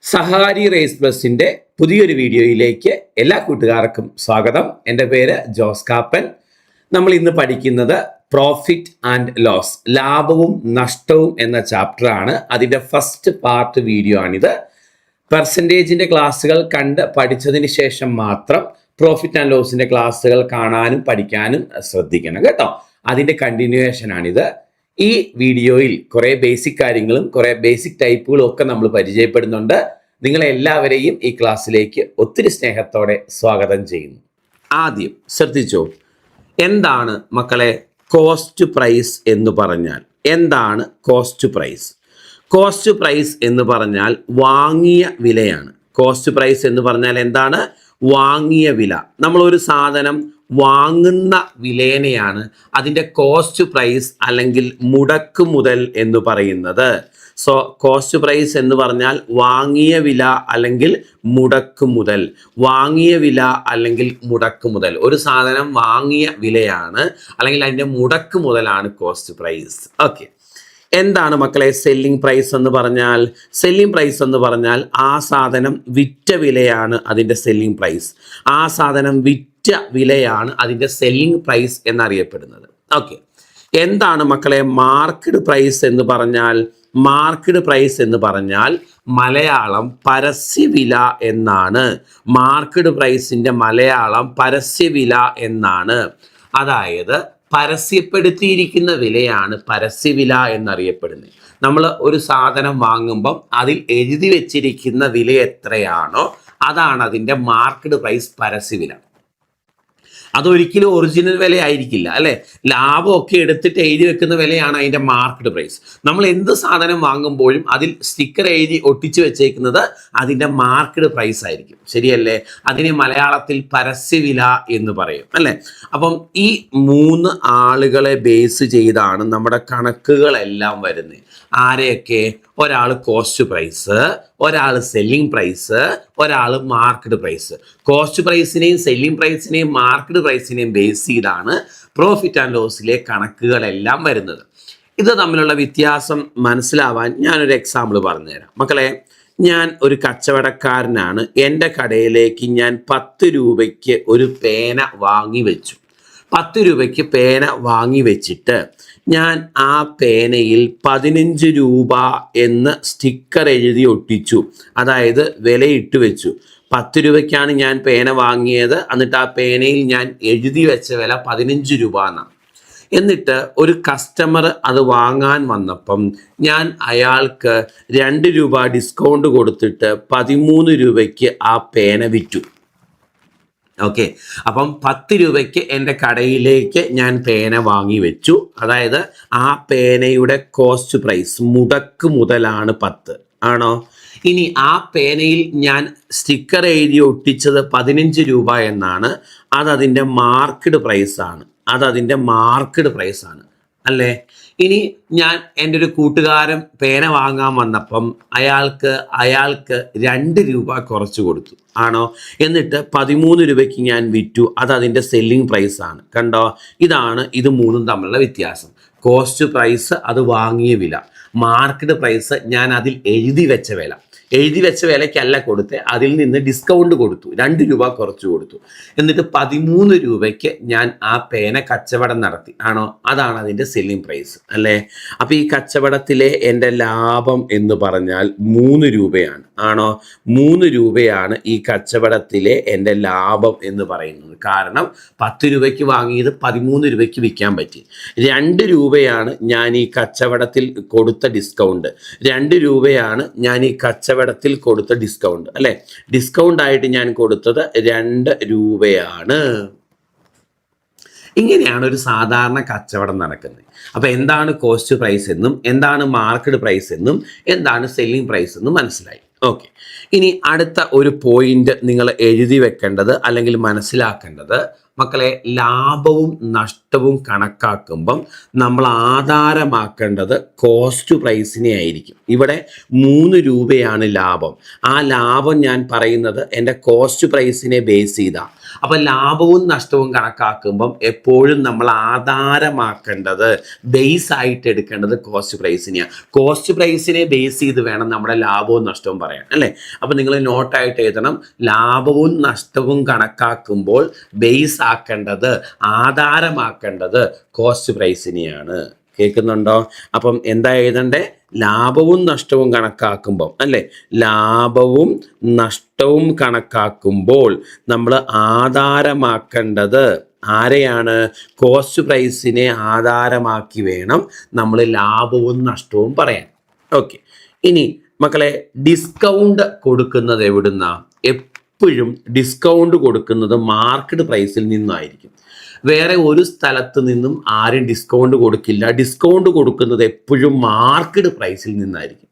Sahari raise ബസിന്റെ പുതിയൊരു വീഡിയോയിലേക്ക് എല്ലാ കൂട്ടുകാർക്കും സ്വാഗതം. എൻ്റെ പേര് ജോസ് കാപ്പൻ. നമ്മൾ ഇന്ന് പഠിക്കുന്നത് പ്രോഫിറ്റ് ആൻഡ് ലോസ്, ലാഭവും നഷ്ടവും എന്ന ചാപ്റ്റർ ആണ്. അതിൻ്റെ ഫസ്റ്റ് പാർട്ട് വീഡിയോ ആണിത്. പെർസെൻറ്റേജിൻ്റെ ക്ലാസ്സുകൾ കണ്ട് പഠിച്ചതിന് ശേഷം മാത്രം പ്രോഫിറ്റ് ആൻഡ് ലോസിൻ്റെ ക്ലാസ്സുകൾ കാണാനും പഠിക്കാനും ശ്രദ്ധിക്കണം കേട്ടോ. അതിൻ്റെ കണ്ടിന്യൂവേഷൻ ആണിത്. ഈ വീഡിയോയിൽ കുറേ ബേസിക് കാര്യങ്ങളും കുറേ ബേസിക് ടൈപ്പുകളും ഒക്കെ നമ്മൾ പരിചയപ്പെടുന്നുണ്ട്. നിങ്ങളെല്ലാവരെയും ഈ ക്ലാസ്സിലേക്ക് ഒത്തിരി സ്നേഹത്തോടെ സ്വാഗതം ചെയ്യുന്നു. ആദ്യം ശ്രദ്ധിച്ചോ, എന്താണ് മക്കളെ കോസ്റ്റ് പ്രൈസ് എന്ന് പറഞ്ഞാൽ? എന്താണ് കോസ്റ്റ് പ്രൈസ്? കോസ്റ്റ് പ്രൈസ് എന്ന് പറഞ്ഞാൽ വാങ്ങിയ വിലയാണ്. കോസ്റ്റ് പ്രൈസ് എന്ന് പറഞ്ഞാൽ എന്താണ്? വാങ്ങിയ വില. നമ്മളൊരു സാധനം വാങ്ങുന്ന വിലേനെയാണ് അതിൻ്റെ കോസ്റ്റ് പ്രൈസ് അല്ലെങ്കിൽ മുടക്ക് മുതൽ എന്ന് പറയുന്നത്. സോ കോസ്റ്റ് പ്രൈസ് എന്ന് പറഞ്ഞാൽ വാങ്ങിയ വില അല്ലെങ്കിൽ മുടക്ക് മുതൽ. വാങ്ങിയ വില അല്ലെങ്കിൽ മുടക്ക് മുതൽ. ഒരു സാധനം വാങ്ങിയ വിലയാണ് അല്ലെങ്കിൽ അതിൻ്റെ മുടക്ക് മുതലാണ് കോസ്റ്റ് പ്രൈസ്. ഓക്കെ, എന്താണ് മക്കളെ സെല്ലിംഗ് പ്രൈസ് എന്ന് പറഞ്ഞാൽ? സെല്ലിംഗ് പ്രൈസ് എന്ന് പറഞ്ഞാൽ ആ സാധനം വിറ്റ വിലയാണ് അതിൻ്റെ സെല്ലിംഗ് പ്രൈസ്. ആ സാധനം വിറ്റ വിലയാണ് അതിൻ്റെ സെല്ലിംഗ് പ്രൈസ് എന്നറിയപ്പെടുന്നത്. ഓക്കെ, എന്താണ് മക്കളെ മാർക്കറ്റ് പ്രൈസ് എന്ന് പറഞ്ഞാൽ? മാർക്കറ്റ് പ്രൈസ് എന്ന് പറഞ്ഞാൽ മലയാളം പരസ്യവില എന്നാണ്. മാർക്കറ്റ് പ്രൈസിൻ്റെ മലയാളം പരസ്യവില എന്നാണ്. അതായത് പരസ്യപ്പെടുത്തിയിരിക്കുന്ന വിലയാണ് പരസ്യവില എന്നറിയപ്പെടുന്നത്. നമ്മൾ ഒരു സാധനം വാങ്ങുമ്പം അതിൽ എഴുതി വെച്ചിരിക്കുന്ന വില എത്രയാണോ അതാണ് അതിൻ്റെ മാർക്കറ്റ് പ്രൈസ്, പരസ്യവില. അതൊരിക്കലും ഒറിജിനൽ വില ആയിരിക്കില്ല അല്ലേ. ലാഭമൊക്കെ എടുത്തിട്ട് എഴുതി വെക്കുന്ന വിലയാണ് അതിൻ്റെ മാർക്കറ്റ് പ്രൈസ്. നമ്മൾ എന്ത് സാധനം വാങ്ങുമ്പോഴും അതിൽ സ്റ്റിക്കർ എഴുതി ഒട്ടിച്ചു വെച്ചേക്കുന്നത് അതിൻ്റെ മാർക്കറ്റ് പ്രൈസ് ആയിരിക്കും. ശരിയല്ലേ? അതിനെ മലയാളത്തിൽ പരസ്യവില എന്ന് പറയും അല്ലേ. അപ്പം ഈ മൂന്ന് ആളുകളെ ബേസ് ചെയ്താണ് നമ്മുടെ കണക്കുകളെല്ലാം വരുന്നത്. ആരെയൊക്കെ? ഒരാൾ കോസ്റ്റ് പ്രൈസ്, ഒരാൾ സെല്ലിംഗ് പ്രൈസ്, ഒരാൾ മാർക്കറ്റ് പ്രൈസ്. കോസ്റ്റ് പ്രൈസിനെയും സെല്ലിംഗ് പ്രൈസിനെയും മാർക്കറ്റ് പ്രൈസിനെയും ബേസ് ചെയ്താണ് പ്രോഫിറ്റ് ആൻഡ് ലോസിലെ കണക്കുകളെല്ലാം വരുന്നത്. ഇത് തമ്മിലുള്ള വ്യത്യാസം മനസ്സിലാവാൻ ഞാനൊരു എക്സാമ്പിൾ പറഞ്ഞുതരാം. മക്കളെ, ഞാൻ ഒരു കച്ചവടക്കാരനാണ്. എൻ്റെ കടയിലേക്ക് ഞാൻ 10 രൂപയ്ക്ക് ഒരു പേന വാങ്ങി വെച്ചു. 10 രൂപയ്ക്ക് പേന വാങ്ങി വെച്ചിട്ട് ഞാൻ ആ പേനയിൽ 15 രൂപ എന്ന് സ്റ്റിക്കർ എഴുതി ഒട്ടിച്ചു. അതായത് വിലയിട്ട് വെച്ചു. 10 രൂപയ്ക്കാണ് ഞാൻ പേന വാങ്ങിയത്. എന്നിട്ട് ആ പേനയിൽ ഞാൻ എഴുതി വെച്ച വില 15 രൂപ എന്നാണ്. എന്നിട്ട് ഒരു കസ്റ്റമർ അത് വാങ്ങാൻ വന്നപ്പം ഞാൻ അയാൾക്ക് 2 രൂപ ഡിസ്കൗണ്ട് കൊടുത്തിട്ട് 13 രൂപയ്ക്ക് ആ പേന വിറ്റു. ഓക്കെ, അപ്പം 10 രൂപയ്ക്ക് എൻ്റെ കടയിലേക്ക് ഞാൻ പേന വാങ്ങി വെച്ചു. അതായത് ആ പേനയുടെ കോസ്റ്റ് പ്രൈസ് മുടക്ക് മുതലാണ് 10 ആണോ? ഇനി ആ പേനയിൽ ഞാൻ സ്റ്റിക്കർ എഴുതി ഒട്ടിച്ചത് 15 രൂപ എന്നാണ്. അതതിൻ്റെ മാർക്കറ്റ് പ്രൈസാണ്. അതതിൻ്റെ മാർക്കറ്റ് പ്രൈസാണ് അല്ലേ. ഇനി ഞാൻ എൻ്റെ ഒരു കൂട്ടുകാരൻ പേന വാങ്ങാൻ വന്നപ്പം അയാൾക്ക് 2 രൂപ കുറച്ച് കൊടുത്തു ആണോ. എന്നിട്ട് 13 രൂപയ്ക്ക് ഞാൻ വിറ്റു. അതതിൻ്റെ സെല്ലിംഗ് പ്രൈസാണ്. കണ്ടോ? ഇത് മൂന്നും തമ്മിലുള്ള വ്യത്യാസം. കോസ്റ്റ് പ്രൈസ് അത് വാങ്ങിയ വില, മാർക്കറ്റ് പ്രൈസ് ഞാൻ അതിൽ എഴുതി വെച്ച വില. എഴുതി വെച്ച വിലയ്ക്കല്ല കൊടുത്ത്, അതിൽ നിന്ന് ഡിസ്കൗണ്ട് കൊടുത്തു, 2 രൂപ കുറച്ച് കൊടുത്തു. എന്നിട്ട് 13 രൂപയ്ക്ക് ഞാൻ ആ പേന കച്ചവടം നടത്തി ആണോ. അതാണ് അതിൻ്റെ സെല്ലിംഗ് പ്രൈസ് അല്ലേ. അപ്പോൾ ഈ കച്ചവടത്തിലെ എൻ്റെ ലാഭം എന്ന് പറഞ്ഞാൽ 3 രൂപയാണ് ആണോ. 3 രൂപയാണ് ഈ കച്ചവടത്തിലെ എൻ്റെ ലാഭം എന്ന് പറയുന്നത്. കാരണം 10 രൂപയ്ക്ക് വാങ്ങിയത് 13 രൂപയ്ക്ക് വിൽക്കാൻ പറ്റി. 2 രൂപയാണ് ഞാൻ ഈ കച്ചവടത്തിൽ കൊടുത്ത ഡിസ്കൗണ്ട്. 2 രൂപയാണ് ഞാൻ ഈ കച്ചവടത്തിൽ കൊടുത്ത ഡിസ്കൗണ്ട് അല്ലെ. ഡിസ്കൗണ്ട് ആയിട്ട് ഞാൻ കൊടുത്തത് 2 രൂപയാണ്. ഇങ്ങനെയാണ് ഒരു സാധാരണ കച്ചവടം നടക്കുന്നത്. അപ്പോൾ എന്താണ് കോസ്റ്റ് പ്രൈസ് എന്നും എന്താണ് മാർക്കറ്റ് പ്രൈസ് എന്നും എന്താണ് സെല്ലിംഗ് പ്രൈസ് എന്നും മനസ്സിലായി. ഓക്കെ, ഇനി അടുത്ത ഒരു പോയിന്റ് നിങ്ങൾ എഴുതി വെക്കേണ്ടത് അല്ലെങ്കിൽ മനസ്സിലാക്കേണ്ടത്, മക്കളെ, ലാഭവും നഷ്ടവും കണക്കാക്കുമ്പം നമ്മൾ ആധാരമാക്കേണ്ടത് കോസ്റ്റ് പ്രൈസിനെ ആയിരിക്കും. ഇവിടെ 3 രൂപയാണ് ലാഭം. ആ ലാഭം ഞാൻ പറയുന്നത് എൻ്റെ കോസ്റ്റ് പ്രൈസിനെ ബേസ് ചെയ്താണ്. അപ്പം ലാഭവും നഷ്ടവും കണക്കാക്കുമ്പം എപ്പോഴും നമ്മൾ ആധാരമാക്കേണ്ടത്, ബേസ് ആയിട്ട് എടുക്കേണ്ടത് കോസ്റ്റ് പ്രൈസിനെയാണ്. കോസ്റ്റ് പ്രൈസിനെ ബേസ് ചെയ്ത് വേണം നമ്മുടെ ലാഭവും നഷ്ടവും പറയാൻ, അല്ലേ? അപ്പം നിങ്ങൾ നോട്ടായിട്ട് എഴുതണം, ലാഭവും നഷ്ടവും കണക്കാക്കുമ്പോൾ ബേസ് ആക്കേണ്ടത്, ആധാരമാക്കേണ്ടത് കോസ്റ്റ് പ്രൈസിനെയാണ്. കേൾക്കുന്നുണ്ടോ? അപ്പം എന്താ എഴുതണ്ടേ? ലാഭവും നഷ്ടവും കണക്കാക്കുമ്പോൾ, അല്ലേ, ലാഭവും നഷ്ടവും കണക്കാക്കുമ്പോൾ നമ്മൾ ആധാരമാക്കേണ്ടത് ആരെയാണ്? കോസ്റ്റ് പ്രൈസിനെ ആധാരമാക്കി വേണം നമ്മൾ ലാഭവും നഷ്ടവും പറയാൻ. ഓക്കെ, ഇനി മക്കളെ, ഡിസ്കൗണ്ട് കൊടുക്കുന്നത് എവിടുന്നാ? എപ്പോഴും ഡിസ്കൗണ്ട് കൊടുക്കുന്നത് മാർക്കറ്റ് പ്രൈസിൽ നിന്നായിരിക്കും. വേറെ ഒരു സ്ഥലത്ത് നിന്നും ആരും ഡിസ്കൗണ്ട് കൊടുക്കില്ല. ഡിസ്കൗണ്ട് കൊടുക്കുന്നത് എപ്പോഴും മാർക്കറ്റ് പ്രൈസിൽ നിന്നായിരിക്കും.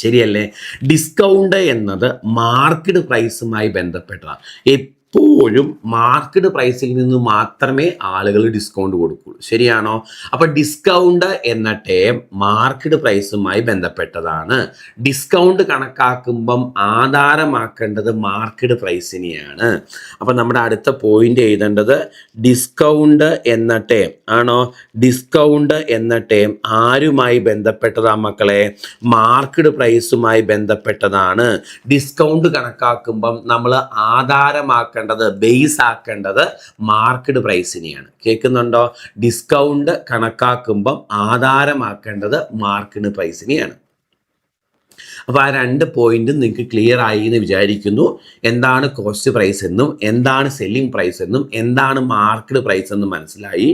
ശരിയല്ലേ? ഡിസ്കൗണ്ട് എന്നത് മാർക്കറ്റ് പ്രൈസുമായി ബന്ധപ്പെട്ടതാണ്. എപ്പോഴും മാർക്കറ്റ് പ്രൈസിൽ നിന്ന് മാത്രമേ ആളുകൾ ഡിസ്കൗണ്ട് കൊടുക്കുള്ളൂ. ശരിയാണോ? അപ്പൊ ഡിസ്കൗണ്ട് എന്ന ടേം മാർക്കറ്റ് പ്രൈസുമായി ബന്ധപ്പെട്ടതാണ്. ഡിസ്കൗണ്ട് കണക്കാക്കുമ്പം ആധാരമാക്കേണ്ടത് മാർക്കറ്റ് പ്രൈസിനെയാണ്. അപ്പൊ നമ്മുടെ അടുത്ത പോയിന്റ് എഴുതേണ്ടത് ഡിസ്കൗണ്ട് എന്ന ടേം ആണോ? ഡിസ്കൗണ്ട് എന്ന ടേം ആരുമായി ബന്ധപ്പെട്ടതാ മക്കളെ? മാർക്കറ്റ് പ്രൈസുമായി ബന്ധപ്പെട്ടതാണ്. ഡിസ്കൗണ്ട് കണക്കാക്കുമ്പം നമ്മൾ ആധാരമാക്കേണ്ടത്, ബേസ് ആക്കേണ്ടത് മാർക്കറ്റ് പ്രൈസിനെയാണ്. കേൾക്കുന്നുണ്ടോ? ഡിസ്കൗണ്ട് കണക്കാക്കുമ്പം ആധാരമാക്കേണ്ടത് മാർക്കറ്റ് പ്രൈസിനെയാണ്. അപ്പോൾ ആ 2 പോയിന്റും നിങ്ങൾക്ക് ക്ലിയർ ആയി എന്ന് വിചാരിക്കുന്നു. എന്താണ് കോസ്റ്റ് പ്രൈസ് എന്നും എന്താണ് സെല്ലിംഗ് പ്രൈസ് എന്നും എന്താണ് മാർക്കറ്റ് പ്രൈസ് എന്നും മനസ്സിലായി.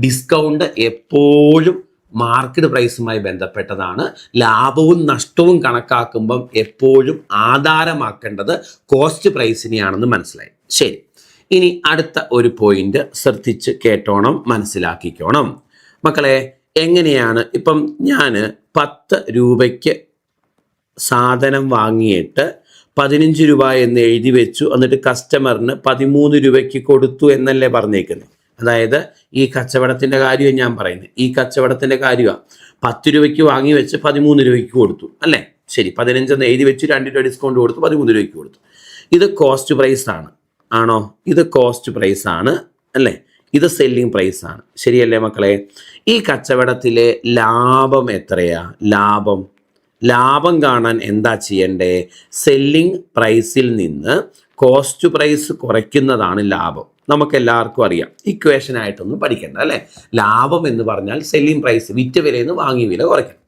ഡിസ്കൗണ്ട് എപ്പോഴും മാർക്കറ്റ് പ്രൈസുമായി ബന്ധപ്പെട്ടതാണ്. ലാഭവും നഷ്ടവും കണക്കാക്കുമ്പം എപ്പോഴും ആധാരമാക്കേണ്ടത് കോസ്റ്റ് പ്രൈസിനെയാണെന്ന് മനസ്സിലായി. ശരി, ഇനി അടുത്ത ഒരു പോയിന്റ് ശ്രദ്ധിച്ച് കേട്ടോണം, മനസ്സിലാക്കിക്കോണം മക്കളെ. എങ്ങനെയാണ് ഇപ്പം ഞാൻ 10 രൂപയ്ക്ക് സാധനം വാങ്ങിയിട്ട് 15 രൂപ എന്ന് എഴുതി വെച്ചു, എന്നിട്ട് കസ്റ്റമറിന് 13 രൂപയ്ക്ക് കൊടുത്തു എന്നല്ലേ പറഞ്ഞേക്കുന്നത്? അതായത് ഈ കച്ചവടത്തിൻ്റെ കാര്യമാണ് ഞാൻ പറയുന്നത്. ഈ കച്ചവടത്തിൻ്റെ കാര്യമാണ്. 10 രൂപയ്ക്ക് വാങ്ങി വെച്ച് 13 രൂപയ്ക്ക് കൊടുത്തു, അല്ലേ? ശരി, 15 എന്ന് എഴുതി വെച്ച് 2 രൂപ ഡിസ്കൗണ്ട് കൊടുത്തു, 13 രൂപയ്ക്ക് കൊടുത്തു. ഇത് കോസ്റ്റ് പ്രൈസ് ആണ്, ആണോ? ഇത് കോസ്റ്റ് പ്രൈസ് ആണ്, അല്ലേ? ഇത് സെല്ലിംഗ് പ്രൈസ് ആണ്. ശരിയല്ലേ മക്കളെ? ഈ കച്ചവടത്തിലെ ലാഭം എത്രയാ? ലാഭം കാണാൻ എന്താ ചെയ്യണ്ടേ? സെല്ലിംഗ് പ്രൈസിൽ നിന്ന് കോസ്റ്റ് പ്രൈസ് കുറയ്ക്കുന്നതാണ് ലാഭം. നമുക്ക് എല്ലാവർക്കും അറിയാം, ഇക്വേഷൻ ആയിട്ടൊന്നും പഠിക്കണ്ട, അല്ലേ? ലാഭം എന്ന് പറഞ്ഞാൽ സെല്ലിംഗ് പ്രൈസ്, വിറ്റ വിലയിൽ നിന്ന് വാങ്ങിയ വില കുറയ്ക്കണം.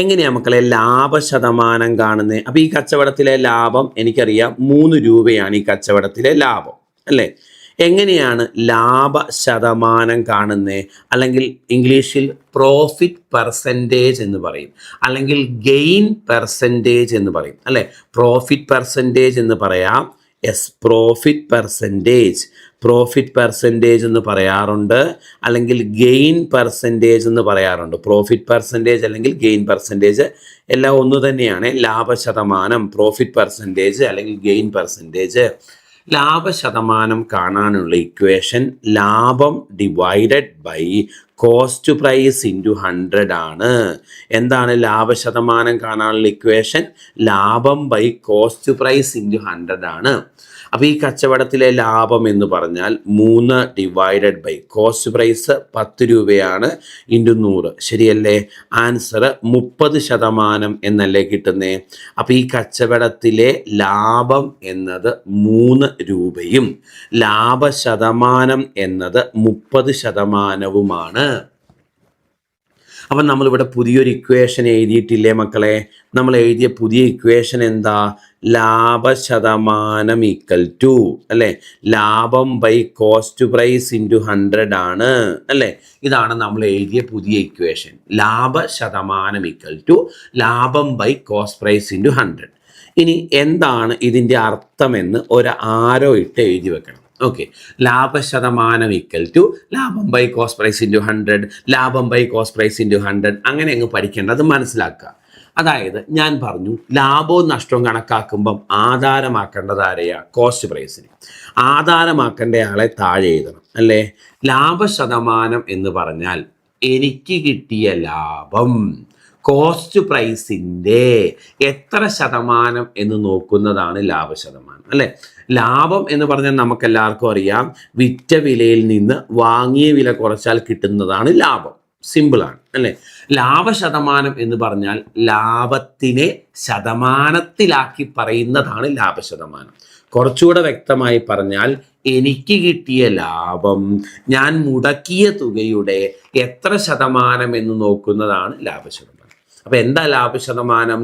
എങ്ങനെയാ മക്കളെ ലാഭ ശതമാനം കാണുന്നത്? അപ്പോൾ ഈ കച്ചവടത്തിലെ ലാഭം എനിക്കറിയാം 3 രൂപയാണ് ഈ കച്ചവടത്തിലെ ലാഭം, അല്ലേ? എങ്ങനെയാണ് ലാഭ ശതമാനം കാണുന്നത്? അല്ലെങ്കിൽ ഇംഗ്ലീഷിൽ പ്രോഫിറ്റ് പെർസെൻറ്റേജ് എന്ന് പറയും, അല്ലെങ്കിൽ ഗെയിൻ പെർസെൻറ്റേജ് എന്ന് പറയും, അല്ലേ? പ്രോഫിറ്റ് പെർസെൻറ്റേജ് എന്ന് പറയാം. യെസ്, പ്രോഫിറ്റ് പെർസെൻറ്റേജ് എന്ന് പറയാറുണ്ട്, അല്ലെങ്കിൽ ഗെയിൻ പെർസെൻറ്റേജ് എന്ന് പറയാറുണ്ട്. പ്രോഫിറ്റ് പെർസെൻറ്റേജ് അല്ലെങ്കിൽ ഗെയിൻ പെർസെൻറ്റേജ് എല്ലാം ഒന്ന് തന്നെയാണ്. ലാഭ ശതമാനം, പ്രോഫിറ്റ് പെർസെൻറ്റേജ് അല്ലെങ്കിൽ ഗെയിൻ പെർസെൻറ്റേജ്. ലാഭ ശതമാനം കാണാനുള്ള ഇക്വേഷൻ ലാഭം divided by cost price into 100 ആണ്. എന്താണ് ലാഭ ശതമാനം കാണാനുള്ള ഇക്വേഷൻ? ലാഭം ബൈ കോസ്റ്റ് പ്രൈസ് ഇൻറ്റു 100 ആണ്. അപ്പോൾ ഈ കച്ചവടത്തിലെ ലാഭം എന്ന് പറഞ്ഞാൽ 3 ഡിവൈഡഡ് ബൈ കോസ്റ്റ് പ്രൈസ് 10 രൂപയാണ് ഇൻറ്റു 100. ശരിയല്ലേ? ആൻസർ 30% എന്നല്ലേ കിട്ടുന്നേ? അപ്പോൾ ഈ കച്ചവടത്തിലെ ലാഭം എന്നത് 3 രൂപയും ലാഭ ശതമാനം എന്നത് 30%വുമാണ്. അപ്പം നമ്മളിവിടെ പുതിയൊരു ഇക്വേഷൻ എഴുതിയിട്ടില്ലേ മക്കളെ? നമ്മൾ എഴുതിയ പുതിയ ഇക്വേഷൻ എന്താ? ലാഭ ശതമാനം ഈക്വൽ ടു, അല്ലേ, ലാഭം ബൈ കോസ്റ്റ് പ്രൈസ് ഇൻറ്റു 100 ആണ്, അല്ലേ? ഇതാണ് നമ്മൾ എഴുതിയ പുതിയ ഇക്വേഷൻ. ലാഭ ശതമാനം ഈക്വൽ ടു ലാഭം ബൈ കോസ്റ്റ് പ്രൈസ് ഇൻറ്റു 100. ഇനി എന്താണ് ഇതിൻ്റെ അർത്ഥമെന്ന് ഒരു ആരോ ഇട്ട് എഴുതി വെക്കണം. ഓക്കെ, ലാഭ ശതമാനം ഈക്വൽ ടു ലാഭം ബൈ കോസ്റ്റ് പ്രൈസ് ഇൻറ്റു 100, ലാഭം ബൈ കോസ്റ്റ് പ്രൈസ് ഇൻറ്റു 100. അങ്ങനെ അങ്ങ് പഠിക്കേണ്ടത് മനസ്സിലാക്കുക. അതായത് ഞാൻ പറഞ്ഞു ലാഭവും നഷ്ടവും കണക്കാക്കുമ്പം ആധാരമാക്കേണ്ടത് ആരെയാ? കോസ്റ്റ് പ്രൈസിന്. ആധാരമാക്കേണ്ട ആളെ താഴെ എഴുതണം അല്ലേ? ലാഭശതമാനം എന്ന് പറഞ്ഞാൽ എനിക്ക് കിട്ടിയ ലാഭം കോസ്റ്റ് പ്രൈസിൻ്റെ എത്ര ശതമാനം എന്ന് നോക്കുന്നതാണ് ലാഭശതമാനം അല്ലേ? ലാഭം എന്ന് പറഞ്ഞാൽ നമുക്ക് എല്ലാവർക്കും അറിയാം, വിറ്റ വിലയിൽ നിന്ന് വാങ്ങിയ വില കുറച്ചാൽ കിട്ടുന്നതാണ് ലാഭം. സിമ്പിളാണ് അല്ലേ? ലാഭശതമാനം എന്ന് പറഞ്ഞാൽ ലാഭത്തിനെ ശതമാനത്തിലാക്കി പറയുന്നതാണ് ലാഭശതമാനം. കുറച്ചുകൂടെ വ്യക്തമായി പറഞ്ഞാൽ എനിക്ക് കിട്ടിയ ലാഭം ഞാൻ മുടക്കിയ തുകയുടെ എത്ര ശതമാനം എന്ന് നോക്കുന്നതാണ് ലാഭശതമാനം. അപ്പൊ എന്താ ലാഭശതമാനം?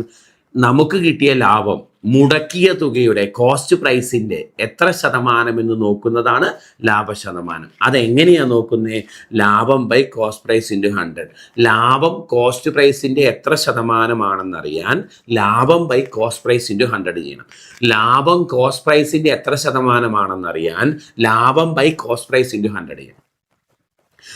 നമുക്ക് കിട്ടിയ ലാഭം മുടക്കിയ തുകയുടെ കോസ്റ്റ് പ്രൈസിന്റെ എത്ര ശതമാനം എന്ന് നോക്കുന്നതാണ് ലാഭശതമാനം. അതെങ്ങനെയാ നോക്കുന്നേ? ലാഭം ബൈ കോസ്റ്റ് പ്രൈസ് ഇൻറ്റു 100. ലാഭം കോസ്റ്റ് പ്രൈസിന്റെ എത്ര ശതമാനമാണെന്നറിയാൻ ലാഭം ബൈ കോസ്റ്റ് പ്രൈസ് ഇൻറ്റു 100 ചെയ്യണം. ലാഭം കോസ്റ്റ് പ്രൈസിന്റെ എത്ര ശതമാനമാണെന്നറിയാൻ ലാഭം ബൈ കോസ്റ്റ് പ്രൈസ് ഇൻറ്റു 100 ചെയ്യണം.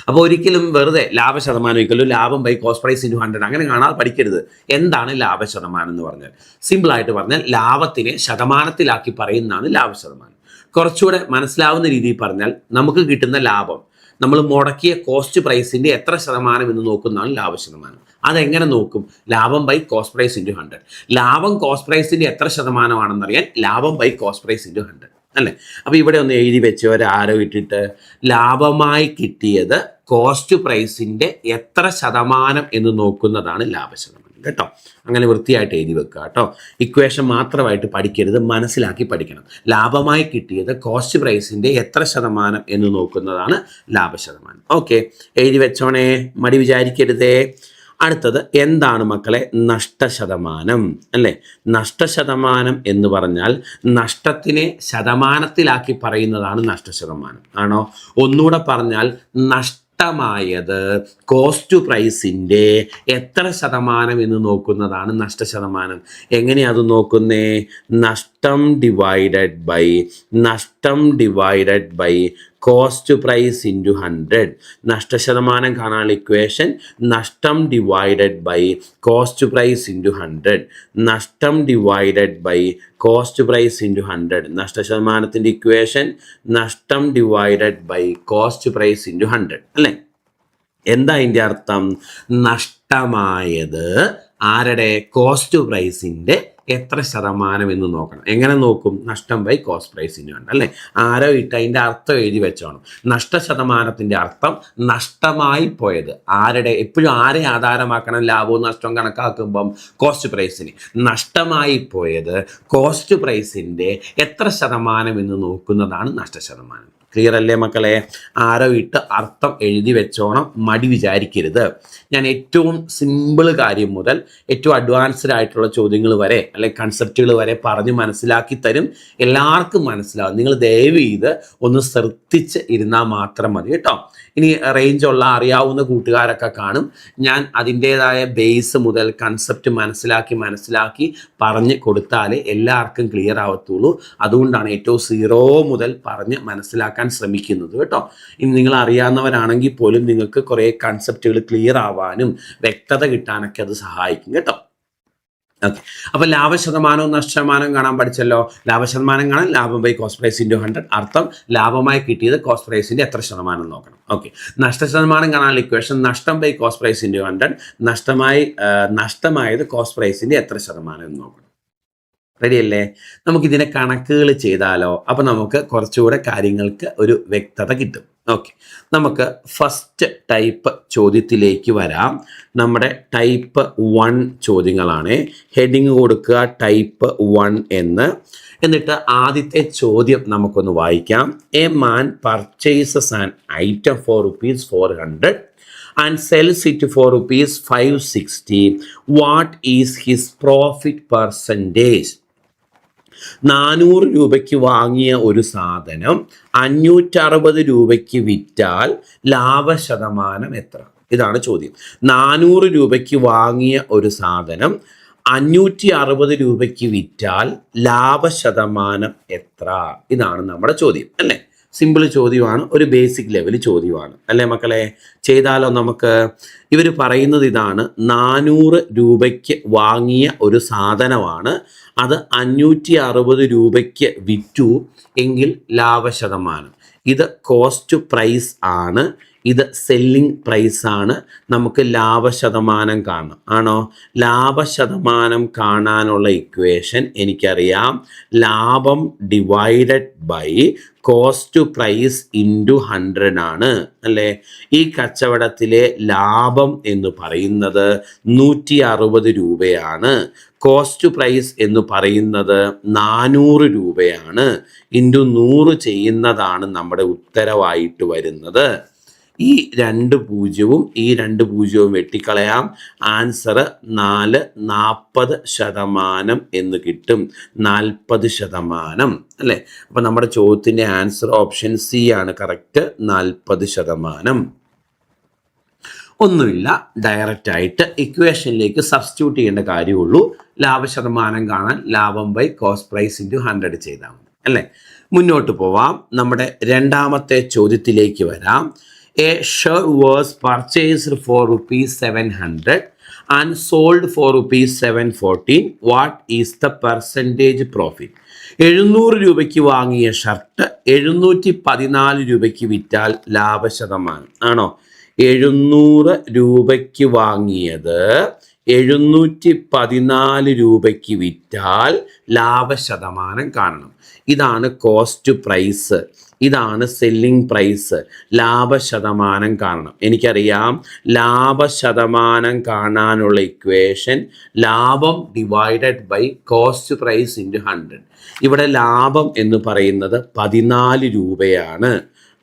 അപ്പോൾ ഒരിക്കലും വെറുതെ ലാഭശതമാനം ഒരിക്കലും ലാഭം ബൈ കോസ്റ്റ് പ്രൈസ് ഇൻറ്റു 100 അങ്ങനെ കാണാതെ പഠിക്കരുത്. എന്താണ് ലാഭശതമാനം എന്ന് പറഞ്ഞാൽ? സിമ്പിളായിട്ട് പറഞ്ഞാൽ ലാഭത്തിനെ ശതമാനത്തിലാക്കി പറയുന്നതാണ് ലാഭശതമാനം. കുറച്ചുകൂടെ മനസ്സിലാവുന്ന രീതിയിൽ പറഞ്ഞാൽ നമുക്ക് കിട്ടുന്ന ലാഭം നമ്മൾ മുടക്കിയ കോസ്റ്റ് പ്രൈസിൻ്റെ എത്ര ശതമാനം എന്ന് നോക്കുന്നതാണ് ലാഭശതമാനം. അതെങ്ങനെ നോക്കും? ലാഭം ബൈ കോസ്റ്റ് പ്രൈസ് ഇൻറ്റു 100. ലാഭം കോസ്റ്റ് പ്രൈസിൻ്റെ എത്ര ശതമാനമാണെന്നറിയാൻ ലാഭം ബൈ കോസ്റ്റ് പ്രൈസ് ഇൻറ്റു 100 അല്ലേ? അപ്പോൾ ഇവിടെ ഒന്ന് എഴുതി വെച്ച് ഒരാരോ ഇട്ടിട്ട് ലാഭമായി കിട്ടിയത് കോസ്റ്റ് പ്രൈസിൻ്റെ എത്ര ശതമാനം എന്ന് നോക്കുന്നതാണ് ലാഭശതമാനം കേട്ടോ. അങ്ങനെ വൃത്തിയായിട്ട് എഴുതി വെക്കുക കേട്ടോ. ഇക്വേഷൻ മാത്രമായിട്ട് പഠിക്കരുത്, മനസ്സിലാക്കി പഠിക്കണം. ലാഭമായി കിട്ടിയത് കോസ്റ്റ് പ്രൈസിൻ്റെ എത്ര ശതമാനം എന്ന് നോക്കുന്നതാണ് ലാഭശതമാനം. ഓക്കെ, എഴുതി വെച്ചോണേ, മടി വിചാരിക്കരുതേ. അടുത്തത് എന്താണ് മക്കളെ? നഷ്ടശതമാനം അല്ലേ? നഷ്ടശതമാനം എന്ന് പറഞ്ഞാൽ നഷ്ടത്തിനെ ശതമാനത്തിലാക്കി പറയുന്നതാണ് നഷ്ടശതമാനം. ആണോ? ഒന്നുകൂടെ പറഞ്ഞാൽ നഷ്ടമായത് കോസ്റ്റ് പ്രൈസിൻ്റെ എത്ര ശതമാനം എന്ന് നോക്കുന്നതാണ് നഷ്ടശതമാനം. എങ്ങനെയാണ് അത് നോക്കുന്നേ? നഷ്ടം divided by cost price into 100. നഷ്ടശതമാനം കാണാനുള്ള ഇക്വേഷൻ നഷ്ടം divided by cost price into 100. നഷ്ടം divided by cost price into 100. നഷ്ടശതമാനത്തിൻ്റെ ഇക്വേഷൻ നഷ്ടം divided by cost price into 100 അല്ലേ? എന്താ അതിൻ്റെ അർത്ഥം? നഷ്ടമായത് ആരുടെ? കോസ്റ്റ് പ്രൈസിൻ്റെ എത്ര ശതമാനം എന്ന് നോക്കണം. എങ്ങനെ നോക്കും? നഷ്ടം ബൈ കോസ്റ്റ് പ്രൈസിന് വേണ്ട അല്ലേ? ആരോ ഇട്ട് അതിൻ്റെ അർത്ഥം എഴുതി വെച്ചോണം. നഷ്ടശതമാനത്തിൻ്റെ അർത്ഥം നഷ്ടമായി പോയത് ആരുടെ? എപ്പോഴും ആരെ ആധാരമാക്കണം? ലാഭവും നഷ്ടവും കണക്കാക്കുമ്പം കോസ്റ്റ് പ്രൈസിന്. നഷ്ടമായി പോയത് കോസ്റ്റ് പ്രൈസിൻ്റെ എത്ര ശതമാനം എന്ന് നോക്കുന്നതാണ് നഷ്ടശതമാനം. ക്ലിയർ അല്ലേ മക്കളെ? ആരോ ഇട്ട് അർത്ഥം എഴുതി വെച്ചോണം, മടി വിചാരിക്കരുത്. ഞാൻ ഏറ്റവും സിമ്പിൾ കാര്യം മുതൽ ഏറ്റവും അഡ്വാൻസ്ഡ് ആയിട്ടുള്ള ചോദ്യങ്ങൾ വരെ അല്ലെങ്കിൽ കൺസെപ്റ്റുകൾ വരെ പറഞ്ഞ് മനസ്സിലാക്കി തരും. എല്ലാവർക്കും മനസ്സിലാവും. നിങ്ങൾ ദയവ് ചെയ്ത് ഒന്ന് ശ്രദ്ധിച്ച് ഇരുന്നാൽ മാത്രം മതി കേട്ടോ. ഇനി റേഞ്ചുള്ള അറിയാവുന്ന കൂട്ടുകാരൊക്കെ കാണും. ഞാൻ അതിൻ്റേതായ ബേസ് മുതൽ കൺസെപ്റ്റ് മനസ്സിലാക്കി പറഞ്ഞ് കൊടുത്താലേ എല്ലാവർക്കും ക്ലിയർ ആവത്തുള്ളൂ. അതുകൊണ്ടാണ് ഏറ്റവും സീറോ മുതൽ പറഞ്ഞ് മനസ്സിലാക്കാൻ ശ്രമിക്കുന്നത് കേട്ടോ. ഇനി നിങ്ങൾ അറിയാവുന്നവരാണെങ്കിൽ പോലും നിങ്ങൾക്ക് കുറേ കൺസെപ്റ്റുകൾ ക്ലിയർ ആവാനും വ്യക്തത കിട്ടാനൊക്കെ അത് സഹായിക്കും കേട്ടോ. ഓക്കെ, അപ്പോൾ ലാഭശതമാനവും നഷ്ടശതമാനവും കാണാൻ പഠിച്ചല്ലോ. ലാഭശതമാനം കാണാൻ ലാഭം ബൈ കോസ്റ്റ് പ്രൈസ് ഇൻറ്റു 100. അർത്ഥം ലാഭമായി കിട്ടിയത് കോസ്റ്റ് പ്രൈസിൻ്റെ എത്ര ശതമാനം നോക്കണം. ഓക്കെ, നഷ്ടശതമാനം കാണാനുള്ള ഇക്വേഷൻ നഷ്ടം ബൈ കോസ്റ്റ് പ്രൈസ് ഇൻറ്റു 100. നഷ്ടമായത് കോസ്റ്റ് പ്രൈസിൻ്റെ എത്ര ശതമാനം എന്ന് നോക്കണം. റെഡി അല്ലേ? നമുക്കിതിനെ കണക്കുകൾ ചെയ്താലോ? അപ്പോൾ നമുക്ക് കുറച്ചുകൂടെ കാര്യങ്ങൾക്ക് ഒരു വ്യക്തത കിട്ടും. ഓക്കെ, നമുക്ക് ഫസ്റ്റ് ടൈപ്പ് ചോദ്യത്തിലേക്ക് വരാം. നമ്മുടെ ടൈപ്പ് 1 ചോദ്യങ്ങളാണ്. ഹെഡിങ് കൊടുക്കുക ടൈപ്പ് 1 എന്ന്. എന്നിട്ട് ആദ്യത്തെ ചോദ്യം നമുക്കൊന്ന് വായിക്കാം. A man purchases an item for ₹400 and sells it for ₹560. What is his profit percentage? 400 രൂപയ്ക്ക് വാങ്ങിയ ഒരു സാധനം 560 രൂപയ്ക്ക് വിറ്റാൽ ലാഭശതമാനം എത്ര? ഇതാണ് ചോദ്യം. 400 രൂപയ്ക്ക് വാങ്ങിയ ഒരു സാധനം 560 രൂപയ്ക്ക് വിറ്റാൽ ലാഭശതമാനം എത്ര? ഇതാണ് നമ്മുടെ ചോദ്യം അല്ലേ? സിമ്പിൾ ചോദ്യമാണ്, ഒരു ബേസിക് ലെവൽ ചോദ്യമാണ് അല്ലേ മക്കളെ? ചെയ്താലോ നമുക്ക്? ഇവർ പറയുന്നത് ഇതാണ്, 400 രൂപയ്ക്ക് വാങ്ങിയ ഒരു സാധനമാണ്, അത് 560 രൂപയ്ക്ക് വിറ്റു എങ്കിൽ ലാഭശതമാനം. ഇത് കോസ്റ്റ് പ്രൈസ് ആണ്, ഇത് സെല്ലിംഗ് പ്രൈസ് ആണ്. നമുക്ക് ലാഭശതമാനം കാണണം. ആണോ? ലാഭശതമാനം കാണാനുള്ള ഇക്വേഷൻ എനിക്കറിയാം, ലാഭം divided by cost price into 100 ആണ് അല്ലേ? ഈ കച്ചവടത്തിലെ ലാഭം എന്ന് പറയുന്നത് 160 രൂപയാണ്. കോസ്റ്റ് പ്രൈസ് എന്ന് പറയുന്നത് 400 രൂപയാണ്. ഇൻറ്റു 100 ചെയ്യുന്നതാണ് നമ്മുടെ ഉത്തരവായിട്ട് വരുന്നത്. ഈ 2 പൂജ്യവും ഈ 2 പൂജ്യവും വെട്ടിക്കളയാം. ആൻസർ 40% എന്ന് കിട്ടും. 40% അല്ലേ? അപ്പം നമ്മുടെ ചോദ്യത്തിൻ്റെ ആൻസർ ഓപ്ഷൻ സി ആണ് കറക്റ്റ്, 40%. ഒന്നുമില്ല, ഡയറക്റ്റ് ആയിട്ട് ഇക്വേഷനിലേക്ക് സബ്സ്റ്റിറ്റ്യൂട്ട് ചെയ്യേണ്ട കാര്യമുള്ളൂ. ലാഭശതമാനം കാണാൻ ലാഭം ബൈ കോസ്റ്റ് പ്രൈസ് ഇൻറ്റു 100 ചെയ്താൽ മതി അല്ലേ? മുന്നോട്ട് പോവാം. നമ്മുടെ രണ്ടാമത്തെ ചോദ്യത്തിലേക്ക് വരാം. A shirt was purchased for ₹700 and sold for ₹714. What is the percentage profit? 700 രൂപയ്ക്ക് വാങ്ങിയ ഷർട്ട് 714 രൂപയ്ക്ക് വിറ്റാൽ ലാഭശതമാനം ആണോ? 700 രൂപയ്ക്ക് വാങ്ങിയത് 714 രൂപയ്ക്ക് വിറ്റാൽ ലാഭശതമാനം കാണണം. ഇതാണ് കോസ്റ്റ് പ്രൈസ്, ഇതാണ് സെല്ലിംഗ് പ്രൈസ്. ലാഭശതമാനം കാണണം. എനിക്കറിയാം, ലാഭശതമാനം കാണാനുള്ള ഇക്വേഷൻ ലാഭം divided by cost price into 100. ഇവിടെ ലാഭം എന്ന് പറയുന്നത് 14 രൂപയാണ്.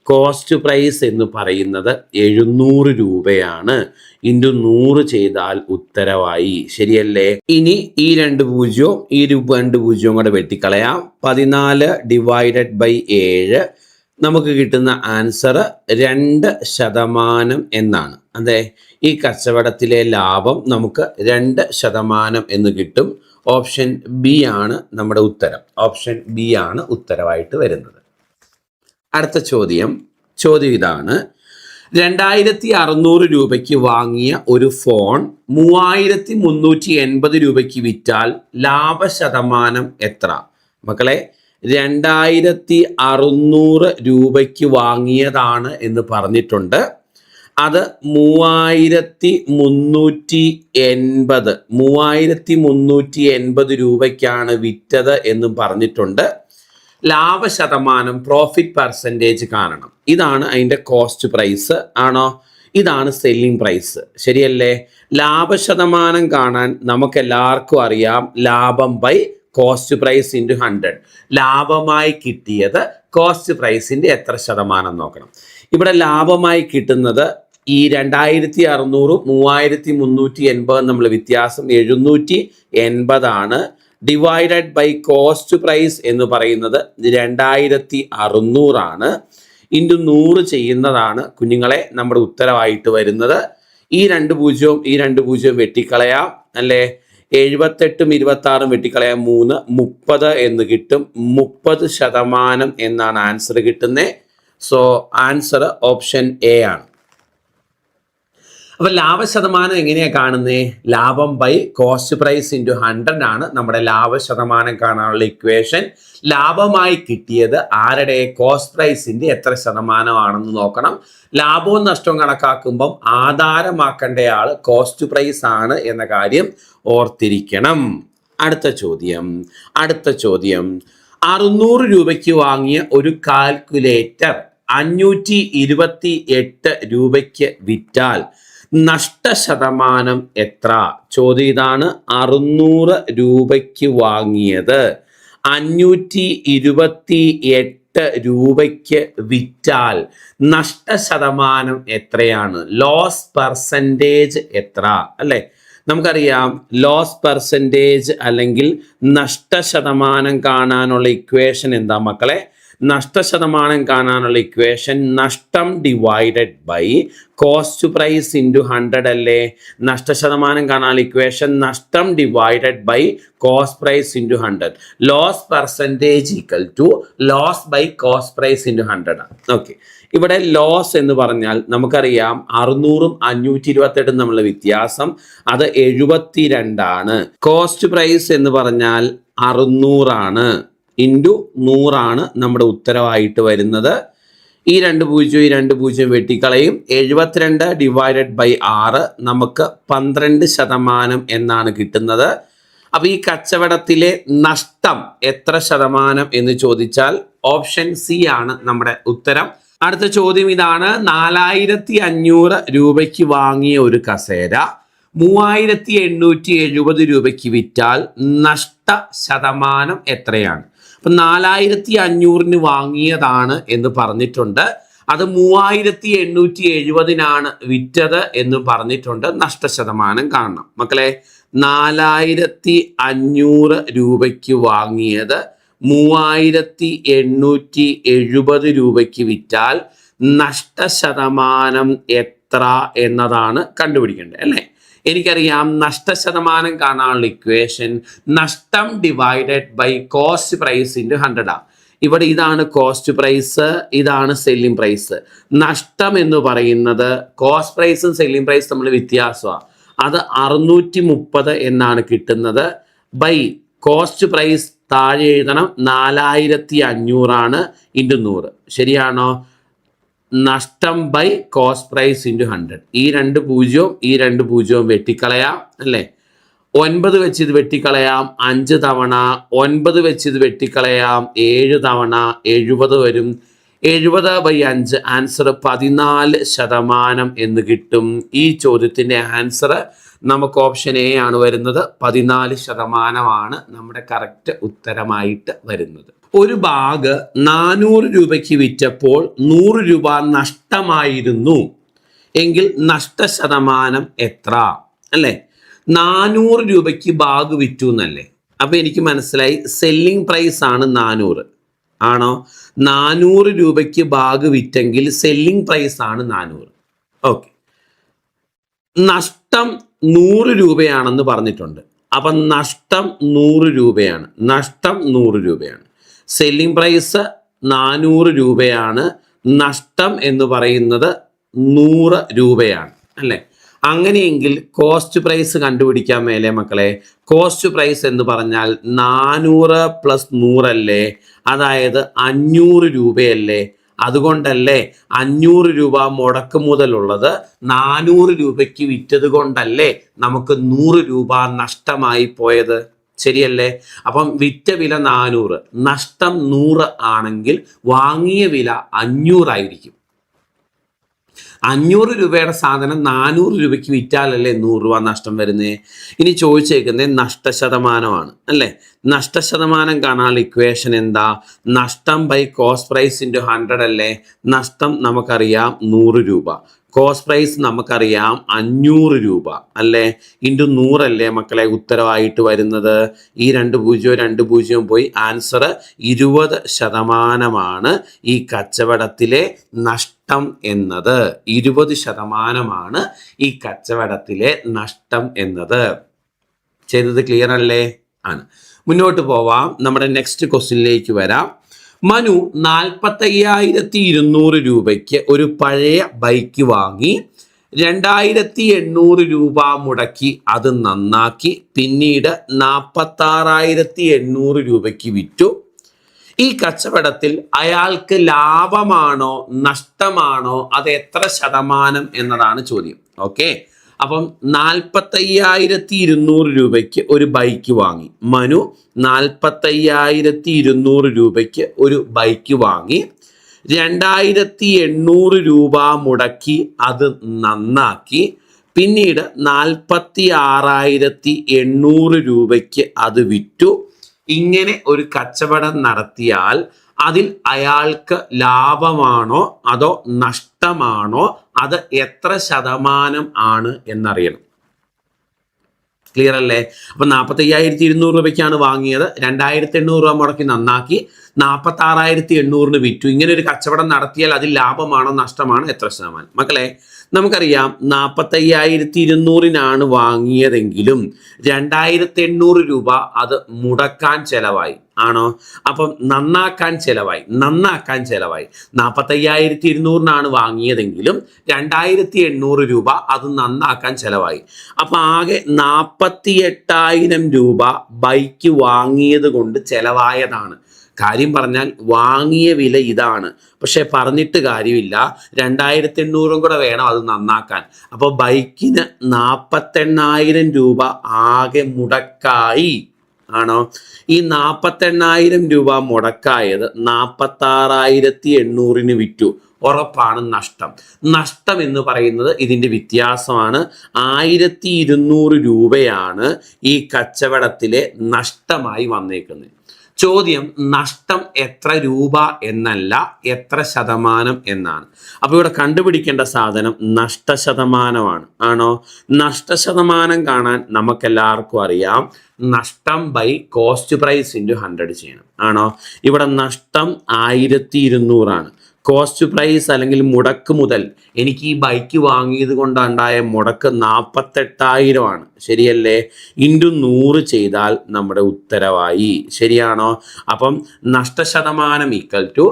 കോസ്റ്റ് പ്രൈസ് എന്ന് പറയുന്നത് 700 രൂപയാണ്. ഇൻറ്റു 100 ചെയ്താൽ ഉത്തരവായി. ശരിയല്ലേ? ഇനി ഈ 2 പൂജ്യവും ഈ 2 പൂജ്യവും കൂടെ വെട്ടിക്കളയാം. 14 ഡിവൈഡഡ് ബൈ 7, നമുക്ക് കിട്ടുന്ന ആൻസർ 2% എന്നാണ്. അതെ, ഈ കച്ചവടത്തിലെ ലാഭം നമുക്ക് 2% എന്ന് കിട്ടും. ഓപ്ഷൻ ബി ആണ് നമ്മുടെ ഉത്തരം. ഓപ്ഷൻ ബി ആണ് ഉത്തരവായിട്ട് വരുന്നത്. അടുത്ത ചോദ്യം ഇതാണ്. 2600 രൂപയ്ക്ക് വാങ്ങിയ ഒരു ഫോൺ 3380 രൂപയ്ക്ക് വിറ്റാൽ ലാഭശതമാനം എത്ര? മക്കളെ, 2600 രൂപയ്ക്ക് വാങ്ങിയതാണ് എന്ന് പറഞ്ഞിട്ടുണ്ട്. അത് 3380 രൂപയ്ക്കാണ് വിറ്റത് എന്നും പറഞ്ഞിട്ടുണ്ട്. ലാഭശതമാനം പ്രോഫിറ്റ് പെർസെൻറ്റേജ് കാണണം. ഇതാണ് അതിൻ്റെ കോസ്റ്റ് പ്രൈസ് ആണോ? ഇതാണ് സെല്ലിംഗ് പ്രൈസ്. ശരിയല്ലേ? ലാഭശതമാനം കാണാൻ നമുക്കെല്ലാവർക്കും അറിയാം, ലാഭം ബൈ കോസ്റ്റ് പ്രൈസ് ഇൻറ്റു 100. ലാഭമായി കിട്ടിയത് കോസ്റ്റ് പ്രൈസിൻ്റെ എത്ര ശതമാനം നോക്കണം. ഇവിടെ ലാഭമായി കിട്ടുന്നത് ഈ 2600 3380 നമ്മൾ വ്യത്യാസം 780 ആണ്. ഡിവൈഡഡ് ബൈ കോസ്റ്റ് പ്രൈസ് എന്ന് പറയുന്നത് 2600 ആണ്. ഇൻറ്റു 100 ചെയ്യുന്നതാണ് കുഞ്ഞുങ്ങളെ നമ്മുടെ ഉത്തരവായിട്ട് വരുന്നത്. ഈ 2 പൂജ്യവും ഈ 2 പൂജ്യവും വെട്ടിക്കളയാം അല്ലേ? 78ഉം 26ഉം വെട്ടിക്കളയാം 3, 30 എന്ന് കിട്ടും. 30% എന്നാണ് ആൻസർ കിട്ടുന്നത്. സോ ആൻസർ ഓപ്ഷൻ എ ആണ്. അപ്പൊ ലാഭശതമാനം എങ്ങനെയാ കാണുന്നേ? ലാഭം ബൈ കോസ്റ്റ് പ്രൈസ് ഇൻറ്റു 100 ആണ് നമ്മുടെ ലാഭശതമാനം കാണാനുള്ള ഇക്വേഷൻ. ലാഭമായി കിട്ടിയത് ആരുടെ? കോസ്റ്റ് പ്രൈസിന്റെ എത്ര ശതമാനമാണെന്ന് നോക്കണം. ലാഭവും നഷ്ടവും കണക്കാക്കുമ്പം ആധാരമാക്കേണ്ട ആള് കോസ്റ്റ് പ്രൈസ് ആണ് എന്ന കാര്യം ഓർത്തിരിക്കണം. അടുത്ത ചോദ്യം 600 രൂപയ്ക്ക് വാങ്ങിയ ഒരു കാൽക്കുലേറ്റർ 528 രൂപയ്ക്ക് വിറ്റാൽ നഷ്ടശതമാനം എത്ര? ചോദ്യം ഇതാണ്. 600 രൂപയ്ക്ക് വാങ്ങിയത് 528 രൂപയ്ക്ക് വിറ്റാൽ നഷ്ടശതമാനം എത്രയാണ്? ലോസ് പെർസെൻറ്റേജ് എത്ര അല്ലേ? നമുക്കറിയാം, ലോസ് പെർസെൻറ്റേജ് അല്ലെങ്കിൽ നഷ്ടശതമാനം കാണാനുള്ള ഇക്വേഷൻ എന്താ മക്കളെ? നഷ്ടശതമാനം കാണാനുള്ള ഇക്വേഷൻ നഷ്ടം divided by cost price into 100 അല്ലേ? നഷ്ടശതമാനം കാണാനുള്ള ഇക്വേഷൻ നഷ്ടം divided by cost price into 100. Loss percentage equal to loss by cost price into 100 ആണ്. ഓക്കെ, ഇവിടെ ലോസ് എന്ന് പറഞ്ഞാൽ നമുക്കറിയാം 600ഉം 528 തമ്മിലുള്ള വ്യത്യാസം, അത് 72 ആണ്. കോസ്റ്റ് പ്രൈസ് എന്ന് പറഞ്ഞാൽ 600 ആണ്, ഇൻറ്റു 100 ആണ് നമ്മുടെ ഉത്തരവായിട്ട് വരുന്നത്. ഈ 2 പൂജ്യം ഈ 2 പൂജ്യം വെട്ടിക്കളയും. 72 ഡിവൈഡഡ് ബൈ 6 നമുക്ക് 12% എന്നാണ് കിട്ടുന്നത്. അപ്പോൾ ഈ കച്ചവടത്തിലെ നഷ്ടം എത്ര ശതമാനം എന്ന് ചോദിച്ചാൽ ഓപ്ഷൻ സി ആണ് നമ്മുടെ ഉത്തരം. അടുത്ത ചോദ്യം ഇതാണ്. 4500 രൂപയ്ക്ക് വാങ്ങിയ ഒരു കസേര 3870 രൂപയ്ക്ക് വിറ്റാൽ നഷ്ട ശതമാനം എത്രയാണ്? അപ്പം 4500 വാങ്ങിയതാണ് എന്ന് പറഞ്ഞിട്ടുണ്ട്, അത് 3870 വിറ്റത് എന്ന് പറഞ്ഞിട്ടുണ്ട്. നഷ്ടശതമാനം കാണണം മക്കളെ. 4500 രൂപയ്ക്ക് വാങ്ങിയത് 3870 രൂപയ്ക്ക് വിറ്റാൽ നഷ്ടശതമാനം എത്ര എന്നതാണ് കണ്ടുപിടിക്കേണ്ടത് അല്ലേ? എനിക്കറിയാം നഷ്ടശതമാനം കാണാനുള്ള ഇക്വേഷൻ നഷ്ടം divided by cost price into 100 ആണ്. ഇവിടെ ഇതാണ് കോസ്റ്റ് പ്രൈസ്, ഇതാണ് സെല്ലിംഗ് പ്രൈസ്. നഷ്ടം എന്ന് പറയുന്നത് കോസ്റ്റ് പ്രൈസും സെല്ലിംഗ് പ്രൈസും തമ്മിൽ വ്യത്യാസമാണ്, അത് 630 എന്നാണ് കിട്ടുന്നത്. ബൈ കോസ്റ്റ് പ്രൈസ് താഴെ എഴുതണം, 4500 ആണ്, ഇൻറ്റു 100. ശരിയാണോ? നഷ്ടം ബൈ കോസ്റ്റ് പ്രൈസ് ഇൻറ്റു 100. ഈ 2 പൂജ്യവും ഈ 2 പൂജ്യവും വെട്ടിക്കളയാം അല്ലേ? 9 വെച്ച് ഇത് വെട്ടിക്കളയാം 5 തവണ, 9 വെച്ച് ഇത് വെട്ടിക്കളയാം 7 തവണ, 70 വരും. 70/5 ആൻസർ 14% എന്ന് കിട്ടും. ഈ ചോദ്യത്തിൻ്റെ ആൻസർ നമുക്ക് ഓപ്ഷൻ എ ആണ് വരുന്നത്. 14% നമ്മുടെ കറക്റ്റ് ഉത്തരമായിട്ട് വരുന്നത്. ഒരു ബാഗ് 400 രൂപയ്ക്ക് വിറ്റപ്പോൾ 100 രൂപ നഷ്ടമായിരുന്നു എങ്കിൽ നഷ്ടശതമാനം എത്ര അല്ലേ? 400 രൂപയ്ക്ക് ബാഗ് വിറ്റു എന്നല്ലേ? അപ്പൊ എനിക്ക് മനസ്സിലായി സെല്ലിംഗ് പ്രൈസ് ആണ് 400 ആണോ? 400 രൂപയ്ക്ക് ബാഗ് വിറ്റെങ്കിൽ സെല്ലിംഗ് പ്രൈസ് ആണ് 400. ഓക്കെ, നഷ്ടം 100 രൂപയാണെന്ന് പറഞ്ഞിട്ടുണ്ട്. അപ്പം നഷ്ടം 100 രൂപയാണ്. നഷ്ടം 100 രൂപയാണ്. സെല്ലിംഗ് പ്രൈസ് 400 രൂപയാണ്. നഷ്ടം എന്ന് പറയുന്നത് 100 രൂപയാണ് അല്ലേ? അങ്ങനെയെങ്കിൽ കോസ്റ്റ് പ്രൈസ് കണ്ടുപിടിക്കാൻ മേലെ മക്കളെ. കോസ്റ്റ് പ്രൈസ് എന്ന് പറഞ്ഞാൽ 400 + 100 അല്ലേ? അതായത് 500 രൂപയല്ലേ? അതുകൊണ്ടല്ലേ 500 രൂപ മുടക്ക് മുതലുള്ളത് 400 രൂപയ്ക്ക് വിറ്റത് കൊണ്ടല്ലേ നമുക്ക് 100 രൂപ നഷ്ടമായി പോയത്? ശരിയല്ലേ? അപ്പം വിറ്റ വില 400, നഷ്ടം 100 ആണെങ്കിൽ വാങ്ങിയ വില 500 ആയിരിക്കും. 500 രൂപയുടെ സാധനം 400 രൂപയ്ക്ക് വിറ്റാലല്ലേ 100 രൂപ നഷ്ടം വരുന്നേ. ഇനി ചോദിച്ചേക്കുന്നത് നഷ്ടശതമാനമാണ് അല്ലേ? നഷ്ടശതമാനം കാണാനുള്ള ഇക്വേഷൻ എന്താ? നഷ്ടം ബൈ കോസ്റ്റ് പ്രൈസ് ഇൻറ്റു 100 അല്ലേ? നഷ്ടം നമുക്കറിയാം 100 രൂപ, കോസ്റ്റ് പ്രൈസ് നമുക്കറിയാം 500 രൂപ അല്ലേ? ഇൻറ്റു 100 അല്ലേ മക്കളെ ഉത്തരവായിട്ട് വരുന്നത്? ഈ 2 പൂജ്യവും 2 പൂജ്യവും പോയി. ആൻസർ 20% ഈ കച്ചവടത്തിലെ നഷ്ടം എന്നത്. 20% ഈ കച്ചവടത്തിലെ നഷ്ടം എന്നത്. ചെയ്തത് ക്ലിയർ അല്ലേ? ആണ്. മുന്നോട്ട് പോവാം. നമ്മുടെ നെക്സ്റ്റ് ക്വസ്റ്റ്യനിലേക്ക് വരാം. മനു 45,200 രൂപയ്ക്ക് ഒരു പഴയ ബൈക്ക് വാങ്ങി 2,800 രൂപ മുടക്കി അത് നന്നാക്കി പിന്നീട് 46,800 രൂപയ്ക്ക് വിറ്റു. ഈ കച്ചവടത്തിൽ അയാൾക്ക് ലാഭമാണോ നഷ്ടമാണോ, അത് എത്ര ശതമാനം എന്നതാണ് ചോദ്യം. ഓക്കെ, അപ്പം 45,200 രൂപയ്ക്ക് ഒരു ബൈക്ക് വാങ്ങി. മനു 45,200 രൂപയ്ക്ക് ഒരു ബൈക്ക് വാങ്ങി 2,800 രൂപ മുടക്കി അത് നന്നാക്കി പിന്നീട് 46,800 രൂപയ്ക്ക് അത് വിറ്റു. ഇങ്ങനെ ഒരു കച്ചവടം നടത്തിയാൽ അതിൽ അയാൾക്ക് ലാഭമാണോ അതോ നഷ്ടമാണോ, അത് എത്ര ശതമാനം ആണ് എന്നറിയണം. ക്ലിയർ അല്ലേ? അപ്പൊ 45,200 രൂപയ്ക്കാണ് വാങ്ങിയത്, 2,800 രൂപ മുടക്കി നന്നാക്കി 46,800 വിറ്റു. ഇങ്ങനെ ഒരു കച്ചവടം നടത്തിയാൽ അതിൽ ലാഭമാണോ നഷ്ടമാണോ, എത്ര ശതമാനം? മക്കളെ, നമുക്കറിയാം 45,200 വാങ്ങിയതെങ്കിലും 2,800 രൂപ അത് മുടക്കാൻ ചെലവായി. ആണോ? അപ്പം നന്നാക്കാൻ ചെലവായി. 45,200 വാങ്ങിയതെങ്കിലും 2,800 രൂപ അത് നന്നാക്കാൻ ചെലവായി. അപ്പൊ ആകെ 48,000 രൂപ ബൈക്ക് വാങ്ങിയത് കൊണ്ട് ചെലവായതാണ്. കാര്യം പറഞ്ഞാൽ വാങ്ങിയ വില ഇതാണ്, പക്ഷെ പറഞ്ഞിട്ട് കാര്യമില്ല, 2,800 കൂടെ വേണം അത് നന്നാക്കാൻ. അപ്പോൾ ബൈക്കിന് 48,000 രൂപ ആകെ മുടക്കായി. ആണോ? ഈ 48,000 രൂപ മുടക്കായത് 46,800 വിറ്റു. ഉറപ്പാണ് നഷ്ടം. നഷ്ടം എന്ന് പറയുന്നത് ഇതിൻ്റെ വ്യത്യാസമാണ്. 1,200 രൂപയാണ് ഈ കച്ചവടത്തിലെ നഷ്ടമായി വന്നേക്കുന്നത്. ചോദ്യം നഷ്ടം എത്ര രൂപ എന്നല്ല, എത്ര ശതമാനം എന്നാണ്. അപ്പോൾ ഇവിടെ കണ്ടുപിടിക്കേണ്ട സാധനം നഷ്ടശതമാനമാണ്. ആണോ? നഷ്ടശതമാനം കാണാൻ നമുക്കെല്ലാവർക്കും അറിയാം, നഷ്ടം ബൈ കോസ്റ്റ് പ്രൈസ് ഇൻറ്റു 100 ചെയ്യണം. ആണോ? ഇവിടെ നഷ്ടം 1,200 ആണ്. കോസ്റ്റ് പ്രൈസ് അല്ലെങ്കിൽ മുടക്ക് മുതൽ, എനിക്ക് ഈ ബൈക്ക് വാങ്ങിയത് കൊണ്ടുണ്ടായ മുടക്ക് 48,000 ആണ്. ശരിയല്ലേ? ഇൻറ്റു 100 ചെയ്താൽ നമ്മുടെ ഉത്തരവായി. ശരിയാണോ? അപ്പം നഷ്ടശതമാനം ഈക്വൽ ടു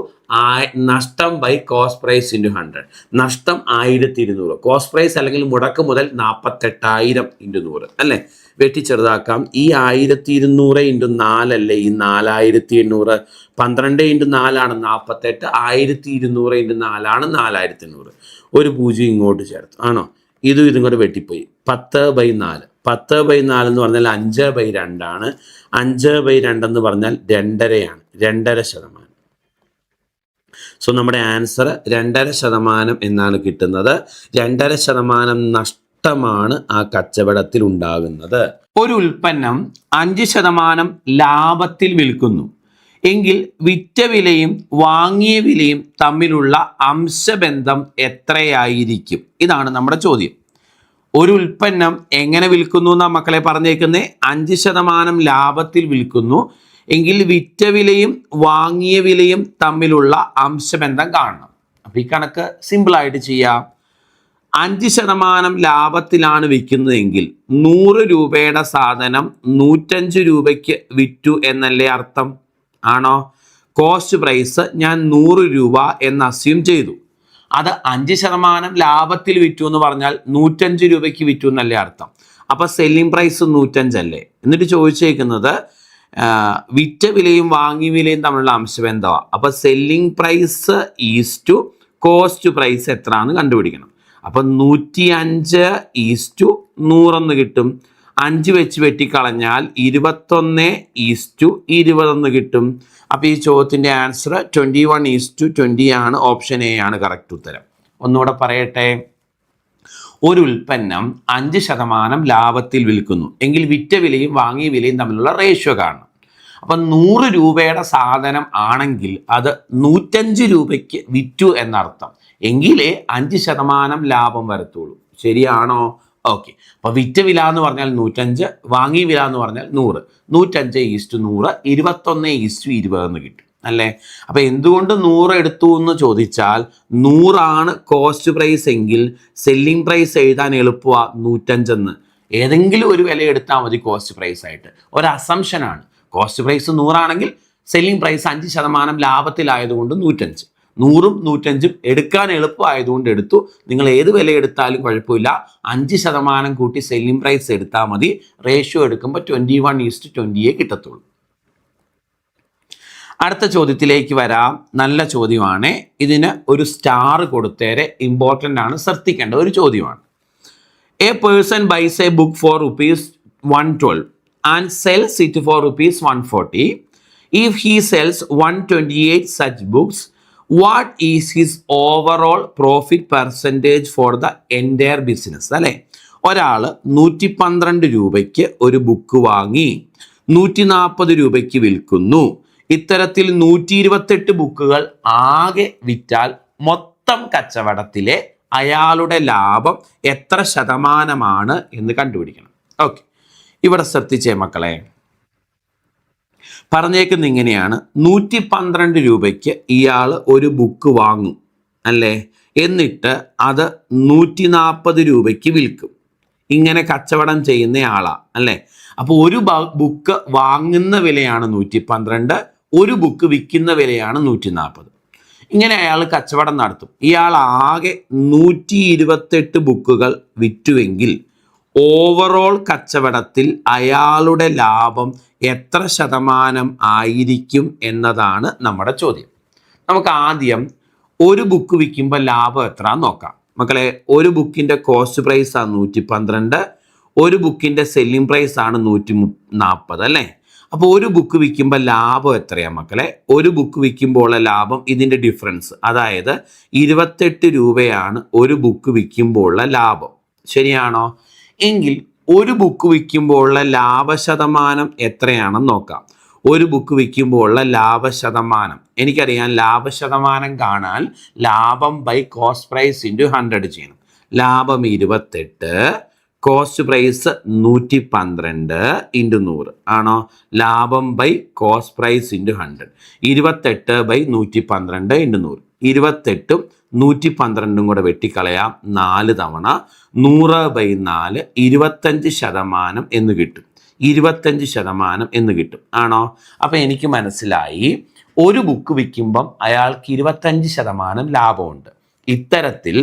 നഷ്ടം ബൈ കോസ്റ്റ് പ്രൈസ് ഇൻറ്റു 100. നഷ്ടം 1,200, കോസ്റ്റ് പ്രൈസ് അല്ലെങ്കിൽ മുടക്ക് മുതൽ 48,000 ഇൻറ്റു 100 അല്ലേ? വെട്ടി ചെറുതാക്കാം. ഈ 1,200 ഇൻറ്റു 4 അല്ലേ ഈ 4,800. 12 ഇൻറ്റു 4 ആണ് 48. 1,200 ഇൻറ്റു 4 ആണ് 4,800. ഒരു 0 ഇങ്ങോട്ട് ചേർത്ത്. ആണോ? ഇതും കൂടെ വെട്ടിപ്പോയി. 10/4. 10/4 എന്ന് പറഞ്ഞാൽ 5/2 ആണ്. 5/2 എന്ന് പറഞ്ഞാൽ 2.5 ആണ്. 2.5%. സോ നമ്മുടെ ആൻസർ 2.5% എന്നാണ് കിട്ടുന്നത്. 2.5% നഷ്ടമാണ് ആ കച്ചവടത്തിൽ ഉണ്ടാകുന്നത്. ഒരു ഉൽപ്പന്നം 5% ലാഭത്തിൽ വിൽക്കുന്നു എങ്കിൽ വിറ്റ വിലയും വാങ്ങിയ വിലയും തമ്മിലുള്ള അംശബന്ധം എത്രയായിരിക്കും? ഇതാണ് നമ്മുടെ ചോദ്യം. ഒരു ഉൽപ്പന്നം എങ്ങനെ വിൽക്കുന്നു എന്നാ മക്കളെ പറഞ്ഞേക്കുന്നത്? 5% ലാഭത്തിൽ വിൽക്കുന്നു എങ്കിൽ വിറ്റ വിലയും വാങ്ങിയ വിലയും തമ്മിലുള്ള അംശബന്ധം കാണണം. അപ്പൊ ഈ കണക്ക് സിമ്പിളായിട്ട് ചെയ്യാം. 5% ലാഭത്തിലാണ് വിൽക്കുന്നതെങ്കിൽ 100 രൂപയുടെ സാധനം 105 രൂപയ്ക്ക് വിറ്റു എന്നല്ലേ അർത്ഥം? ആണോ? കോസ്റ്റ് പ്രൈസ് ഞാൻ 100 രൂപ എന്ന് അസ്യൂം ചെയ്തു. അത് 5% ലാഭത്തിൽ വിറ്റു എന്ന് പറഞ്ഞാൽ 105 രൂപയ്ക്ക് വിറ്റു എന്നല്ലേ അർത്ഥം? അപ്പൊ സെല്ലിംഗ് പ്രൈസ് 105 അല്ലേ? എന്നിട്ട് ചോദിച്ചേക്കുന്നത് വിറ്റ വിലയും വാങ്ങിയ വിലയും തമ്മിലുള്ള അംശബന്ധമാണ്. അപ്പൊ selling price is to cost price എത്രയാണെന്ന് കണ്ടുപിടിക്കണം. അപ്പൊ 105 ഈസ് ടു 100 എന്ന് കിട്ടും. 5 വെച്ച് വെട്ടിക്കളഞ്ഞാൽ 21 ഈസ് ടു 20 എന്ന് കിട്ടും. അപ്പൊ ഈ ചോദ്യത്തിന്റെ ആൻസർ 21:20 ആണ്. ഓപ്ഷൻ എ ആണ് കറക്റ്റ് ഉത്തരം. ഒന്നുകൂടെ പറയട്ടെ. ഒരു ഉൽപ്പന്നം 5% ലാഭത്തിൽ വിൽക്കുന്നു എങ്കിൽ വിറ്റ വിലയും വാങ്ങിയ വിലയും തമ്മിലുള്ള റേഷ്യോ കാണണം. അപ്പം 100 രൂപയുടെ സാധനം ആണെങ്കിൽ അത് 105 രൂപയ്ക്ക് വിറ്റു എന്നർത്ഥം. എങ്കിലേ 5% ലാഭം വരത്തുള്ളൂ. ശരിയാണോ? ഓക്കെ. അപ്പൊ വിറ്റ വില എന്ന് പറഞ്ഞാൽ 105, വാങ്ങിയ വില എന്ന് പറഞ്ഞാൽ 100. 105 ഈസ്റ്റ് 100, 21 ഈസ്റ്റ് 20 എന്ന് കിട്ടും അല്ലേ? അപ്പൊ എന്തുകൊണ്ട് 100 എടുത്തു എന്ന് ചോദിച്ചാൽ 100 ആണ് കോസ്റ്റ് പ്രൈസ് എങ്കിൽ സെല്ലിംഗ് പ്രൈസ് എഴുതാൻ എളുപ്പമാണ് 105 എന്ന്. ഏതെങ്കിലും ഒരു വില എടുത്താൽ മതി കോസ്റ്റ് പ്രൈസ് ആയിട്ട്. ഒരു അസംഷനാണ്. കോസ്റ്റ് പ്രൈസ് 100 ആണെങ്കിൽ സെല്ലിംഗ് പ്രൈസ് 5% ലാഭത്തിലായതുകൊണ്ട് 105. 100ഉം 105ഉം എടുക്കാൻ എളുപ്പമായതുകൊണ്ട് എടുത്തു. നിങ്ങൾ ഏത് വില എടുത്താലും കുഴപ്പമില്ല. 5% കൂട്ടി സെല്ലിംഗ് പ്രൈസ് എടുത്താൽ മതി. റേഷ്യോ എടുക്കുമ്പോൾ 21:20 കിട്ടത്തുള്ളൂ. അടുത്ത ചോദ്യത്തിലേക്ക് വരാം. നല്ല ചോദ്യമാണ്. ഇതിന് ഒരു സ്റ്റാർ കൊടുത്തേരെ. ഇമ്പോർട്ടൻ്റ് ആണ്, ശ്രദ്ധിക്കേണ്ട ഒരു ചോദ്യമാണ്. A person bias A book for ₹112 and sells it for ₹140. If he sells 128 such books, what is his overall profit percentage for the entire business? അല്ലേ? ഒരാൾ 112 രൂപയ്ക്ക് ഒരു ബുക്ക് വാങ്ങി 140 രൂപയ്ക്ക് വിൽക്കുന്നു. ഇത്തരത്തിൽ 128 ബുക്കുകൾ ആകെ വിറ്റാൽ മൊത്തം കച്ചവടത്തിലെ അയാളുടെ ലാഭം എത്ര ശതമാനമാണ് എന്ന് കണ്ടുപിടിക്കണം. ഓക്കെ, ഇവിടെ ശ്രദ്ധിച്ചേ മക്കളെ. പറഞ്ഞേക്കുന്നത് ഇങ്ങനെയാണ്, 112 രൂപയ്ക്ക് ഇയാൾ ഒരു ബുക്ക് വാങ്ങും അല്ലേ, എന്നിട്ട് അത് 140 രൂപയ്ക്ക് വിൽക്കും. ഇങ്ങനെ കച്ചവടം ചെയ്യുന്ന ആളാ അല്ലേ. അപ്പോൾ ഒരു ബുക്ക് വാങ്ങുന്ന വിലയാണ് 112, ഒരു ബുക്ക് വിൽക്കുന്ന വിലയാണ് 140. ഇങ്ങനെ അയാൾ കച്ചവടം നടത്തും. ഇയാൾ ആകെ 128 ബുക്കുകൾ വിറ്റുവെങ്കിൽ ഓവറോൾ കച്ചവടത്തിൽ അയാളുടെ ലാഭം എത്ര ശതമാനം ആയിരിക്കും എന്നതാണ് നമ്മുടെ ചോദ്യം. നമുക്ക് ആദ്യം ഒരു ബുക്ക് വിൽക്കുമ്പോൾ ലാഭം എത്ര നോക്കാം മക്കളെ. ഒരു ബുക്കിൻ്റെ കോസ്റ്റ് പ്രൈസ് ആണ് 112, ഒരു ബുക്കിൻ്റെ സെല്ലിംഗ് പ്രൈസ് ആണ് 140 അല്ലേ. അപ്പോൾ ഒരു ബുക്ക് വിൽക്കുമ്പോൾ ലാഭം എത്രയാണ് മക്കളെ? ഒരു ബുക്ക് വിൽക്കുമ്പോൾ ലാഭം ഇതിൻ്റെ ഡിഫറൻസ്, അതായത് 28 രൂപയാണ് ഒരു ബുക്ക് വിൽക്കുമ്പോൾ ലാഭം. ശരിയാണോ? എങ്കിൽ ഒരു ബുക്ക് വിൽക്കുമ്പോൾ ലാഭശതമാനം എത്രയാണെന്ന് നോക്കാം. ഒരു ബുക്ക് വിൽക്കുമ്പോൾ ലാഭശതമാനം എനിക്കറിയാം. ലാഭശതമാനം കാണാൻ ലാഭം ബൈ കോസ്റ്റ് പ്രൈസ് ഇൻറ്റു 100 ചെയ്യണം. ലാഭം 28, കോസ്റ്റ് പ്രൈസ് 112 ഇൻറ്റു 100 ആണോ? ലാഭം by cost price into 100. 28 by 112 into 100. 28ഉം 112ഉം കൂടെ വെട്ടിക്കളയാം 4 തവണ. 100 ബൈ 4 25% എന്ന് കിട്ടും. 25% എന്ന് കിട്ടും ആണോ? അപ്പം എനിക്ക് മനസ്സിലായി, ഒരു ബുക്ക് വിൽക്കുമ്പം അയാൾക്ക് 25% ലാഭമുണ്ട്. ഇത്തരത്തിൽ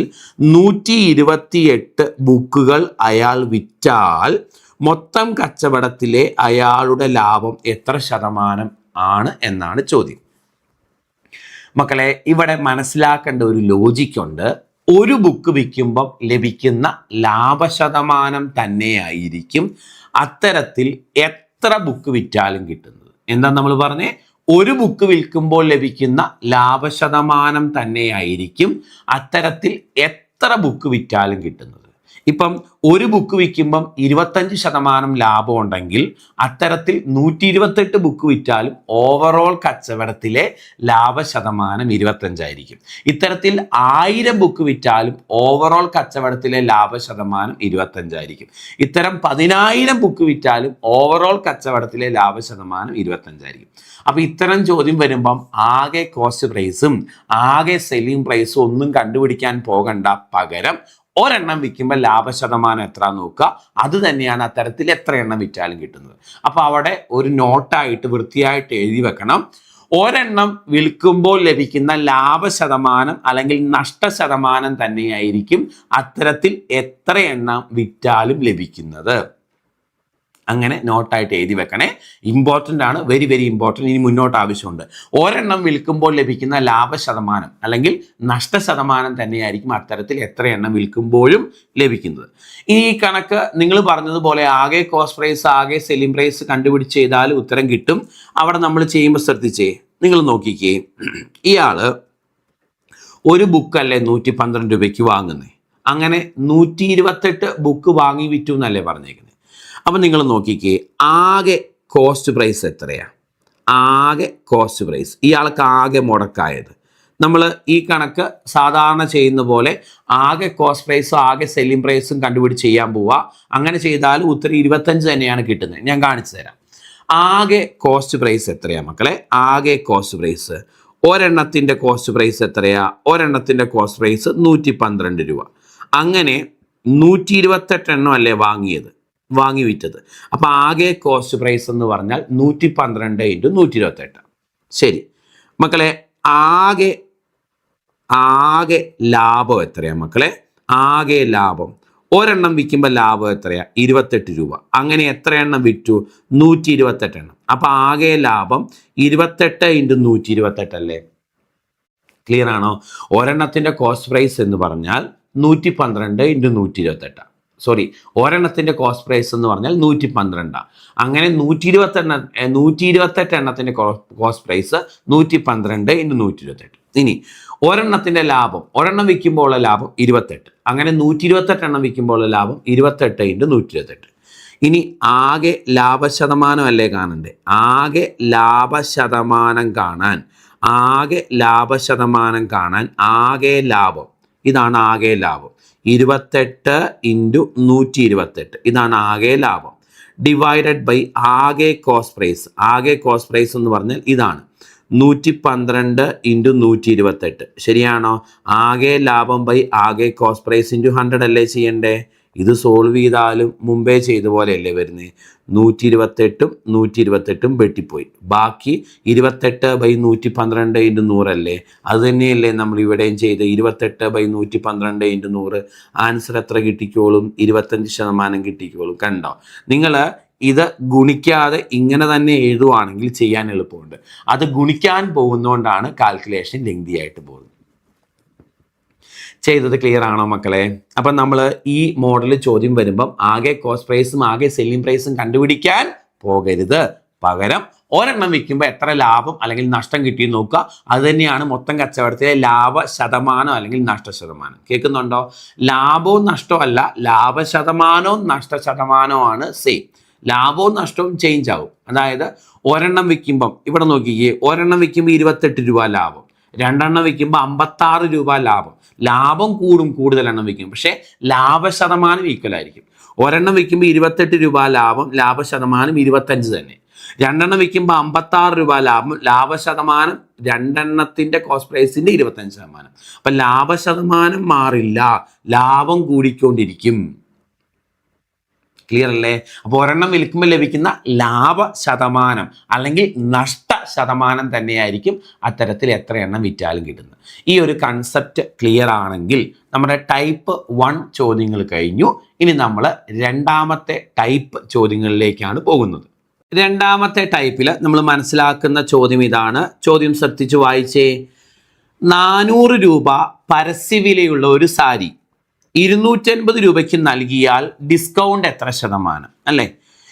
128 ബുക്കുകൾ അയാൾ വിറ്റാൽ മൊത്തം കച്ചവടത്തിലെ അയാളുടെ ലാഭം എത്ര ശതമാനം ആണ് എന്നാണ് ചോദ്യം. മക്കളെ, ഇവിടെ മനസ്സിലാക്കേണ്ട ഒരു ലോജിക്കുണ്ട്. ഒരു ബുക്ക് വിൽക്കുമ്പം ലഭിക്കുന്ന ലാഭശതമാനം തന്നെയായിരിക്കും അത്തരത്തിൽ എത്ര ബുക്ക് വിറ്റാലും കിട്ടുന്നത്. എന്താ നമ്മൾ പറഞ്ഞേ? ഒരു ബുക്ക് വിൽക്കുമ്പോൾ ലഭിക്കുന്ന ലാഭശതമാനം തന്നെയായിരിക്കും അത്തരത്തിൽ എത്ര ബുക്ക് വിറ്റാലും കിട്ടുന്നത്. ഇപ്പം ഒരു ബുക്ക് വിൽക്കുമ്പം 25% ലാഭം ഉണ്ടെങ്കിൽ അത്തരത്തിൽ 128 ബുക്ക് വിറ്റാലും ഓവറോൾ കച്ചവടത്തിലെ ലാഭശതമാനം 25 ഇത്തരത്തിൽ 1000 ബുക്ക് വിറ്റാലും ഓവറോൾ കച്ചവടത്തിലെ ലാഭശതമാനം 25 ഇത്തരം 10,000 ബുക്ക് വിറ്റാലും ഓവറോൾ കച്ചവടത്തിലെ ലാഭശതമാനം 25 അപ്പൊ ഇത്തരം ചോദ്യം വരുമ്പം ആകെ കോസ്റ്റ് പ്രൈസും ആകെ സെല്ലിംഗ് പ്രൈസും ഒന്നും കണ്ടുപിടിക്കാൻ പോകണ്ട, പകരം ഒരെണ്ണം വിൽക്കുമ്പോൾ ലാഭശതമാനം എത്ര നോക്കുക. അത് തന്നെയാണ് അത്തരത്തിൽ എത്ര എണ്ണം വിറ്റാലും കിട്ടുന്നത്. അപ്പൊ അവിടെ ഒരു നോട്ടായിട്ട് വൃത്തിയായിട്ട് എഴുതി വെക്കണം. ഒരെണ്ണം വിൽക്കുമ്പോൾ ലഭിക്കുന്ന ലാഭശതമാനം അല്ലെങ്കിൽ നഷ്ടശതമാനം തന്നെയായിരിക്കും അത്തരത്തിൽ എത്ര എണ്ണം വിറ്റാലും ലഭിക്കുന്നത്. അങ്ങനെ നോട്ടായിട്ട് എഴുതി വെക്കണേ. ഇമ്പോർട്ടൻ്റ് ആണ്, വെരി വെരി ഇമ്പോർട്ടൻ്റ്. ഇനി മുന്നോട്ട് ആവശ്യമുണ്ട്. ഒരെണ്ണം വിൽക്കുമ്പോൾ ലഭിക്കുന്ന ലാഭശതമാനം അല്ലെങ്കിൽ നഷ്ടശതമാനം തന്നെയായിരിക്കും അത്തരത്തിൽ എത്ര എണ്ണം വിൽക്കുമ്പോഴും ലഭിക്കുന്നത്. ഈ കണക്ക് നിങ്ങൾ പറഞ്ഞതുപോലെ ആകെ കോസ്റ്റ് പ്രൈസ് ആകെ സെല്ലിംഗ് പ്രൈസ് കണ്ടുപിടിച്ച് ചെയ്താൽ ഉത്തരം കിട്ടും. അവിടെ നമ്മൾ ചെയ്യുമ്പോൾ ശ്രദ്ധിച്ചേ, നിങ്ങൾ നോക്കിക്കേ, ഇയാള് ഒരു ബുക്കല്ലേ 112 രൂപയ്ക്ക് വാങ്ങുന്നേ, അങ്ങനെ 128 ബുക്ക് വാങ്ങി വിറ്റു എന്നല്ലേ പറഞ്ഞേക്കുന്നത്. അപ്പം നിങ്ങൾ നോക്കിക്കേ, ആകെ കോസ്റ്റ് പ്രൈസ് എത്രയാണ്? ആകെ കോസ്റ്റ് പ്രൈസ് ഇയാൾക്ക് ആകെ മുടക്കായത് നമ്മൾ ഈ കണക്ക് സാധാരണ ചെയ്യുന്ന പോലെ ആകെ കോസ്റ്റ് പ്രൈസും ആകെ സെല്ലിംഗ് പ്രൈസും കണ്ടുപിടിച്ച് ചെയ്യാൻ പോവുക. അങ്ങനെ ചെയ്താൽ ഉത്തരം 25 തന്നെയാണ് കിട്ടുന്നത്. ഞാൻ കാണിച്ചു തരാം. ആകെ കോസ്റ്റ് പ്രൈസ് എത്രയാണ് മക്കളെ? ആകെ കോസ്റ്റ് പ്രൈസ് ഒരെണ്ണത്തിൻ്റെ കോസ്റ്റ് പ്രൈസ് എത്രയാ? ഒരെണ്ണത്തിൻ്റെ കോസ്റ്റ് പ്രൈസ് 112 രൂപ. അങ്ങനെ 128 എണ്ണം അല്ലേ വാങ്ങി വിറ്റത്. അപ്പം ആകെ കോസ്റ്റ് പ്രൈസ് എന്ന് പറഞ്ഞാൽ 112 ഇൻറ്റു 128. ശരി മക്കളെ, ആകെ ലാഭം എത്രയാണ് മക്കളെ? ആകെ ലാഭം ഒരെണ്ണം വിൽക്കുമ്പോൾ ലാഭം എത്രയാണ്? 28 രൂപ. അങ്ങനെ എത്ര എണ്ണം വിറ്റു? 128 എണ്ണം. അപ്പം ആകെ ലാഭം 28 ഇൻറ്റു 128 അല്ലേ? ക്ലിയർ ആണോ? ഒരെണ്ണത്തിൻ്റെ കോസ്റ്റ് പ്രൈസ് എന്ന് പറഞ്ഞാൽ 112 ഇൻറ്റു 128. സോറി, ഒരെണ്ണത്തിൻ്റെ കോസ്റ്റ് പ്രൈസ് എന്ന് പറഞ്ഞാൽ 112. അങ്ങനെ 128 എണ്ണത്തിൻ്റെ കോസ്റ്റ് പ്രൈസ് 112 ഇൻറ്റു 128. ഇനി ഒരെണ്ണത്തിൻ്റെ ലാഭം, ഒരെണ്ണം വിൽക്കുമ്പോൾ ഉള്ള ലാഭം 28. അങ്ങനെ 128 എണ്ണം വിൽക്കുമ്പോൾ ഉള്ള ലാഭം 28 ഇൻറ്റു 128. ഇനി ആകെ ലാഭശതമാനം അല്ലേ കാണണ്ടേ? ആകെ ലാഭശതമാനം കാണാൻ ആകെ ലാഭം, ഇതാണ് ആകെ ലാഭം. 28 ഇൻറ്റു 128 ഇതാണ് ആകെ ലാഭം. ഡിവൈഡഡ് ബൈ ആകെ കോസ്റ്റ് പ്രൈസ്. ആകെ കോസ്റ്റ് പ്രൈസ് എന്ന് പറഞ്ഞാൽ ഇതാണ് 112 ഇൻറ്റു 128. ശരിയാണോ? ആകെ ലാഭം ബൈ ആകെ കോസ്റ്റ് പ്രൈസ് ഇൻറ്റു 100 അല്ലേ ചെയ്യണ്ടേ? ഇത് സോൾവ് ചെയ്താലും മുമ്പേ ചെയ്ത പോലെയല്ലേ വരുന്നത്. 128ഉം 128ഉം വെട്ടിപ്പോയി. ബാക്കി 28/112 ഇൻറ്റു 100 അല്ലേ? അത് തന്നെയല്ലേ നമ്മൾ ഇവിടെയും ചെയ്ത് 28/112 ഇൻറ്റു 100. ആൻസർ എത്ര കിട്ടിക്കോളും? 25% കിട്ടിക്കോളും. കണ്ടോ? നിങ്ങൾ ഇത് ഗുണിക്കാതെ ഇങ്ങനെ തന്നെ എഴുതുവാണെങ്കിൽ ചെയ്യാൻ എളുപ്പമുണ്ട്. അത് ഗുണിക്കാൻ പോകുന്നതുകൊണ്ടാണ് കാൽക്കുലേഷൻ ലെങ്തി ആയിട്ട് പോകുന്നത്. ചെയ്തത് ക്ലിയർ ആണോ മക്കളെ? അപ്പം നമ്മൾ ഈ മോഡൽ ചോദ്യം വരുമ്പം ആകെ കോസ്റ്റ് പ്രൈസും ആകെ സെല്ലിംഗ് പ്രൈസും കണ്ടുപിടിക്കാൻ പോകരുത്. പകരം ഒരെണ്ണം വിൽക്കുമ്പോൾ എത്ര ലാഭം അല്ലെങ്കിൽ നഷ്ടം കിട്ടിയെന്ന് നോക്കുക. അത് തന്നെയാണ് മൊത്തം കച്ചവടത്തിലെ ലാഭ ശതമാനം അല്ലെങ്കിൽ നഷ്ട ശതമാനം. കേൾക്കുന്നുണ്ടോ? ലാഭവും നഷ്ടവും അല്ല, ലാഭ ശതമാനവും നഷ്ട ശതമാനവും ആണ് സെയിം. ലാഭവും നഷ്ടവും ചേഞ്ച് ആവും. അതായത് ഒരെണ്ണം വിൽക്കുമ്പം ഇവിടെ നോക്കിക്കേ, ഒരെണ്ണം വിൽക്കുമ്പോൾ 28 രൂപ ലാഭം, രണ്ടെണ്ണം വിൽക്കുമ്പോൾ 56 രൂപ ലാഭം. ലാഭം കൂടും കൂടുതൽ എണ്ണം വിൽക്കും, പക്ഷേ ലാഭശതമാനം ഈക്വൽ ആയിരിക്കും. ഒരെണ്ണം വിൽക്കുമ്പോൾ 28 രൂപ ലാഭം, ലാഭശതമാനം 25 തന്നെ. രണ്ടെണ്ണം വിൽക്കുമ്പോൾ 56 രൂപ ലാഭം, ലാഭശതമാനം രണ്ടെണ്ണത്തിന്റെ കോസ്റ്റ് പ്രൈസിന്റെ 25%. അപ്പം ലാഭശതമാനം മാറില്ല, ലാഭം കൂടിക്കൊണ്ടിരിക്കും. ക്ലിയർ അല്ലേ? അപ്പോൾ ഒരെണ്ണം വിൽക്കുമ്പോൾ ലഭിക്കുന്ന ലാഭ ശതമാനം അല്ലെങ്കിൽ നഷ്ട ശതമാനം തന്നെയായിരിക്കും അത്തരത്തിൽ എത്ര എണ്ണം വിറ്റാലും കിട്ടുന്നത്. ഈ ഒരു കൺസെപ്റ്റ് ക്ലിയർ ആണെങ്കിൽ നമ്മുടെ ടൈപ്പ് 1 ചോദ്യങ്ങൾ കഴിഞ്ഞു. ഇനി നമ്മൾ രണ്ടാമത്തെ ടൈപ്പ് ചോദ്യങ്ങളിലേക്കാണ് പോകുന്നത്. രണ്ടാമത്തെ ടൈപ്പിൽ നമ്മൾ മനസ്സിലാക്കുന്ന ചോദ്യം ഇതാണ്. ചോദ്യം ശ്രദ്ധിച്ച് വായിച്ചേ. 400 രൂപ പരസ്യവിലയുള്ള ഒരു സാരി 250 രൂപയ്ക്ക് നൽകിയാൽ ഡിസ്കൗണ്ട് എത്ര ശതമാനം? അല്ലേ?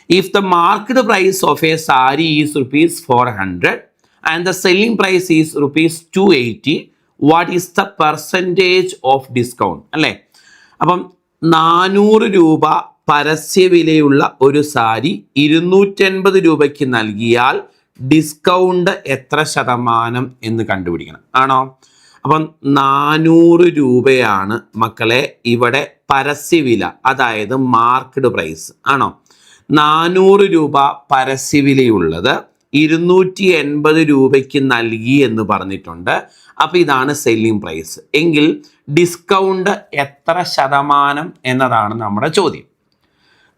If the market price of a sari is ₹400 and the selling price is ₹280, what is the percentage of discount? അല്ലേ? അപ്പം 400 രൂപ പരസ്യവിലയുള്ള ഒരു സാരി 250 രൂപയ്ക്ക് നൽകിയാൽ ഡിസ്കൗണ്ട് എത്ര ശതമാനം എന്ന് കണ്ടുപിടിക്കണം. ആണോ? അപ്പം 400 രൂപയാണ് മക്കളെ ഇവിടെ പരസ്യവില, അതായത് മാർക്കറ്റ് പ്രൈസ്. ആണോ? 400 രൂപ പരസ്യവിലയുള്ളത് 280 രൂപയ്ക്ക് നൽകി എന്ന് പറഞ്ഞിട്ടുണ്ട്. അപ്പം ഇതാണ് സെല്ലിംഗ് പ്രൈസ്. എങ്കിൽ ഡിസ്കൗണ്ട് എത്ര ശതമാനം എന്നതാണ് നമ്മുടെ ചോദ്യം.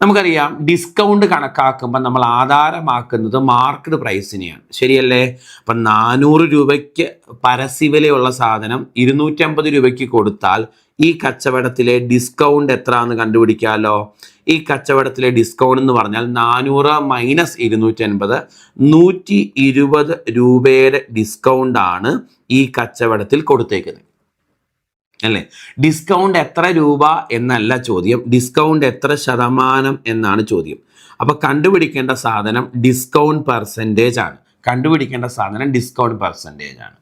നമുക്കറിയാം ഡിസ്കൗണ്ട് കണക്കാക്കുമ്പോൾ നമ്മൾ ആധാരമാക്കുന്നത് മാർക്കറ്റ് പ്രൈസിനെയാണ്. ശരിയല്ലേ? അപ്പം 400 രൂപയ്ക്ക് പരസ്യവിലയുള്ള സാധനം 250 രൂപയ്ക്ക് കൊടുത്താൽ ഈ കച്ചവടത്തിലെ ഡിസ്കൗണ്ട് എത്ര എന്ന് കണ്ടുപിടിക്കാമല്ലോ. ഈ കച്ചവടത്തിലെ ഡിസ്കൗണ്ട് എന്ന് പറഞ്ഞാൽ 400 മൈനസ് 250, 120 രൂപയുടെ ഡിസ്കൗണ്ടാണ് ഈ കച്ചവടത്തിൽ കൊടുത്തേക്കുന്നത്. അല്ലേ? ഡിസ്കൗണ്ട് എത്ര രൂപ എന്നല്ല ചോദ്യം, ഡിസ്കൗണ്ട് എത്ര ശതമാനം എന്നാണ് ചോദ്യം. അപ്പോൾ കണ്ടുപിടിക്കേണ്ട സാധനം ഡിസ്കൗണ്ട് പെർസെൻറ്റേജ് ആണ്. കണ്ടുപിടിക്കേണ്ട സാധനം ഡിസ്കൗണ്ട് പെർസെൻറ്റേജ് ആണ്.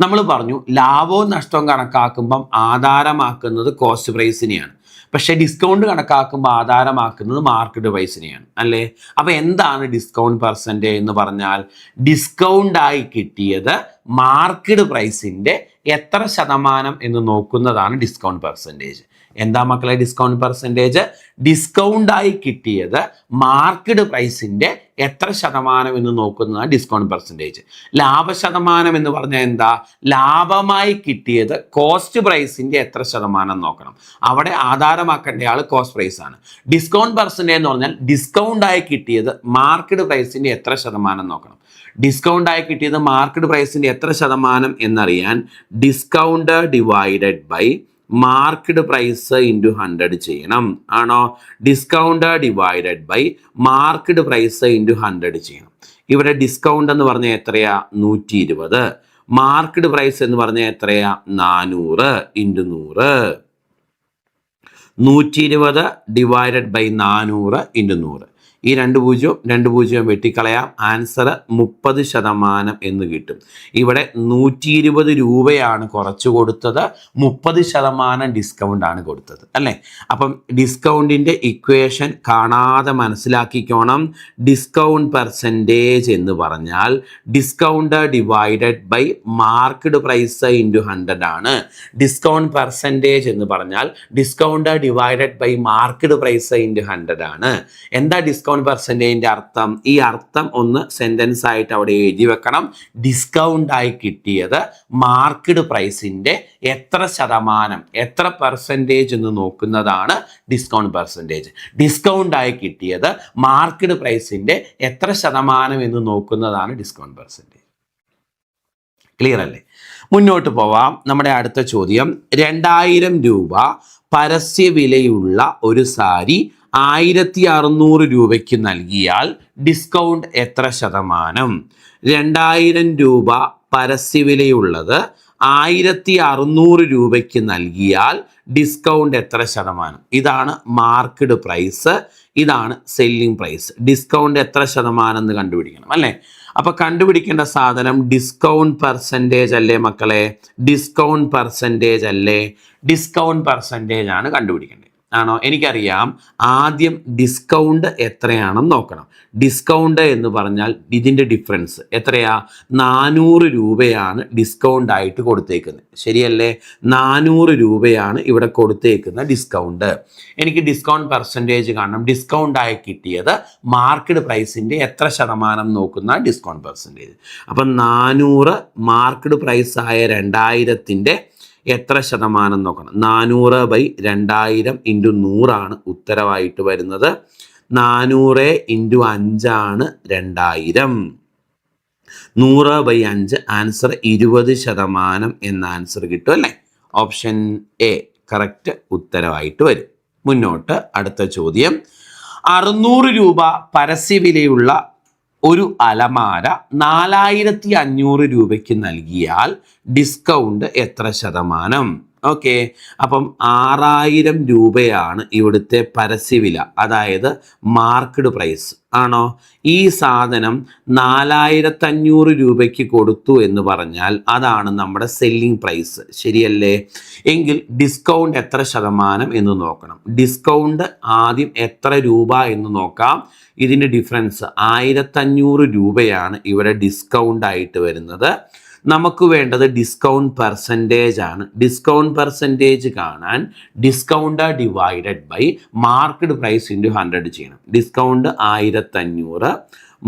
നമ്മൾ പറഞ്ഞു ലാഭവും നഷ്ടവും കണക്കാക്കുമ്പം ആധാരമാക്കുന്നത് കോസ്റ്റ് പ്രൈസിനെയാണ്. പക്ഷേ ഡിസ്കൗണ്ട് കണക്കാക്കുമ്പോൾ ആധാരമാക്കുന്നത് മാർക്കറ്റ് പ്രൈസിനെയാണ്. അല്ലേ? അപ്പോൾ എന്താണ് ഡിസ്കൗണ്ട് പെർസെൻറ്റേജ് എന്ന് പറഞ്ഞാൽ ഡിസ്കൗണ്ടായി കിട്ടിയത് മാർക്കറ്റ് പ്രൈസിൻ്റെ എത്ര ശതമാനം എന്ന് നോക്കുന്നതാണ് ഡിസ്കൗണ്ട് പെർസെൻറ്റേജ്. എന്താ മക്കളെ ഡിസ്കൗണ്ട് പെർസെൻറ്റേജ്? ഡിസ്കൗണ്ടായി കിട്ടിയത് മാർക്കറ്റ് പ്രൈസിൻ്റെ എത്ര ശതമാനം എന്ന് നോക്കുന്നതാണ് ഡിസ്കൗണ്ട് പെർസെൻറ്റേജ്. ലാഭശതമാനം എന്ന് പറഞ്ഞാൽ എന്താ? ലാഭമായി കിട്ടിയത് കോസ്റ്റ് പ്രൈസിൻ്റെ എത്ര ശതമാനം നോക്കണം. അവിടെ ആധാരമാക്കേണ്ട ആൾ കോസ്റ്റ് പ്രൈസ് ആണ്. ഡിസ്കൗണ്ട് പെർസെൻറ്റേജ് എന്ന് പറഞ്ഞാൽ ഡിസ്കൗണ്ടായി കിട്ടിയത് മാർക്കറ്റ് പ്രൈസിൻ്റെ എത്ര ശതമാനം നോക്കണം. ഡിസ്കൗണ്ടായി കിട്ടിയത് മാർക്കറ്റ് പ്രൈസിൻ്റെ എത്ര ശതമാനം എന്നറിയാൻ discount divided by market price into 100 ചെയ്യണം. ആണോ? Discount divided by market price into 100 ചെയ്യണം. ഇവിടെ ഡിസ്കൗണ്ട് എന്ന് പറഞ്ഞാൽ എത്രയാ? 120. മാർക്കറ്റ് പ്രൈസ് എന്ന് പറഞ്ഞാൽ എത്രയാ? 400 ഇൻറ്റു 100. 120 divided by 400 into 100. ഈ 2 പൂജ്യം വെട്ടിക്കളയാം. ആൻസർ 30% എന്ന് കിട്ടും. ഇവിടെ 120 രൂപയാണ് കുറച്ച് കൊടുത്തത്, 30% ഡിസ്കൗണ്ട് ആണ് കൊടുത്തത്. അല്ലേ? അപ്പം ഡിസ്കൗണ്ടിൻ്റെ ഇക്വേഷൻ കാണാതെ മനസ്സിലാക്കിക്കോണം. ഡിസ്കൗണ്ട് പെർസെൻറ്റേജ് എന്ന് പറഞ്ഞാൽ discount divided by market price into 100 ആണ്. ഡിസ്കൗണ്ട് പെർസെൻറ്റേജ് എന്ന് പറഞ്ഞാൽ discount divided by market price into 100 ആണ്. എന്താ ഡിസ്കൗണ്ട് ഡിസ്കൗണ്ട് പെർസെൻറ്റേജിൻ്റെ അർത്ഥം? ഈ അർത്ഥം ഒന്ന് സെൻറ്റൻസ് ആയിട്ട് അവിടെ എഴുതി വെക്കണം. ഡിസ്കൗണ്ട് ആയി കിട്ടിയത് മാർക്കറ്റ് പ്രൈസിൻ്റെ എത്ര ശതമാനം, എത്ര പെർസെൻറ്റേജ് എന്ന് നോക്കുന്നതാണ് ഡിസ്കൗണ്ട് പെർസെൻറ്റേജ്. ഡിസ്കൗണ്ട് ആയി കിട്ടിയത് മാർക്കറ്റ് പ്രൈസിൻ്റെ എത്ര ശതമാനം എന്ന് നോക്കുന്നതാണ് ഡിസ്കൗണ്ട് പെർസെൻറ്റേജ്. ക്ലിയർ അല്ലേ? മുന്നോട്ട് പോവാം. നമ്മുടെ അടുത്ത ചോദ്യം, 2000 രൂപ പരസ്യ വിലയുള്ള ഒരു സാരി 1600 രൂപയ്ക്ക് നൽകിയാൽ ഡിസ്കൗണ്ട് എത്ര ശതമാനം? 2000 രൂപ പരസ്യവിലയുള്ളത് 1600 രൂപയ്ക്ക് നൽകിയാൽ ഡിസ്കൗണ്ട് എത്ര ശതമാനം? ഇതാണ് മാർക്കറ്റ് പ്രൈസ്, ഇതാണ് സെല്ലിംഗ് പ്രൈസ്. ഡിസ്കൗണ്ട് എത്ര ശതമാനം എന്ന് കണ്ടുപിടിക്കണം അല്ലേ? അപ്പൊ കണ്ടുപിടിക്കേണ്ട സാധനം ഡിസ്കൗണ്ട് പെർസെൻറ്റേജ് അല്ലേ മക്കളെ? ഡിസ്കൗണ്ട് പെർസെൻറ്റേജ് അല്ലേ? ഡിസ്കൗണ്ട് പെർസെൻറ്റേജ് ആണ് കണ്ടുപിടിക്കേണ്ടത്. ആണോ? എനിക്കറിയാം. ആദ്യം ഡിസ്കൗണ്ട് എത്രയാണെന്ന് നോക്കണം. ഡിസ്കൗണ്ട് എന്ന് പറഞ്ഞാൽ ഇതിൻ്റെ ഡിഫറൻസ് എത്രയാ? 400 രൂപയാണ് ഡിസ്കൗണ്ട് ആയിട്ട് കൊടുത്തേക്കുന്നത്. ശരിയല്ലേ? 400 രൂപയാണ് ഇവിടെ കൊടുത്തേക്കുന്ന ഡിസ്കൗണ്ട്. എനിക്ക് ഡിസ്കൗണ്ട് പെർസെൻറ്റേജ് കാണണം. ഡിസ്കൗണ്ട് ആയി കിട്ടിയത് മാർക്കറ്റ് പ്രൈസിൻ്റെ എത്ര ശതമാനം നോക്കുന്ന ഡിസ്കൗണ്ട് പെർസെൻറ്റേജ്. അപ്പം 400 മാർക്കറ്റ് പ്രൈസായ 2000-ൻ്റെ എത്ര ശതമാനം നോക്കണം? 400/2000 × 100 ഉത്തരവായിട്ട് വരുന്നത്. 400 × 5 ആണ് 2000. 100/5 ആൻസർ 20% എന്ന ആൻസർ കിട്ടും അല്ലേ? ഓപ്ഷൻ എ കറക്റ്റ് ഉത്തരവായിട്ട് വരും. മുന്നോട്ട് അടുത്ത ചോദ്യം, 600 രൂപ പരസ്യവിലയുള്ള ഒരു അലമാര 4500 രൂപയ്ക്ക് നൽകിയാൽ ഡിസ്കൗണ്ട് എത്ര ശതമാനം? ഓക്കെ, അപ്പം 6000 രൂപയാണ് ഇവിടുത്തെ പരസ്യവില, അതായത് മാർക്കറ്റ് പ്രൈസ് ആണോ? ഈ സാധനം 4500 രൂപയ്ക്ക് കൊടുത്തു എന്ന് പറഞ്ഞാൽ അതാണ് നമ്മുടെ സെല്ലിംഗ് പ്രൈസ്. ശരിയല്ലേ? എങ്കിൽ ഡിസ്കൗണ്ട് എത്ര ശതമാനം എന്ന് നോക്കണം. ഡിസ്കൗണ്ട് ആദ്യം എത്ര രൂപ എന്ന് നോക്കാം. ഇതിൻ്റെ ഡിഫറൻസ് 1500 രൂപയാണ് ഇവിടെ ഡിസ്കൗണ്ട് ആയിട്ട് വരുന്നത്. നമുക്ക് വേണ്ടത് ഡിസ്കൗണ്ട് പെർസെൻറ്റേജ് ആണ്. ഡിസ്കൗണ്ട് പെർസെൻറ്റേജ് കാണാൻ discount divided by market price × 100 ചെയ്യണം. ഡിസ്കൗണ്ട് 1500,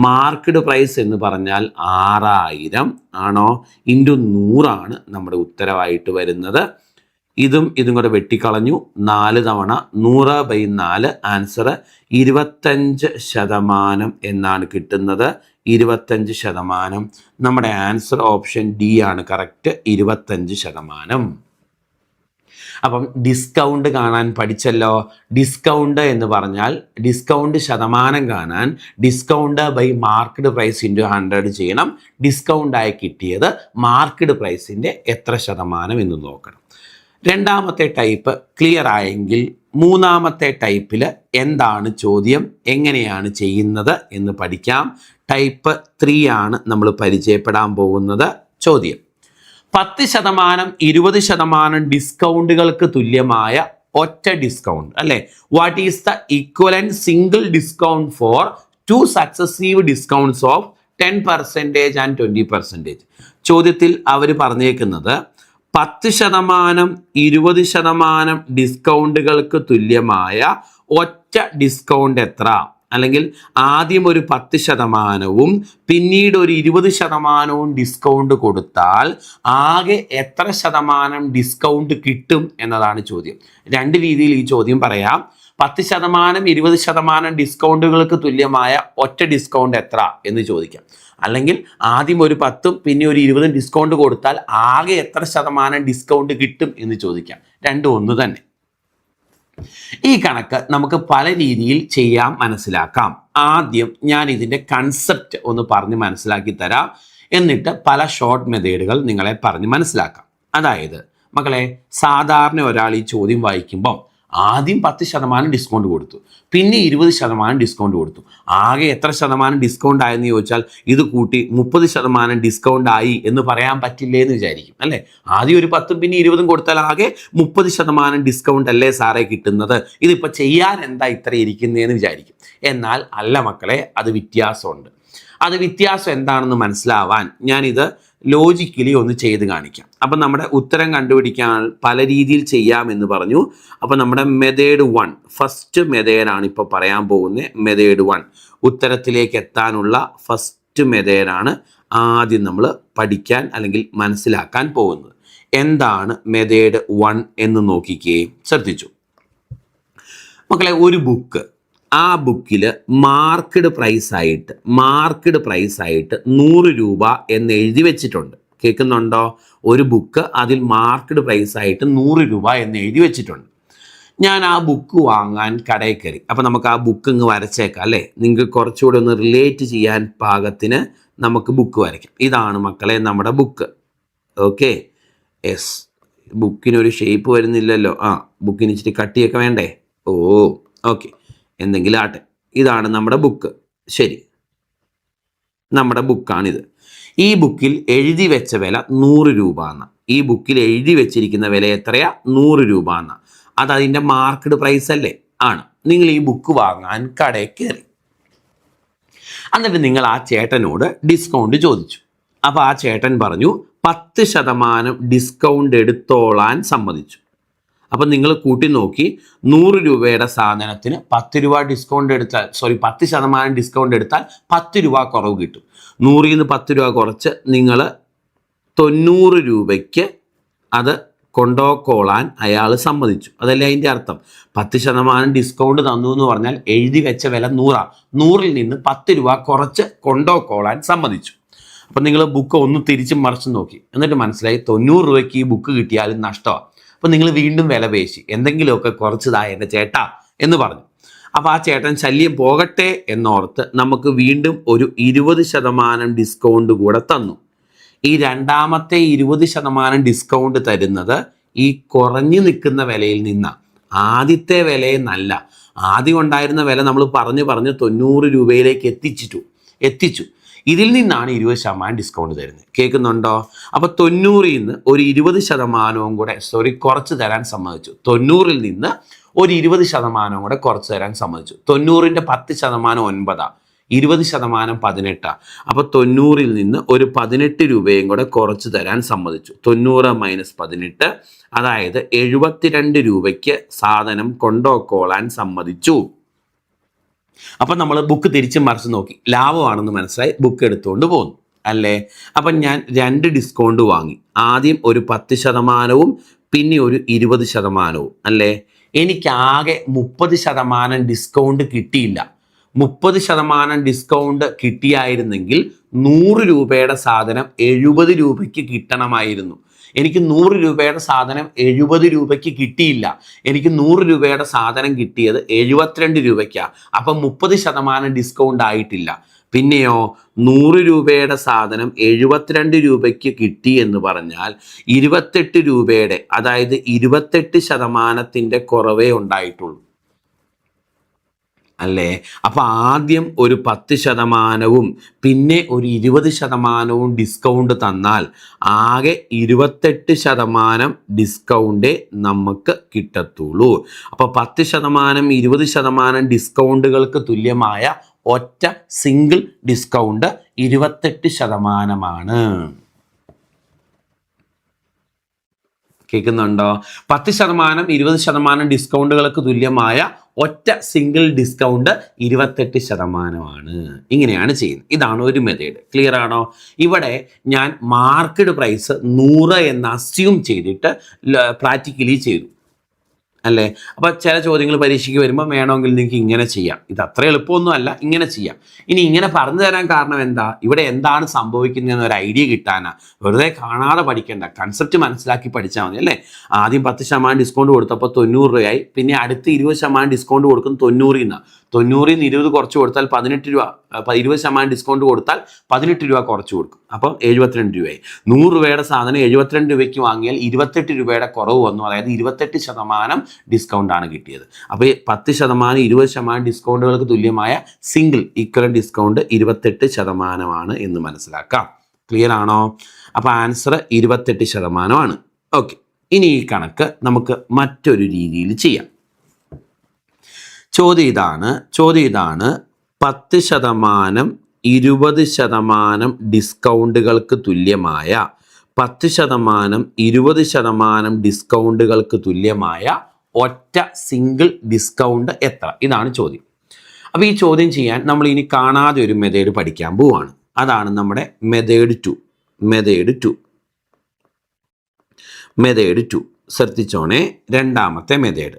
മാർക്കറ്റ് പ്രൈസ് എന്ന് പറഞ്ഞാൽ 6000 ആണോ? × 100 നമ്മുടെ ഉത്തരവായിട്ട് വരുന്നത്. ഇതും കൂടെ വെട്ടിക്കളഞ്ഞു. 4 തവണ 100/4 ആൻസർ 25% എന്നാണ് കിട്ടുന്നത്. 25%. നമ്മുടെ ആൻസർ ഓപ്ഷൻ ഡി ആണ് കറക്റ്റ്, 25%. അപ്പം ഡിസ്കൗണ്ട് കാണാൻ പഠിച്ചല്ലോ. ഡിസ്കൗണ്ട് എന്ന് പറഞ്ഞാൽ ഡിസ്കൗണ്ട് ശതമാനം കാണാൻ ഡിസ്കൗണ്ട് ബൈ മാർക്കറ്റ് പ്രൈസ് × 100 ചെയ്യണം. ഡിസ്കൗണ്ട് ആയി കിട്ടിയത് മാർക്കറ്റ് പ്രൈസിൻ്റെ എത്ര ശതമാനം എന്ന് നോക്കണം. രണ്ടാമത്തെ ടൈപ്പ് ക്ലിയർ ആയെങ്കിൽ മൂന്നാമത്തെ ടൈപ്പിൽ എന്താണ് ചോദ്യം, എങ്ങനെയാണ് ചെയ്യുന്നത് എന്ന് പഠിക്കാം. ടൈപ്പ് 3 ആണ് നമ്മൾ പരിചയപ്പെടാൻ പോകുന്നത്. ചോദ്യം, 10%, 20% ഡിസ്കൗണ്ടുകൾക്ക് തുല്യമായ ഒറ്റ ഡിസ്കൗണ്ട് അല്ലേ? What is the equivalent single discount for 2 successive discounts of 10% and 20%? ചോദ്യത്തിൽ അവർ പറഞ്ഞേക്കുന്നത് 10%, 20% ഡിസ്കൗണ്ടുകൾക്ക് തുല്യമായ ഒറ്റ ഡിസ്കൗണ്ട് എത്ര? അല്ലെങ്കിൽ ആദ്യം ഒരു 10%-വും പിന്നീട് ഒരു 20%-വും ഡിസ്കൗണ്ട് കൊടുത്താൽ ആകെ എത്ര ശതമാനം ഡിസ്കൗണ്ട് കിട്ടും എന്നതാണ് ചോദ്യം. രണ്ട് രീതിയിൽ ഈ ചോദ്യം പറയാം. 10%, 20% ഡിസ്കൗണ്ടുകൾക്ക് തുല്യമായ ഒറ്റ ഡിസ്കൗണ്ട് എത്ര എന്ന് ചോദിക്കാം. അല്ലെങ്കിൽ ആദ്യം ഒരു 10 പിന്നെ ഒരു 20 ഡിസ്കൗണ്ട് കൊടുത്താൽ ആകെ എത്ര ശതമാനം ഡിസ്കൗണ്ട് കിട്ടും എന്ന് ചോദിക്കാം. രണ്ടും ഒന്ന് തന്നെ. ഈ കണക്ക് നമുക്ക് പല രീതിയിൽ ചെയ്യാം, മനസ്സിലാക്കാം. ആദ്യം ഞാൻ ഇതിൻ്റെ കൺസെപ്റ്റ് ഒന്ന് പറഞ്ഞ് മനസ്സിലാക്കി തരാം. എന്നിട്ട് പല ഷോർട്ട് മെത്തേഡുകൾ നിങ്ങളെ പറഞ്ഞ് മനസ്സിലാക്കാം. അതായത് മക്കളെ, സാധാരണ ഒരാൾ ഈ ചോദ്യം വായിക്കുമ്പോൾ ആദ്യം 10% ഡിസ്കൗണ്ട് കൊടുത്തു, പിന്നെ 20% ഡിസ്കൗണ്ട് കൊടുത്തു, ആകെ എത്ര ശതമാനം ഡിസ്കൗണ്ട് ആയെന്ന് ചോദിച്ചാൽ ഇത് കൂട്ടി 30% ഡിസ്കൗണ്ട് ആയി എന്ന് പറയാൻ പറ്റില്ലേ എന്ന് വിചാരിക്കും അല്ലേ? ആദ്യം ഒരു 10 പിന്നെ 20 കൊടുത്താൽ ആകെ 30% ഡിസ്കൗണ്ട് അല്ലേ സാറേ കിട്ടുന്നത്, ഇതിപ്പോൾ ചെയ്യാൻ എന്താ ഇത്ര ഇരിക്കുന്നതെന്ന് വിചാരിക്കും. എന്നാൽ അല്ല മക്കളെ, അത് വ്യത്യാസമുണ്ട്. അത് വ്യത്യാസം എന്താണെന്ന് മനസ്സിലാവാൻ ഞാനിത് ലോജിക്കലി ഒന്ന് ചെയ്ത് കാണിക്കാം. അപ്പം നമ്മുടെ ഉത്തരം കണ്ടുപിടിക്കാൻ പല രീതിയിൽ ചെയ്യാമെന്ന് പറഞ്ഞു. അപ്പം നമ്മുടെ മെത്തേഡ് 1, ഫസ്റ്റ് മെത്തേഡാണ് ഇപ്പോൾ പറയാൻ പോകുന്നത്. മെത്തേഡ് 1 ഉത്തരത്തിലേക്ക് എത്താനുള്ള ഫസ്റ്റ് മെത്തേഡാണ് ആദ്യം നമ്മൾ പഠിക്കാൻ അല്ലെങ്കിൽ മനസ്സിലാക്കാൻ പോകുന്നത്. എന്താണ് മെത്തേഡ് 1 എന്ന് നോക്കിക്കേ, ശ്രദ്ധിച്ചു മക്കളെ. ഒരു ബുക്ക്, ആ ബുക്കിൽ മാർക്കഡ് പ്രൈസായിട്ട് 100 രൂപ എന്ന് എഴുതി വെച്ചിട്ടുണ്ട്. കേൾക്കുന്നുണ്ടോ? ഒരു ബുക്ക്, അതിൽ മാർക്കഡ് പ്രൈസായിട്ട് 100 രൂപ എന്ന് എഴുതി വെച്ചിട്ടുണ്ട്. ഞാൻ ആ ബുക്ക് വാങ്ങാൻ കടയിൽ കയറി. അപ്പം നമുക്ക് ആ ബുക്ക് ഇങ്ങ് വരച്ചേക്കാം അല്ലേ? നിങ്ങൾക്ക് കുറച്ചുകൂടെ ഒന്ന് റിലേറ്റ് ചെയ്യാൻ പാകത്തിന് നമുക്ക് ബുക്ക് വരയ്ക്കാം. ഇതാണ് മക്കളെ നമ്മുടെ ബുക്ക്. Okay, yes. ബുക്കിനൊരു ഷേപ്പ് വരുന്നില്ലല്ലോ. ബുക്കിന് ഇച്ചിരി കട്ടിയൊക്കെ വേണ്ടേ? ഓക്കെ, എന്തെങ്കിലും ആട്ടെ. ഇതാണ് നമ്മുടെ ബുക്ക്. ശരി, നമ്മുടെ ബുക്കാണിത്. ഈ ബുക്കിൽ എഴുതി വെച്ച വില 100 രൂപ എന്നാണ്. ഈ ബുക്കിൽ എഴുതി വെച്ചിരിക്കുന്ന വില എത്രയാ? 100 രൂപ എന്നാണ്. അത് അതിൻ്റെ മാർക്കഡ് പ്രൈസ് അല്ലേ? ആണ്. നിങ്ങൾ ഈ ബുക്ക് വാങ്ങാൻ കടയിൽ കയറി. എന്നിട്ട് നിങ്ങൾ ആ ചേട്ടനോട് ഡിസ്കൗണ്ട് ചോദിച്ചു. അപ്പോൾ ആ ചേട്ടൻ പറഞ്ഞു 10% ഡിസ്കൗണ്ട് എടുത്തോളാൻ സമ്മതിച്ചു. അപ്പം നിങ്ങൾ കൂട്ടി നോക്കി, 100 രൂപയുടെ സാധനത്തിന് 10 രൂപ ഡിസ്കൗണ്ട് എടുത്താൽ 10% ഡിസ്കൗണ്ട് എടുത്താൽ 10 രൂപ കുറവ് കിട്ടും. 100ൽ നിന്ന് 10 രൂപ കുറച്ച് നിങ്ങൾ 90 രൂപയ്ക്ക് അത് കൊണ്ടുപോയിക്കോളാൻ അയാൾ സമ്മതിച്ചു. അതല്ലേ അതിൻ്റെ അർത്ഥം? 10% ഡിസ്കൗണ്ട് തന്നു എന്ന് പറഞ്ഞാൽ എഴുതി വെച്ച വില 100. 100ൽ നിന്ന് 10 രൂപ കുറച്ച് കൊണ്ടുപോയിക്കോളാൻ സമ്മതിച്ചു. അപ്പം നിങ്ങൾ ബുക്ക് ഒന്ന് തിരിച്ചും മറിച്ചും നോക്കി. എന്നിട്ട് മനസ്സിലായി 90 രൂപയ്ക്ക് ഈ ബുക്ക് കിട്ടിയാലും നഷ്ടമാണ്. അപ്പം നിങ്ങൾ വീണ്ടും വില പേശി, എന്തെങ്കിലുമൊക്കെ കുറച്ചതാ എൻ്റെ ചേട്ടാ എന്ന് പറഞ്ഞു. അപ്പോൾ ആ ചേട്ടൻ ശല്യം പോകട്ടെ എന്നോർത്ത് നമുക്ക് വീണ്ടും ഒരു 20% ഡിസ്കൗണ്ട് കൂടെ തന്നു. ഈ രണ്ടാമത്തെ 20% ഡിസ്കൗണ്ട് തരുന്നത് ഈ കുറഞ്ഞു നിൽക്കുന്ന വിലയിൽ നിന്നാണ്. ആദ്യത്തെ വിലയിൽ നിന്നല്ല. ആദ്യം ഉണ്ടായിരുന്ന വില നമ്മൾ പറഞ്ഞ് 90 രൂപയിലേക്ക് എത്തിച്ചു. ഇതിൽ നിന്നാണ് 20% ഡിസ്കൗണ്ട് തരുന്നത്. കേൾക്കുന്നുണ്ടോ? അപ്പോൾ 90ൽ നിന്ന് ഒരു 20% കൂടെ കുറച്ച് തരാൻ സമ്മതിച്ചു. 90ൽ നിന്ന് ഒരു 20% കൂടെ കുറച്ച് തരാൻ സമ്മതിച്ചു. 90ൻ്റെ 10% 9, 20% 18. അപ്പോൾ 90ൽ നിന്ന് ഒരു 18 രൂപയും കൂടെ കുറച്ച് തരാൻ സമ്മതിച്ചു. 90 മൈനസ് 18, അതായത് 72 രൂപയ്ക്ക് സാധനം കൊണ്ടുപോയിക്കോളാൻ സമ്മതിച്ചു. അപ്പം നമ്മൾ ബുക്ക് തിരിച്ച് മറിച്ച് നോക്കി, ലാഭമാണെന്ന് മനസ്സിലായി, ബുക്ക് എടുത്തുകൊണ്ട് പോന്നു അല്ലേ? അപ്പം ഞാൻ 2 ഡിസ്കൗണ്ട് വാങ്ങി. ആദ്യം ഒരു 10%, പിന്നെ ഒരു 20% അല്ലേ? എനിക്കാകെ 30% ഡിസ്കൗണ്ട് കിട്ടിയില്ല. 30% ഡിസ്കൗണ്ട് കിട്ടിയായിരുന്നെങ്കിൽ 100 രൂപയുടെ സാധനം 70 രൂപയ്ക്ക് കിട്ടണമായിരുന്നു. എനിക്ക് 100 രൂപയുടെ സാധനം 70 രൂപയ്ക്ക് കിട്ടിയില്ല. എനിക്ക് 100 രൂപയുടെ സാധനം കിട്ടിയത് 72 രൂപയ്ക്കാണ്. അപ്പം 30% ഡിസ്കൗണ്ട് ആയിട്ടില്ല. പിന്നെയോ 100 രൂപയുടെ സാധനം 72 രൂപയ്ക്ക് കിട്ടി എന്ന് പറഞ്ഞാൽ 28 രൂപയുടെ, അതായത് 28% കുറവേ ഉണ്ടായിട്ടുള്ളൂ അല്ലേ? അപ്പം ആദ്യം ഒരു 10%, പിന്നെ ഒരു 20% ഡിസ്കൗണ്ട് തന്നാൽ ആകെ 28% ഡിസ്കൗണ്ടേ നമുക്ക് കിട്ടത്തുള്ളൂ. അപ്പോൾ 10%, 20% ഡിസ്കൗണ്ടുകൾക്ക് തുല്യമായ ഒറ്റ സിംഗിൾ ഡിസ്കൗണ്ട് 28%. കേൾക്കുന്നുണ്ടോ? 10%, 20% ഡിസ്കൗണ്ടുകൾക്ക് തുല്യമായ ഒറ്റ സിംഗിൾ ഡിസ്കൗണ്ട് 28%. ഇങ്ങനെയാണ് ചെയ്യുന്നത്. ഇതാണ് ഒരു മെത്തേഡ്. ക്ലിയർ ആണോ? ഇവിടെ ഞാൻ മാർക്കഡ് പ്രൈസ് 100 എന്ന് അസ്യൂം ചെയ്തിട്ട് പ്രാക്ടിക്കലി ചെയ്തു അല്ലേ? അപ്പോൾ ചില ചോദ്യങ്ങൾ പരീക്ഷയ്ക്ക് വരുമ്പോൾ വേണമെങ്കിൽ നിങ്ങൾക്ക് ഇങ്ങനെ ചെയ്യാം. ഇത് അത്ര എളുപ്പമൊന്നും അല്ല, ഇങ്ങനെ ചെയ്യാം. ഇനി ഇങ്ങനെ പറഞ്ഞു തരാൻ കാരണം എന്താ? ഇവിടെ എന്താണ് സംഭവിക്കുന്നതെന്ന് ഒരു ഐഡിയ കിട്ടാനാണ്. വെറുതെ കാണാതെ പഠിക്കേണ്ട, കൺസെപ്റ്റ് മനസ്സിലാക്കി പഠിച്ചാൽ മതി അല്ലേ? ആദ്യം 10% ഡിസ്കൗണ്ട് കൊടുത്തപ്പോൾ 90 രൂപയായി. പിന്നെ അടുത്ത് 20% ഡിസ്കൗണ്ട് കൊടുക്കും 90ൽ നിന്ന്. 90ൽ നിന്ന് 20 കുറച്ച് കൊടുത്താൽ 18 രൂപ, 20% ഡിസ്കൗണ്ട് കൊടുത്താൽ 18 രൂപ കുറച്ച് കൊടുക്കും. അപ്പം 72 രൂപയായി. 100 രൂപയുടെ സാധനം 72 രൂപയ്ക്ക് വാങ്ങിയാൽ 28 രൂപയുടെ കുറവ് വന്നു. അതായത് 28% ഡിസ്കൗണ്ടാണ് കിട്ടിയത്. അപ്പോൾ 10%, 20% ഡിസ്കൗണ്ടുകൾക്ക് തുല്യമായ സിംഗിൾ ഈക്വൽ ഡിസ്കൗണ്ട് 28% എന്ന് മനസ്സിലാക്കാം. ക്ലിയർ ആണോ? അപ്പോൾ ആൻസർ 28%. ഓക്കെ, ഇനി ഈ കണക്ക് നമുക്ക് മറ്റൊരു രീതിയിൽ ചെയ്യാം. ചോദ്യം ഇതാണ് 10%, 20% ഡിസ്കൗണ്ടുകൾക്ക് തുല്യമായ 10%, 20% ഡിസ്കൗണ്ടുകൾക്ക് തുല്യമായ ഒറ്റ സിംഗിൾ ഡിസ്കൗണ്ട് എത്ര? ഇതാണ് ചോദ്യം. അപ്പോൾ ഈ ചോദ്യം ചെയ്യാൻ നമ്മൾ ഇനി കാണാതെ ഒരു മെത്തേഡ് പഠിക്കാൻ പോവാണ്. അതാണ് നമ്മുടെ മെത്തേഡ് 2. ശ്രദ്ധിച്ചോണേ, രണ്ടാമത്തെ മെത്തേഡ്.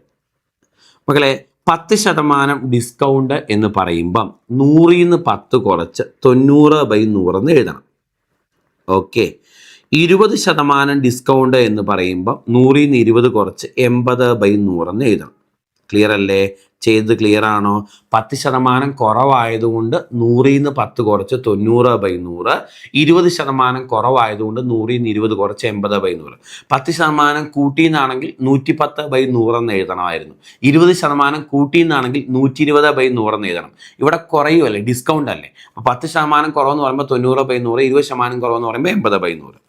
മക്കളെ, 10% ഡിസ്കൗണ്ട് എന്ന് പറയുമ്പം 100ൽ നിന്ന് 10 കുറച്ച് 90/100 എന്ന് എഴുതണം. ഓക്കെ. 20% ഡിസ്കൗണ്ട് എന്ന് പറയുമ്പം 100ൽ നിന്ന് 20 കുറച്ച് 80/100 എന്ന് എഴുതണം. ക്ലിയർ അല്ലേ? ചെയ്ത് ക്ലിയർ ആണോ? 10% കുറവായതുകൊണ്ട് 100ൽ നിന്ന് 10 കുറച്ച് 90/100, 20% കുറവായതുകൊണ്ട് 100ൽ നിന്ന് 20 കുറച്ച് 80/100. 10% കൂട്ടിയെന്നാണെങ്കിൽ 110/100 എന്ന് എഴുതണമായിരുന്നു. 20% കൂട്ടിയെന്നാണെങ്കിൽ 120/100 എന്ന് എഴുതണം. ഇവിടെ കുറയുമല്ലേ, ഡിസ്കൗണ്ട് അല്ലേ. അപ്പോൾ 10% കുറവെന്ന് പറയുമ്പോൾ 90/100, 20% കുറവെന്ന് പറയുമ്പോൾ 80/100.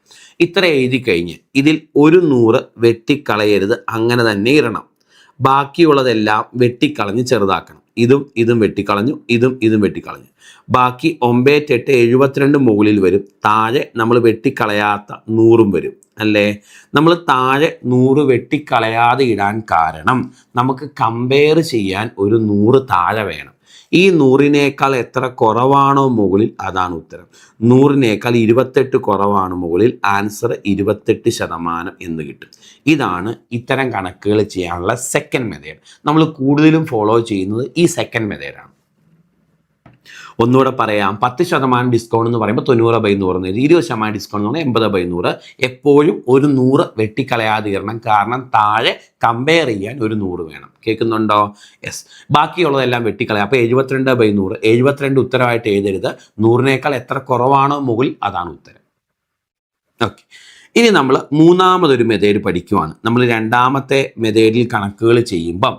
ഇത്ര എഴുതി കഴിഞ്ഞ് ഇതിൽ ഒരു 100 വെട്ടിക്കളയരുത്, അങ്ങനെ തന്നെ ഇടണം. ബാക്കിയുള്ളതെല്ലാം വെട്ടിക്കളഞ്ഞ് ചെറുതാക്കണം. ഇതും വെട്ടിക്കളഞ്ഞു, ഇതും വെട്ടിക്കളഞ്ഞു. ബാക്കി 9, 8, 72 മുകളിൽ വരും. താഴെ നമ്മൾ വെട്ടിക്കളയാത്ത 100 വരും അല്ലേ? നമ്മൾ താഴെ 100 വെട്ടിക്കളയാതെ ഇടാൻ കാരണം നമുക്ക് കമ്പയർ ചെയ്യാൻ ഒരു 100 താഴെ വേണം. ഈ 100നേക്കാൾ എത്ര കുറവാണോ മുകളിൽ, അതാണ് ഉത്തരം. 100നേക്കാൾ 28 കുറവാണ് മുകളിൽ, ആൻസർ 28% എന്ന് കിട്ടും. ഇതാണ് ഇത്തരം കണക്കുകൾ ചെയ്യാനുള്ള സെക്കൻഡ് മെത്തേഡ്. നമ്മൾ കൂടുതലും ഫോളോ ചെയ്യുന്നത് ഈ സെക്കൻഡ് മെത്തേഡാണ്. ഒന്നുകൂടെ പറയാം. 10% ഡിസ്കൗണ്ട് എന്ന് പറയുമ്പോൾ 90/100, 20% ഡിസ്കൗണ്ട് എന്ന് പറഞ്ഞാൽ 80/100. എപ്പോഴും ഒരു 100 വെട്ടിക്കളയാതെ ഇടണം, കാരണം താഴെ കമ്പയർ ചെയ്യാൻ ഒരു 100 വേണം. കേൾക്കുന്നുണ്ടോ? യെസ്. ബാക്കിയുള്ളതെല്ലാം വെട്ടിക്കളയാം. അപ്പോൾ 72/100. 72 ഉത്തരമായിട്ട് എഴുതരുത്. 100നേക്കാൾ എത്ര കുറവാണോ മുകളിൽ, അതാണ് ഉത്തരം. ഓക്കെ. ഇനി നമ്മൾ മൂന്നാമതൊരു മെത്തേഡ് പഠിക്കുവാണ്. നമ്മൾ രണ്ടാമത്തെ മെത്തേഡിൽ കണക്കുകൾ ചെയ്യുമ്പം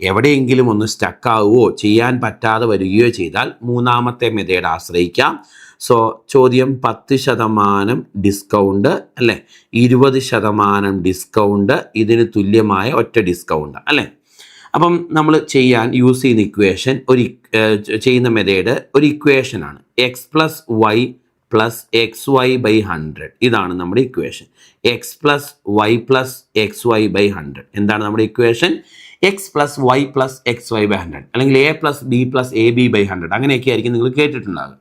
എവിടെയെങ്കിലും ഒന്ന് സ്റ്റക്കാവുകയോ ചെയ്യാൻ പറ്റാതെ വരികയോ ചെയ്താൽ മൂന്നാമത്തെ മെത്തേഡ് ആശ്രയിക്കാം. സോ ചോദ്യം 10% ഡിസ്കൗണ്ട് അല്ലേ, 20% ഡിസ്കൗണ്ട്, ഇതിന് തുല്യമായ ഒറ്റ ഡിസ്കൗണ്ട് അല്ലേ. അപ്പം നമ്മൾ ചെയ്യാൻ യൂസ് ചെയ്യുന്ന ഇക്വേഷൻ ചെയ്യുന്ന മെത്തേഡ് ഒരു ഇക്വേഷനാണ്. x+y + xy/100. ഇതാണ് നമ്മുടെ ഇക്വേഷൻ. x+y+xy/100 എന്താണ് നമ്മുടെ ഇക്വേഷൻ? x+y + xy/100 അല്ലെങ്കിൽ a + b + ab/100 അങ്ങനെയൊക്കെ ആയിരിക്കും നിങ്ങൾ കേട്ടിട്ടുണ്ടാകും.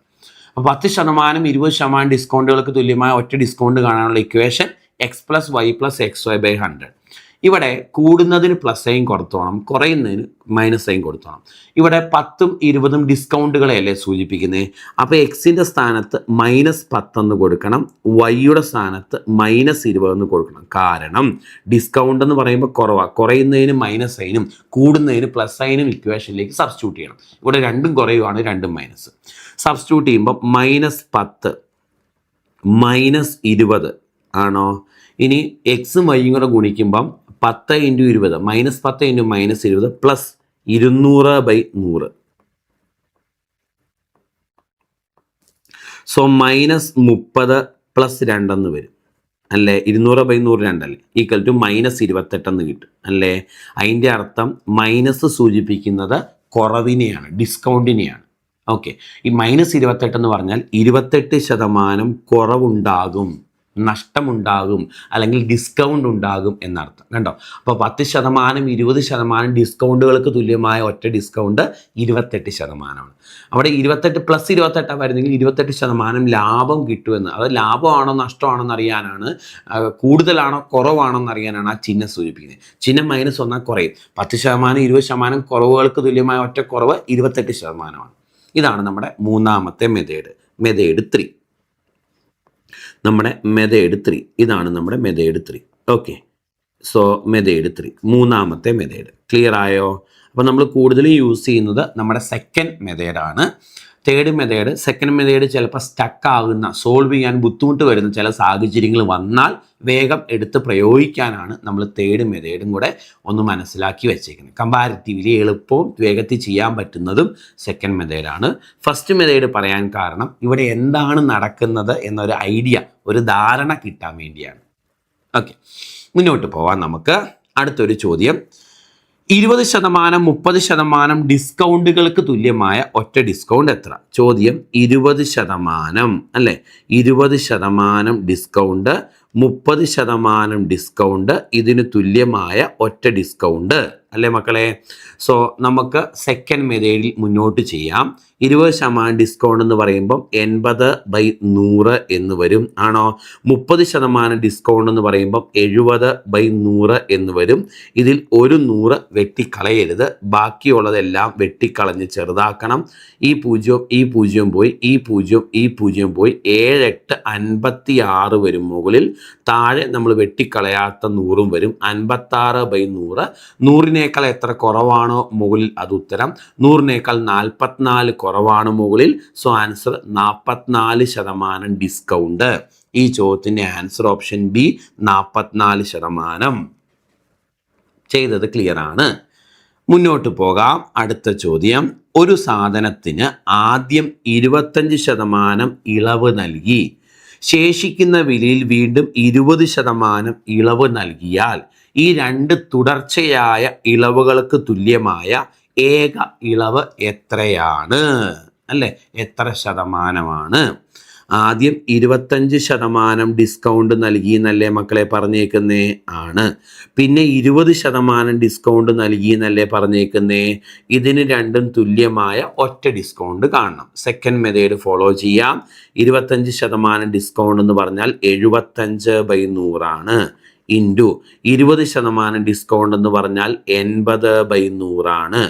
അപ്പോൾ 10%, 20% ഡിസ്കൗണ്ടുകൾക്ക് തുല്യമായ ഒറ്റ ഡിസ്കൗണ്ട് കാണാനുള്ള ഇക്വേഷൻ x+y + xy/100. ഇവിടെ കൂടുന്നതിന് പ്ലസ് സൈൻ കൊടുത്തോണം, കുറയുന്നതിന് മൈനസ് സൈൻ കൊടുത്തോണം. ഇവിടെ 10ഉം 20ഉം ഡിസ്കൗണ്ടുകളെയല്ലേ സൂചിപ്പിക്കുന്നത്. അപ്പോൾ എക്സിൻ്റെ സ്ഥാനത്ത് -10 എന്ന് കൊടുക്കണം, വൈയുടെ സ്ഥാനത്ത് -20 എന്ന് കൊടുക്കണം. കാരണം ഡിസ്കൗണ്ട് എന്ന് പറയുമ്പോൾ കുറവാണ്. കുറയുന്നതിന് മൈനസ് സൈനും കൂടുന്നതിന് പ്ലസ് സൈനും ഇക്വേഷനിലേക്ക് സബ്സ്റ്റിറ്റ്യൂട്ട് ചെയ്യണം. ഇവിടെ രണ്ടും കുറയുവാണ്, രണ്ടും മൈനസ്. സബ്സ്റ്റിറ്റ്യൂട്ട് ചെയ്യുമ്പോൾ -10 -20 ആണോ? ഇനി എക്സും വൈയും കൂടെ ഗുണിക്കുമ്പം 10 × 20 -10 × -20 പ്ലസ് 200/100. സോ -30 + 2 എന്ന് വരും അല്ലേ. 200/100 2 ഈക്വൽ ടു -28 എന്ന് കിട്ടും അല്ലേ. അതിൻ്റെ അർത്ഥം മൈനസ് സൂചിപ്പിക്കുന്നത് കുറവിനെയാണ്, ഡിസ്കൗണ്ടിനെയാണ്. ഓക്കെ. ഈ -28 എന്ന് പറഞ്ഞാൽ 28% കുറവുണ്ടാകും, നഷ്ടമുണ്ടാകും, അല്ലെങ്കിൽ ഡിസ്കൗണ്ട് ഉണ്ടാകും എന്നർത്ഥം. കണ്ടോ? അപ്പോൾ 10%, 20% ഡിസ്കൗണ്ടുകൾക്ക് തുല്യമായ ഒറ്റ ഡിസ്കൗണ്ട് 28%. അവിടെ 28 + 28 വരുന്നെങ്കിൽ 28% ലാഭം കിട്ടുമെന്ന്. അത് ലാഭമാണോ നഷ്ടമാണോ എന്നറിയാനാണ്, കൂടുതലാണോ കുറവാണോ എന്നറിയാനാണ് ആ ചിഹ്നം സൂചിപ്പിക്കുന്നത്. ചിഹ്നം -1 വന്നാൽ കുറയും. 10%, 20% കുറവുകൾക്ക് തുല്യമായ ഒറ്റ കുറവ് 28%. ഇതാണ് നമ്മുടെ മൂന്നാമത്തെ മെത്തേഡ് 3. നമ്മുടെ മെത്തേഡ് 3 ഇതാണ് നമ്മുടെ മെത്തേഡ് 3. ഓക്കെ. സോ മെത്തേഡ് 3 മൂന്നാമത്തെ മെത്തേഡ്. ക്ലിയർ ആയോ? അപ്പോൾ നമ്മൾ കൂടുതലും യൂസ് ചെയ്യുന്നത് നമ്മുടെ സെക്കൻഡ് മെത്തേഡാണ്. തേർഡ് മെത്തേഡ്, സെക്കൻഡ് മെത്തേഡ് ചിലപ്പോൾ സ്റ്റക്കാകുന്ന, സോൾവ് ചെയ്യാൻ ബുദ്ധിമുട്ട് വരുന്ന ചില സാഹചര്യങ്ങൾ വന്നാൽ വേഗം എടുത്ത് പ്രയോഗിക്കാനാണ് നമ്മൾ തേർഡ് മെത്തേഡും കൂടെ ഒന്ന് മനസ്സിലാക്കി വെച്ചേക്കുന്നത്. കമ്പാരിറ്റീവ്ലി എളുപ്പവും വേഗത്തിൽ ചെയ്യാൻ പറ്റുന്നതും സെക്കൻഡ് മെത്തേഡാണ്. ഫസ്റ്റ് മെത്തേഡ് പറയാൻ കാരണം ഇവിടെ എന്താണ് നടക്കുന്നത് എന്നൊരു ഐഡിയ, ഒരു ധാരണ കിട്ടാൻ വേണ്ടിയാണ്. ഓക്കെ, മുന്നോട്ട് പോവാം. നമുക്ക് അടുത്തൊരു ചോദ്യം. 20%, 30% ഡിസ്കൗണ്ടുകൾക്ക് തുല്യമായ ഒറ്റ ഡിസ്കൗണ്ട് എത്ര? ചോദ്യം 20%, അല്ലേ? 20% ഡിസ്കൗണ്ട്, 30% ഡിസ്കൗണ്ട്, ഇതിന് തുല്യമായ ഒറ്റ ഡിസ്കൗണ്ട്, അല്ലേ മക്കളെ? സോ നമുക്ക് സെക്കൻഡ് മെത്തേഡിൽ മുന്നോട്ട് ചെയ്യാം. 20% ഡിസ്കൗണ്ട് എന്ന് പറയുമ്പം 80/100 എന്ന് വരും, ആണോ? 30% ഡിസ്കൗണ്ട് എന്ന് പറയുമ്പം 70/100 എന്ന് വരും. ഇതിൽ ഒരു 100 വെട്ടിക്കളയരുത്, ബാക്കിയുള്ളതെല്ലാം വെട്ടിക്കളഞ്ഞ് ചെറുതാക്കണം. ഈ 0 പോയി, ഈ 0 പോയി, 7 8 56 വരും മുകളിൽ. താഴെ നമ്മൾ വെട്ടിക്കളയാത്ത 100 വരും, 56/100. 100-നേക്കാൾ എത്ര കുറവാണോ മുകളിൽ അത് ഉത്തരം. 100-നേക്കാൾ 44 കുറവാണ് മുകളിൽ. So answer 44% discount. ഈ ചോദ്യത്തിന്റെ ആൻസർ ഓപ്ഷൻ ബി 44%. ചെയ്തത് ക്ലിയർ ആണ്. മുന്നോട്ട് പോകാം. അടുത്ത ചോദ്യം. ഒരു സാധനത്തിന് ആദ്യം 25% ഇളവ് നൽകി ശേഷിക്കുന്ന വിലയിൽ വീണ്ടും 20% ഇളവ് നൽകിയാൽ ഈ രണ്ട് തുടർച്ചയായ ഇളവുകൾക്ക് തുല്യമായ ഏക ഇളവ് എത്രയാണ്? അല്ലേ? എത്ര ശതമാനമാണ്? ആദ്യം 25% ഡിസ്കൗണ്ട് നൽകി എന്നല്ലേ മക്കളെ പറഞ്ഞേക്കുന്നേ? ആണ്. പിന്നെ 20% ഡിസ്കൗണ്ട് നൽകി എന്നല്ലേ പറഞ്ഞേക്കുന്നേ? ഇതിന് രണ്ടും തുല്യമായ ഒറ്റ ഡിസ്കൗണ്ട് കാണണം. സെക്കൻഡ് മെത്തേഡ് ഫോളോ ചെയ്യാം. 25% ഡിസ്കൗണ്ട് എന്ന് പറഞ്ഞാൽ 75/100 ആണ്. ഇൻറ്റു 20% ഡിസ്കൗണ്ട് എന്ന് പറഞ്ഞാൽ 80/100 ആണ്.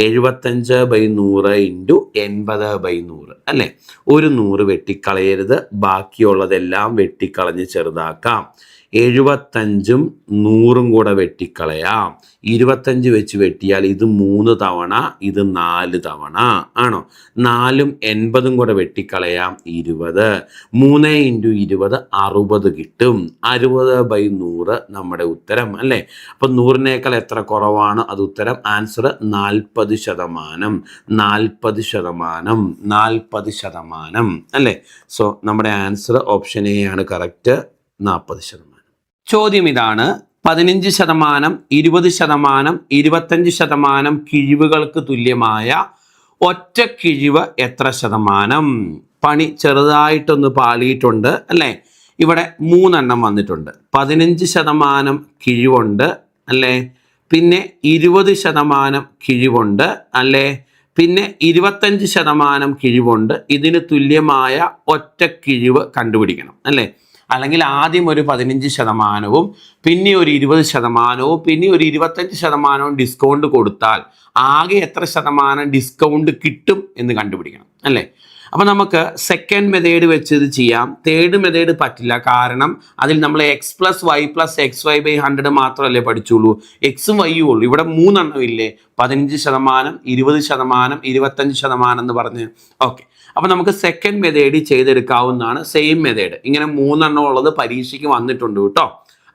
75/100 ഇൻറ്റു 80/100, അല്ലേ? ഒരു 100 വെട്ടിക്കളയരുത്, ബാക്കിയുള്ളതെല്ലാം വെട്ടിക്കളഞ്ഞ് ചെറുതാക്കാം. 75ഉം 100ഉം കൂടെ വെട്ടിക്കളയാം. 25 വെച്ച് വെട്ടിയാൽ ഇത് 3 തവണ, ഇത് 4 തവണ, ആണോ? 4ഉം 80ഉം കൂടെ വെട്ടിക്കളയാം, 20. 3 × 20 60 കിട്ടും. 60/100 നമ്മുടെ ഉത്തരം, അല്ലേ? അപ്പം 100-നേക്കാൾ എത്ര കുറവാണ് അത് ഉത്തരം. ആൻസർ 40%. 40%, അല്ലേ? സോ നമ്മുടെ ആൻസർ ഓപ്ഷൻ എ ആണ് കറക്റ്റ്, 40%. ചോദ്യം ഇതാണ്. 15%, 20%, 25% കിഴിവുകൾക്ക് തുല്യമായ ഒറ്റ കിഴിവ് എത്ര ശതമാനം? പണി ചെറുതായിട്ടൊന്ന് പാളിയിട്ടുണ്ട്, അല്ലേ? ഇവിടെ 3 എണ്ണം വന്നിട്ടുണ്ട്. 15% കിഴിവുണ്ട്, അല്ലേ? പിന്നെ 20% കിഴിവുണ്ട്, അല്ലേ? പിന്നെ 25% കിഴിവുണ്ട്. ഇതിന് തുല്യമായ ഒറ്റ കിഴിവ് കണ്ടുപിടിക്കണം, അല്ലേ? അല്ലെങ്കിൽ ആദ്യം ഒരു 15%, പിന്നെ ഒരു 20%, പിന്നെ ഒരു 25% ഡിസ്കൗണ്ട് കൊടുത്താൽ ആകെ എത്ര ശതമാനം ഡിസ്കൗണ്ട് കിട്ടും എന്ന് കണ്ടുപിടിക്കണം, അല്ലേ? അപ്പം നമുക്ക് സെക്കൻഡ് മെത്തേഡ് വെച്ച് ഇത് ചെയ്യാം. തേർഡ് മെത്തേഡ് പറ്റില്ല, കാരണം അതിൽ നമ്മൾ x+y+xy/100 മാത്രമല്ലേ പഠിച്ചുള്ളൂ. എക്സും വൈയും ഉള്ളൂ. ഇവിടെ 3 എണ്ണം ഇല്ലേ? 15%, 20%, 25% എന്ന് പറഞ്ഞ്. ഓക്കെ, അപ്പം നമുക്ക് സെക്കൻഡ് മെത്തേഡ് ചെയ്തെടുക്കാവുന്നതാണ്. Same method. ഇങ്ങനെ 3 എണ്ണം ഉള്ളത് പരീക്ഷയ്ക്ക് വന്നിട്ടുണ്ട് കേട്ടോ.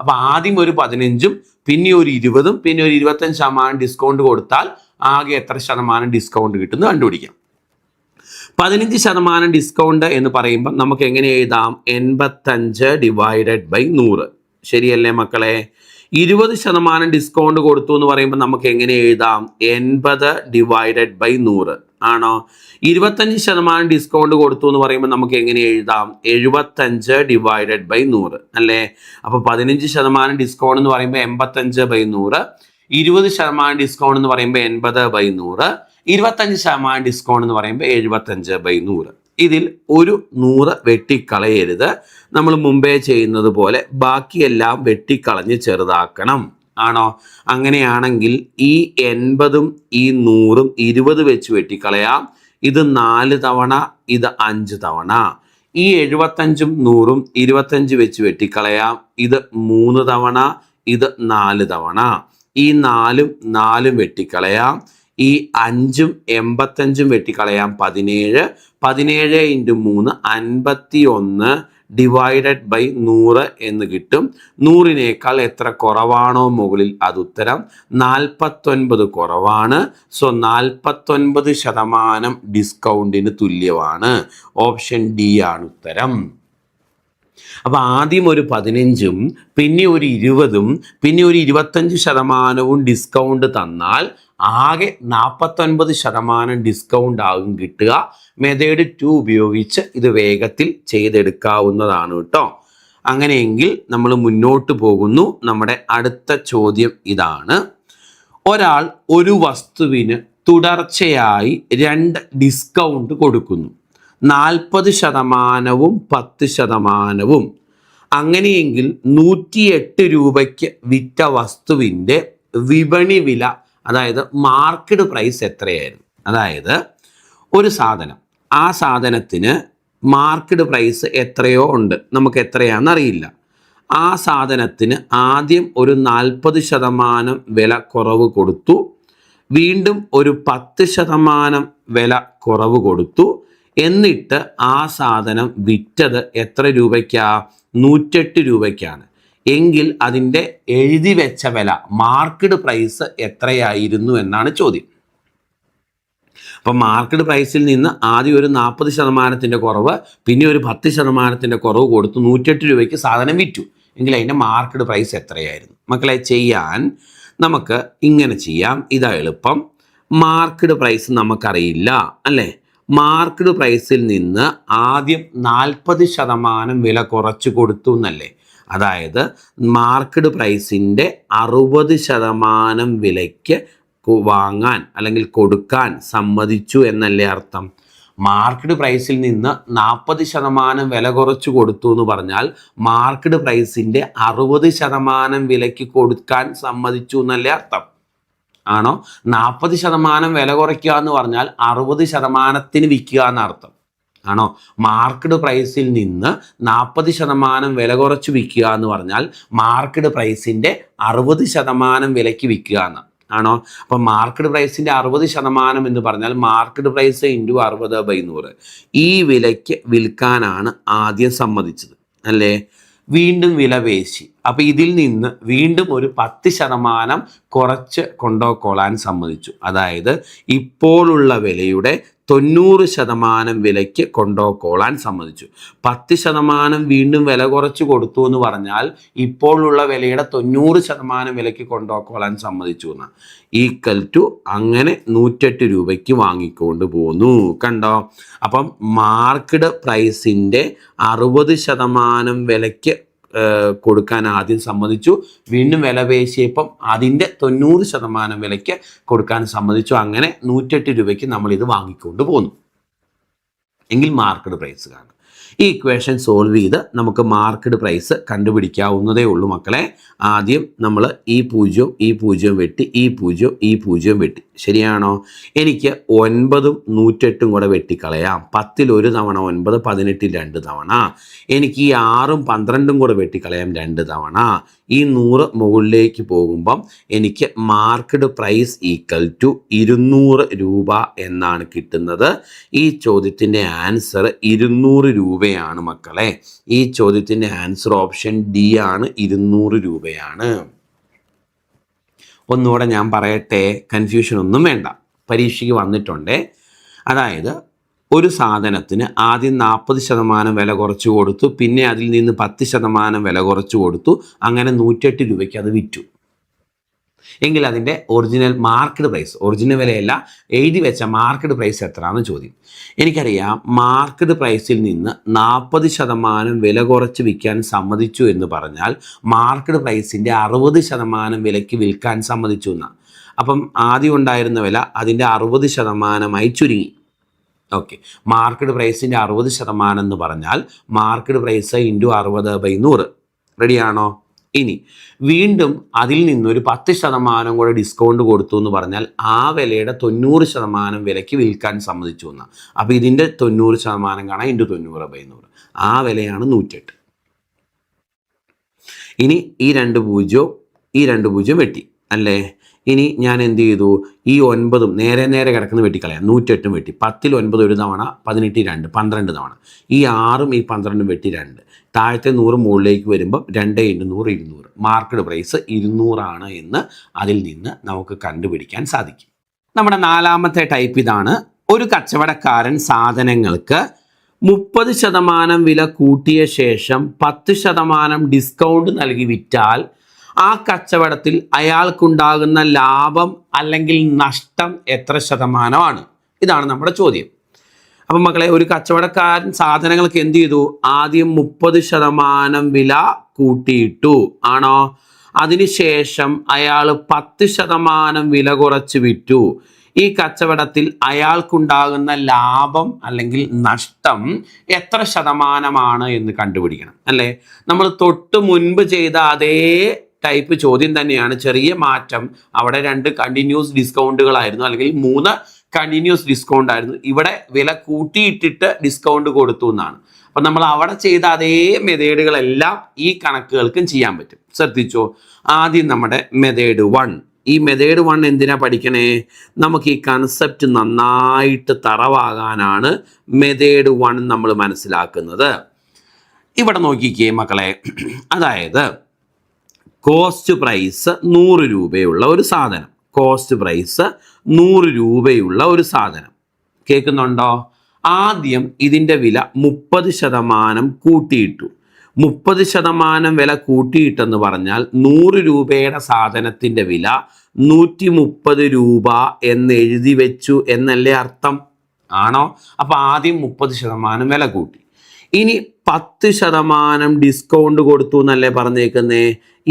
അപ്പം ആദ്യം ഒരു 15ഉം പിന്നെ ഒരു 20ഉം പിന്നെ ഒരു 25% ഡിസ്കൗണ്ട് കൊടുത്താൽ ആകെ എത്ര ശതമാനം ഡിസ്കൗണ്ട് കിട്ടുമെന്ന് കണ്ടുപിടിക്കാം. 15% ഡിസ്കൗണ്ട് എന്ന് പറയുമ്പോൾ നമുക്ക് എങ്ങനെ എഴുതാം? 85/100. ശരിയല്ലേ മക്കളെ? 20% ഡിസ്കൗണ്ട് കൊടുത്തു എന്ന് പറയുമ്പോൾ നമുക്ക് എങ്ങനെ എഴുതാം? 80/100, ആണോ? 25% ഡിസ്കൗണ്ട് കൊടുത്തു എന്ന് പറയുമ്പോൾ നമുക്ക് എങ്ങനെ എഴുതാം? 75/100, അല്ലേ? അപ്പോൾ 15% ഡിസ്കൗണ്ട് എന്ന് പറയുമ്പോൾ 85/100, 20% ഡിസ്കൗണ്ട് എന്ന് പറയുമ്പോൾ 80/100, 25% ഡിസ്കൗണ്ട് എന്ന് പറയുമ്പോൾ 75/100. ഇതിൽ ഒരു 100 വെട്ടിക്കളയരുത്. നമ്മൾ മുമ്പേ ചെയ്യുന്നത് പോലെ ബാക്കിയെല്ലാം വെട്ടിക്കളഞ്ഞ് ചെറുതാക്കണം, ആണോ? അങ്ങനെയാണെങ്കിൽ ഈ 80ഉം ഈ 100ഉം 20 വെച്ച് വെട്ടിക്കളയാം. ഇത് 4 തവണ, ഇത് 5 തവണ. ഈ 75ഉം 100ഉം 25 വെച്ച് വെട്ടിക്കളയാം. ഇത് 3 തവണ, ഇത് 4 തവണ. ഈ 4ഉം 4ഉം വെട്ടിക്കളയാം. ഈ 5ഉം 85ഉം വെട്ടിക്കളയാം. 17. 17 × 3 51/100 എന്ന് കിട്ടും. 100-നേക്കാൾ എത്ര കുറവാണോ മുകളിൽ അത് ഉത്തരം. 49 കുറവാണ്. സോ 49% ഡിസ്കൗണ്ടിന് തുല്യമാണ്. ഓപ്ഷൻ ഡി ആണ് ഉത്തരം. അപ്പോൾ ആദ്യം ഒരു 15ഉം പിന്നെ ഒരു 20ഉം പിന്നെ ഒരു 25% ഡിസ്കൗണ്ട് തന്നാൽ ആകെ 49% ഡിസ്കൗണ്ട് ആകും കിട്ടുക. മെത്തേഡ് 2 ഉപയോഗിച്ച് ഇത് വേഗത്തിൽ ചെയ്തെടുക്കാവുന്നതാണ് കേട്ടോ. അങ്ങനെയെങ്കിൽ നമ്മൾ മുന്നോട്ട് പോകുന്നു. നമ്മുടെ അടുത്ത ചോദ്യം ഇതാണ്. ഒരാൾ ഒരു വസ്തുവിന് തുടർച്ചയായി 2 ഡിസ്കൗണ്ട് കൊടുക്കുന്നു, 40%വും 10%വും. അങ്ങനെയെങ്കിൽ 108 രൂപയ്ക്ക് വിറ്റ വസ്തുവിൻ്റെ വിപണി വില, അതായത് മാർക്കറ്റ് പ്രൈസ് എത്രയായിരുന്നു? അതായത് ഒരു സാധനം, ആ സാധനത്തിന് മാർക്കറ്റ് പ്രൈസ് എത്രയോ ഉണ്ട്, നമുക്ക് എത്രയാണെന്നറിയില്ല. ആ സാധനത്തിന് ആദ്യം ഒരു 40% വില കുറവ് കൊടുത്തു, വീണ്ടും ഒരു 10% വില കുറവ് കൊടുത്തു, എന്നിട്ട് ആ സാധനം വിറ്റത് എത്ര രൂപയ്ക്കാ? 108 രൂപയ്ക്കാണ്. എങ്കിൽ അതിൻ്റെ എഴുതി വെച്ച വില, മാർക്കറ്റ് പ്രൈസ് എത്രയായിരുന്നു എന്നാണ് ചോദ്യം. അപ്പം മാർക്കറ്റ് പ്രൈസിൽ നിന്ന് ആദ്യം ഒരു 40% കുറവ്, പിന്നെ ഒരു 10% കുറവ് കൊടുത്ത് 108 രൂപയ്ക്ക് സാധനം വിറ്റു. എങ്കിൽ അതിൻ്റെ മാർക്കറ്റ് പ്രൈസ് എത്രയായിരുന്നു? മക്കളെ, ചെയ്യാൻ നമുക്ക് ഇങ്ങനെ ചെയ്യാം. ഇതാ എളുപ്പം. മാർക്കറ്റ് പ്രൈസ് നമുക്കറിയില്ല അല്ലേ? മാർക്കറ്റ് പ്രൈസിൽ നിന്ന് ആദ്യം 40% വില കുറച്ച് കൊടുത്തു എന്നല്ലേ? അതായത് മാർക്കറ്റ് പ്രൈസിൻ്റെ 60% വിലയ്ക്ക് വാങ്ങാൻ അല്ലെങ്കിൽ കൊടുക്കാൻ സമ്മതിച്ചു എന്നല്ലേ അർത്ഥം? മാർക്കറ്റ് പ്രൈസിൽ നിന്ന് 40% വില കുറച്ച് കൊടുത്തു എന്ന് പറഞ്ഞാൽ മാർക്കറ്റ് പ്രൈസിൻ്റെ 60% വിലയ്ക്ക് കൊടുക്കാൻ സമ്മതിച്ചു എന്നല്ലേ അർത്ഥം? ആണോ? 40% വില കുറയ്ക്കുക എന്ന് പറഞ്ഞാൽ 60%ന് വിൽക്കുക എന്നർത്ഥം ആണോ? മാർക്കറ്റ് പ്രൈസിൽ നിന്ന് 40% വില കുറച്ച് വിൽക്കുക എന്ന് പറഞ്ഞാൽ മാർക്കറ്റ് പ്രൈസിൻ്റെ 60% വിലയ്ക്ക് വിൽക്കുക എന്ന് ആണോ? അപ്പം മാർക്കറ്റ് പ്രൈസിൻ്റെ 60% എന്ന് പറഞ്ഞാൽ മാർക്കറ്റ് പ്രൈസ് × 60/100 ഈ വിലയ്ക്ക് വിൽക്കാനാണ് ആദ്യം സമ്മതിച്ചത് അല്ലേ? വീണ്ടും വില പേശി. അപ്പം ഇതിൽ നിന്ന് വീണ്ടും ഒരു 10% കുറച്ച് കൊണ്ടുപോയിക്കൊള്ളാൻ സമ്മതിച്ചു. അതായത് ഇപ്പോഴുള്ള വിലയുടെ 90% വിലയ്ക്ക് കൊണ്ടുപോയിക്കൊള്ളാൻ സമ്മതിച്ചു. 10% വീണ്ടും വില കുറച്ച് കൊടുത്തു എന്ന് പറഞ്ഞാൽ ഇപ്പോഴുള്ള വിലയുടെ 90% വിലയ്ക്ക് കൊണ്ടുപോയിക്കൊള്ളാൻ സമ്മതിച്ചു എന്ന് ഈക്വൽ ടു അങ്ങനെ 108 രൂപയ്ക്ക് വാങ്ങിക്കൊണ്ട് പോന്നു. കണ്ടോ? അപ്പം മാർക്കറ്റ് പ്രൈസിൻ്റെ 60% വിലയ്ക്ക് കൊടുക്കാൻ ആദ്യം സമ്മതിച്ചു, വീണ്ടും വില പേശിയപ്പം അതിൻ്റെ 90% വിലയ്ക്ക് കൊടുക്കാൻ സമ്മതിച്ചു. അങ്ങനെ 108 രൂപയ്ക്ക് നമ്മളിത് വാങ്ങിക്കൊണ്ട് പോന്നു. എങ്കിൽ മാർക്കറ്റ് പ്രൈസ് കാണും. ഈ ഇക്വേഷൻ സോൾവ് ചെയ്ത് നമുക്ക് മാർക്കറ്റ് പ്രൈസ് കണ്ടുപിടിക്കാവുന്നതേ ഉള്ളൂ മക്കളെ. ആദ്യം നമ്മൾ ഈ 0 ഈ 0 വെട്ടി, ഈ 0 ഈ 0 വെട്ടി. ശരിയാണോ? എനിക്ക് 9ഉം 108ഉം കൂടെ വെട്ടിക്കളയാം. 10ൽ ഒരു തവണ 9, 18ൽ 2 തവണ. എനിക്ക് ഈ 6ഉം 12ഉം കൂടെ വെട്ടിക്കളയാം 2 തവണ. ഈ 100 മുകളിലേക്ക് പോകുമ്പം എനിക്ക് മാർക്കറ്റ് പ്രൈസ് ഈക്വൽ ടു 200 രൂപ എന്നാണ് കിട്ടുന്നത്. ഈ ചോദ്യത്തിൻ്റെ ആൻസർ 200 രൂപയാണ് മക്കളെ. ഈ ചോദ്യത്തിൻ്റെ ആൻസർ ഓപ്ഷൻ ഡി ആണ്, 200 രൂപയാണ്. ഒന്നുകൂടെ ഞാൻ പറയട്ടെ, കൺഫ്യൂഷൻ ഒന്നും വേണ്ട, പരീക്ഷയ്ക്ക് വന്നിട്ടുണ്ടേ. അതായത് ഒരു സാധനത്തിന് ആദ്യം 40% വില കുറച്ച് കൊടുത്തു, പിന്നെ അതിൽ നിന്ന് 10% വില കുറച്ച് കൊടുത്തു, അങ്ങനെ 108 രൂപയ്ക്ക് അത് വിറ്റു. എങ്കിൽ അതിൻ്റെ ഒറിജിനൽ മാർക്കറ്റ് പ്രൈസ്, ഒറിജിനൽ വിലയല്ല, എഴുതി വെച്ച മാർക്കറ്റ് പ്രൈസ് എത്രയാണെന്ന് ചോദ്യം. എനിക്കറിയാം മാർക്കറ്റ് പ്രൈസിൽ നിന്ന് 40% വില കുറച്ച് വിൽക്കാൻ സമ്മതിച്ചു എന്ന് പറഞ്ഞാൽ മാർക്കറ്റ് പ്രൈസിൻ്റെ 60% വിലയ്ക്ക് വിൽക്കാൻ സമ്മതിച്ചു എന്നാണ്. അപ്പം ആദ്യം ഉണ്ടായിരുന്ന വില അതിൻ്റെ 60% ചുരുങ്ങി. ഓക്കെ, മാർക്കറ്റ് പ്രൈസിൻ്റെ 60% എന്ന് പറഞ്ഞാൽ മാർക്കറ്റ് പ്രൈസ് × 60/100. റെഡിയാണോ? ഇനി വീണ്ടും അതിൽ നിന്നൊരു 10% കൂടെ ഡിസ്കൗണ്ട് കൊടുത്തു എന്ന് പറഞ്ഞാൽ ആ വിലയുടെ 90% വിലയ്ക്ക് വിൽക്കാൻ സമ്മതിച്ചു എന്നാണ്. അപ്പോൾ ഇതിൻ്റെ 90% കാണാം × 90/100. ആ വിലയാണ് 108. ഇനി ഈ 2 0 ഈ 2 0 വെട്ടി അല്ലേ? ഇനി ഞാൻ എന്ത് ചെയ്തു? ഈ 9ഉം നേരെ കിടക്കുന്ന വെട്ടിക്കളയാം. 108ഉം വെട്ടി. 10ൽ 9 ഒരു തവണ, 18ൽ 2, 12 തവണ. ഈ 6ഉം ഈ 12ഉം വെട്ടി 2. താഴത്തെ 100 മുകളിലേക്ക് വരുമ്പം 2 × 100 200. മാർക്കറ്റ് പ്രൈസ് 200 ആണ് എന്ന് അതിൽ നിന്ന് നമുക്ക് കണ്ടുപിടിക്കാൻ സാധിക്കും. നമ്മുടെ 4ാമത്തെ ടൈപ്പ് ഇതാണ്. ഒരു കച്ചവടക്കാരൻ സാധനങ്ങൾക്ക് 30% വില കൂട്ടിയ ശേഷം 10% ഡിസ്കൗണ്ട് നൽകി വിറ്റാൽ ആ കച്ചവടത്തിൽ അയാൾക്കുണ്ടാകുന്ന ലാഭം അല്ലെങ്കിൽ നഷ്ടം എത്ര ശതമാനമാണ്? ഇതാണ് നമ്മുടെ ചോദ്യം. അപ്പം മക്കളെ, ഒരു കച്ചവടക്കാരൻ സാധനങ്ങൾക്ക് എന്ത് ചെയ്തു? ആദ്യം 30% വില കൂട്ടിയിട്ടു, ആണോ? അതിനുശേഷം അയാൾ 10% വില കുറച്ച് വിറ്റു. ഈ കച്ചവടത്തിൽ അയാൾക്കുണ്ടാകുന്ന ലാഭം അല്ലെങ്കിൽ നഷ്ടം എത്ര ശതമാനമാണ് എന്ന് കണ്ടുപിടിക്കണം, അല്ലേ? നമ്മൾ തൊട്ട് മുൻപ് ചെയ്ത അതേ ടൈപ്പ് ചോദ്യം തന്നെയാണ്. ചെറിയ മാറ്റം. അവിടെ 2 കണ്ടിന്യൂസ് ഡിസ്കൗണ്ടുകളായിരുന്നു, അല്ലെങ്കിൽ 3 കണ്ടിന്യൂസ് ഡിസ്കൗണ്ട് ആയിരുന്നു. ഇവിടെ വില കൂട്ടിയിട്ടിട്ട് ഡിസ്കൗണ്ട് കൊടുത്തു എന്നാണ്. അപ്പം നമ്മൾ അവിടെ ചെയ്ത അതേ മെത്തേഡുകളെല്ലാം ഈ കണക്കുകൾക്കും ചെയ്യാൻ പറ്റും. ശ്രദ്ധിച്ചോ. ആദ്യം നമ്മുടെ മെത്തേഡ് 1. ഈ മെത്തേഡ് 1 എന്തിനാ പഠിക്കണേ? നമുക്ക് ഈ കൺസെപ്റ്റ് നന്നായിട്ട് തറവാകാനാണ് മെത്തേഡ് 1 നമ്മൾ മനസ്സിലാക്കുന്നത്. ഇവിടെ നോക്കിക്കേ മക്കളെ, അതായത് കോസ്റ്റ് പ്രൈസ് 100 രൂപയുള്ള ഒരു സാധനം. കോസ്റ്റ് പ്രൈസ് 100 രൂപയുള്ള ഒരു സാധനം. കേൾക്കുന്നുണ്ടോ? ആദ്യം ഇതിൻ്റെ വില 30% കൂട്ടിയിട്ടു. 30% വില കൂട്ടിയിട്ടെന്ന് പറഞ്ഞാൽ 100 രൂപയുടെ സാധനത്തിൻ്റെ വില 130 രൂപ എന്ന് എഴുതി വെച്ചു എന്നല്ലേ അർത്ഥം? ആണോ? അപ്പോൾ ആദ്യം 30% വില കൂട്ടി. ഇനി 10% ഡിസ്കൗണ്ട് കൊടുത്തു എന്നല്ലേ പറഞ്ഞേക്കുന്നേ?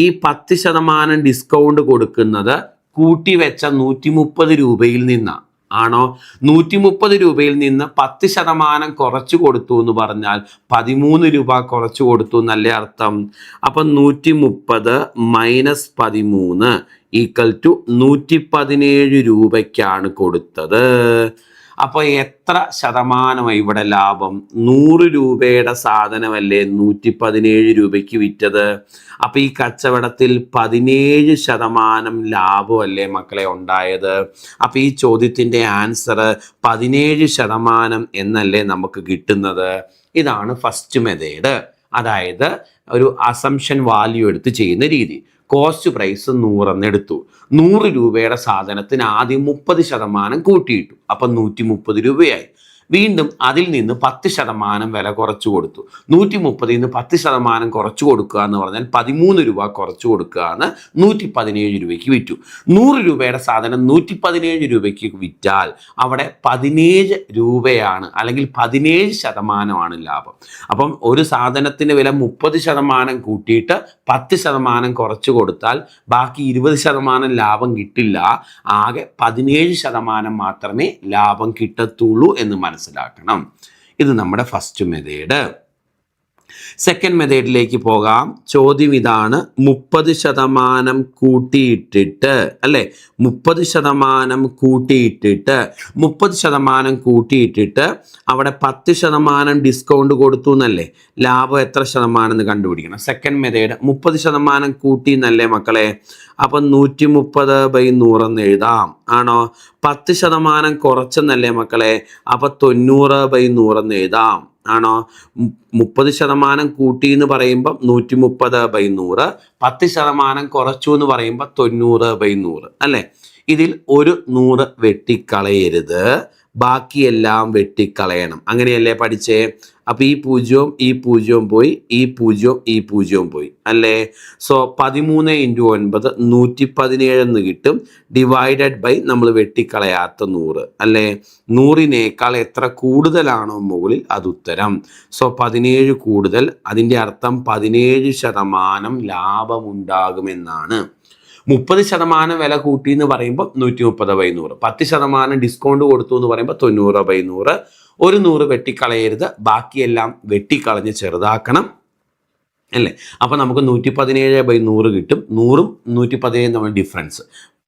ഈ 10% ഡിസ്കൗണ്ട് കൊടുക്കുന്നത് കൂട്ടിവെച്ച 130 രൂപയിൽ നിന്നാണ്, ആണോ? 130 രൂപയിൽ നിന്ന് 10% കുറച്ചു കൊടുത്തു എന്ന് പറഞ്ഞാൽ 13 രൂപ കുറച്ചു കൊടുത്തു എന്നല്ലേ അർത്ഥം? അപ്പം 130 മൈനസ് 13 ഈക്വൽ ടു 117 രൂപയ്ക്കാണ് കൊടുത്തത്. അപ്പോൾ എത്ര ശതമാനമായി ഇവിടെ ലാഭം? 100 രൂപയുടെ സാധനമല്ലേ 117 രൂപയ്ക്ക് വിറ്റത്. അപ്പോൾ ഈ കച്ചവടത്തിൽ 17% ലാഭമല്ലേ മക്കളെ ഉണ്ടായത്. അപ്പോൾ ഈ ചോദ്യത്തിൻ്റെ ആൻസർ 17% എന്നല്ലേ നമുക്ക് കിട്ടുന്നത്. ഇതാണ് ഫസ്റ്റ് മെത്തേഡ്. അതായത് ഒരു അസംഷൻ വാല്യൂ എടുത്ത് ചെയ്യുന്ന രീതി. Cost price 100 എന്നെടുത്തു. 100 രൂപയുടെ സാധനത്തിന് ആദ്യം 30% കൂട്ടിയിട്ടു. അപ്പം 130 രൂപയായി. വീണ്ടും അതിൽ നിന്ന് 10% വില കുറച്ചു കൊടുത്തു. 130 നിന്ന് 10% കുറച്ചു കൊടുക്കുക എന്ന് പറഞ്ഞാൽ 13 രൂപ കുറച്ചു കൊടുക്കുക എന്ന് 117 രൂപയ്ക്ക് വിറ്റു. 100 രൂപയുടെ സാധനം 117 രൂപയ്ക്ക് വിറ്റാൽ അവിടെ 17 രൂപയാണ്, അല്ലെങ്കിൽ 17% ലാഭം. അപ്പം ഒരു സാധനത്തിന് വില 30% കൂട്ടിയിട്ട് 10% കുറച്ചു കൊടുത്താൽ ബാക്കി 20% ലാഭം കിട്ടില്ല. ആകെ 17% മാത്രമേ ലാഭം കിട്ടത്തുള്ളൂ എന്ന് മനസ്സിലാക്കണം. ഇത് നമ്മുടെ ഫസ്റ്റ് മെത്തേഡ്. സെക്കൻഡ് മെത്തേഡിലേക്ക് പോകാം. ചോദ്യം ഇതാണ്: 30% കൂട്ടിയിട്ടിട്ട്, അല്ലേ? 30% കൂട്ടിയിട്ടിട്ട് 30% കൂട്ടിയിട്ടിട്ട് അവിടെ 10% ഡിസ്കൗണ്ട് കൊടുത്തു എന്നല്ലേ? ലാഭം എത്ര ശതമാനം എന്ന് കണ്ടുപിടിക്കണം. സെക്കൻഡ് മെത്തേഡ് 30% കൂട്ടി എന്നല്ലേ മക്കളെ? അപ്പം 130/100 എന്ന് എഴുതാം, ആണോ? 10% കുറച്ചെന്നല്ലേ മക്കളെ? അപ്പം 90/100 എന്ന് എഴുതാം, ആണോ? 30% കൂട്ടി എന്ന് പറയുമ്പം 130/100, 10% കുറച്ചു എന്ന് പറയുമ്പോൾ 90/100, അല്ലേ? ഇതിൽ ഒരു 100 വെട്ടിക്കളയരുത്, ബാക്കിയെല്ലാം വെട്ടിക്കളയണം. അങ്ങനെയല്ലേ പഠിച്ചേ? അപ്പോൾ ഈ 0 ഈ 0 പോയി, ഈ 0 ഈ 0 പോയി, അല്ലേ? സോ 13 × 9 117 എന്ന് കിട്ടും. ഡിവൈഡഡ് ബൈ നമ്മൾ വെട്ടിക്കളയാത്ത 100, അല്ലേ? 100-നേക്കാൾ എത്ര കൂടുതലാണോ മുകളിൽ അത് ഉത്തരം. സോ 17 കൂടുതൽ, അതിൻ്റെ അർത്ഥം 17% ലാഭമുണ്ടാകുമെന്നാണ്. 30% വില കൂട്ടി എന്ന് പറയുമ്പോൾ 130/100, 10% ഡിസ്കൗണ്ട് കൊടുത്തു എന്ന് പറയുമ്പോൾ 90/100. ഒരു 100 വെട്ടിക്കളയരുത്, ബാക്കിയെല്ലാം വെട്ടിക്കളഞ്ഞ് ചെറുതാക്കണം, അല്ലേ? അപ്പോൾ നമുക്ക് 117/100 കിട്ടും. 100ഉം 117 തമ്മിൽ ഡിഫറൻസ്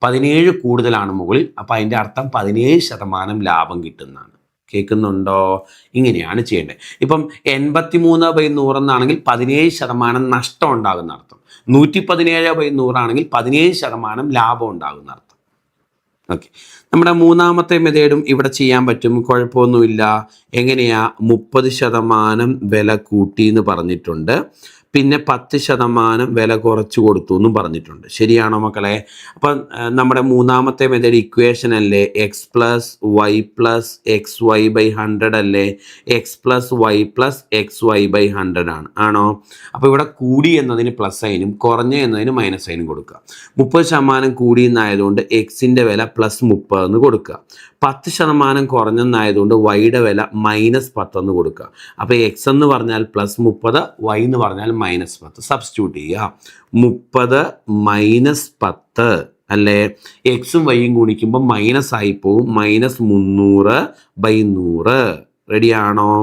17 കൂടുതലാണ് മുകളിൽ. അപ്പോൾ അതിൻ്റെ അർത്ഥം 17% ലാഭം കിട്ടുന്നതാണ്. കേൾക്കുന്നുണ്ടോ? ഇങ്ങനെയാണ് ചെയ്യേണ്ടത്. ഇപ്പം 83/100 എന്നാണെങ്കിൽ 17% നഷ്ടം ഉണ്ടാകുന്ന അർത്ഥം. 117/100 ആണെങ്കിൽ 17% ലാഭം ഉണ്ടാകുന്ന അർത്ഥം. ഓക്കെ, നമ്മുടെ മൂന്നാമത്തെ മെത്തേഡും ഇവിടെ ചെയ്യാൻ പറ്റും, കുഴപ്പമൊന്നുമില്ല. എങ്ങനെയാ? 30% വില കൂട്ടി എന്ന് പറഞ്ഞിട്ടുണ്ട്. പിന്നെ 10% വില കുറച്ച് കൊടുത്തു എന്നും പറഞ്ഞിട്ടുണ്ട്. ശരിയാണോ മക്കളെ? അപ്പം നമ്മുടെ മൂന്നാമത്തെ മെത്തേഡ് ഇക്വേഷൻ അല്ലേ x plus y plus x y by 100 അല്ലേ? X plus y plus x y by 100 ആണോ? അപ്പോൾ ഇവിടെ കൂടി എന്നതിന് പ്ലസ് സൈനും കുറഞ്ഞ എന്നതിന് മൈനസ് സൈനും കൊടുക്കുക. 30% കൂടി എന്നായതുകൊണ്ട് എക്സിൻ്റെ വില പ്ലസ് 30 എന്ന് കൊടുക്കുക. 10% കുറഞ്ഞെന്നായതുകൊണ്ട് വൈയുടെ വില -10 എന്ന് കൊടുക്കുക. അപ്പോൾ എക്സ് എന്ന് പറഞ്ഞാൽ +30, വൈ എന്ന് പറഞ്ഞാൽ -10. സബ്സ്റ്റിറ്റ്യൂട്ട് ചെയ്യുക. 30 - 10 അല്ലേ? എക്സും വൈയും ഗുണിക്കുമ്പോൾ മൈനസ് ആയി പോവും. -300/100. റെഡിയാണോ?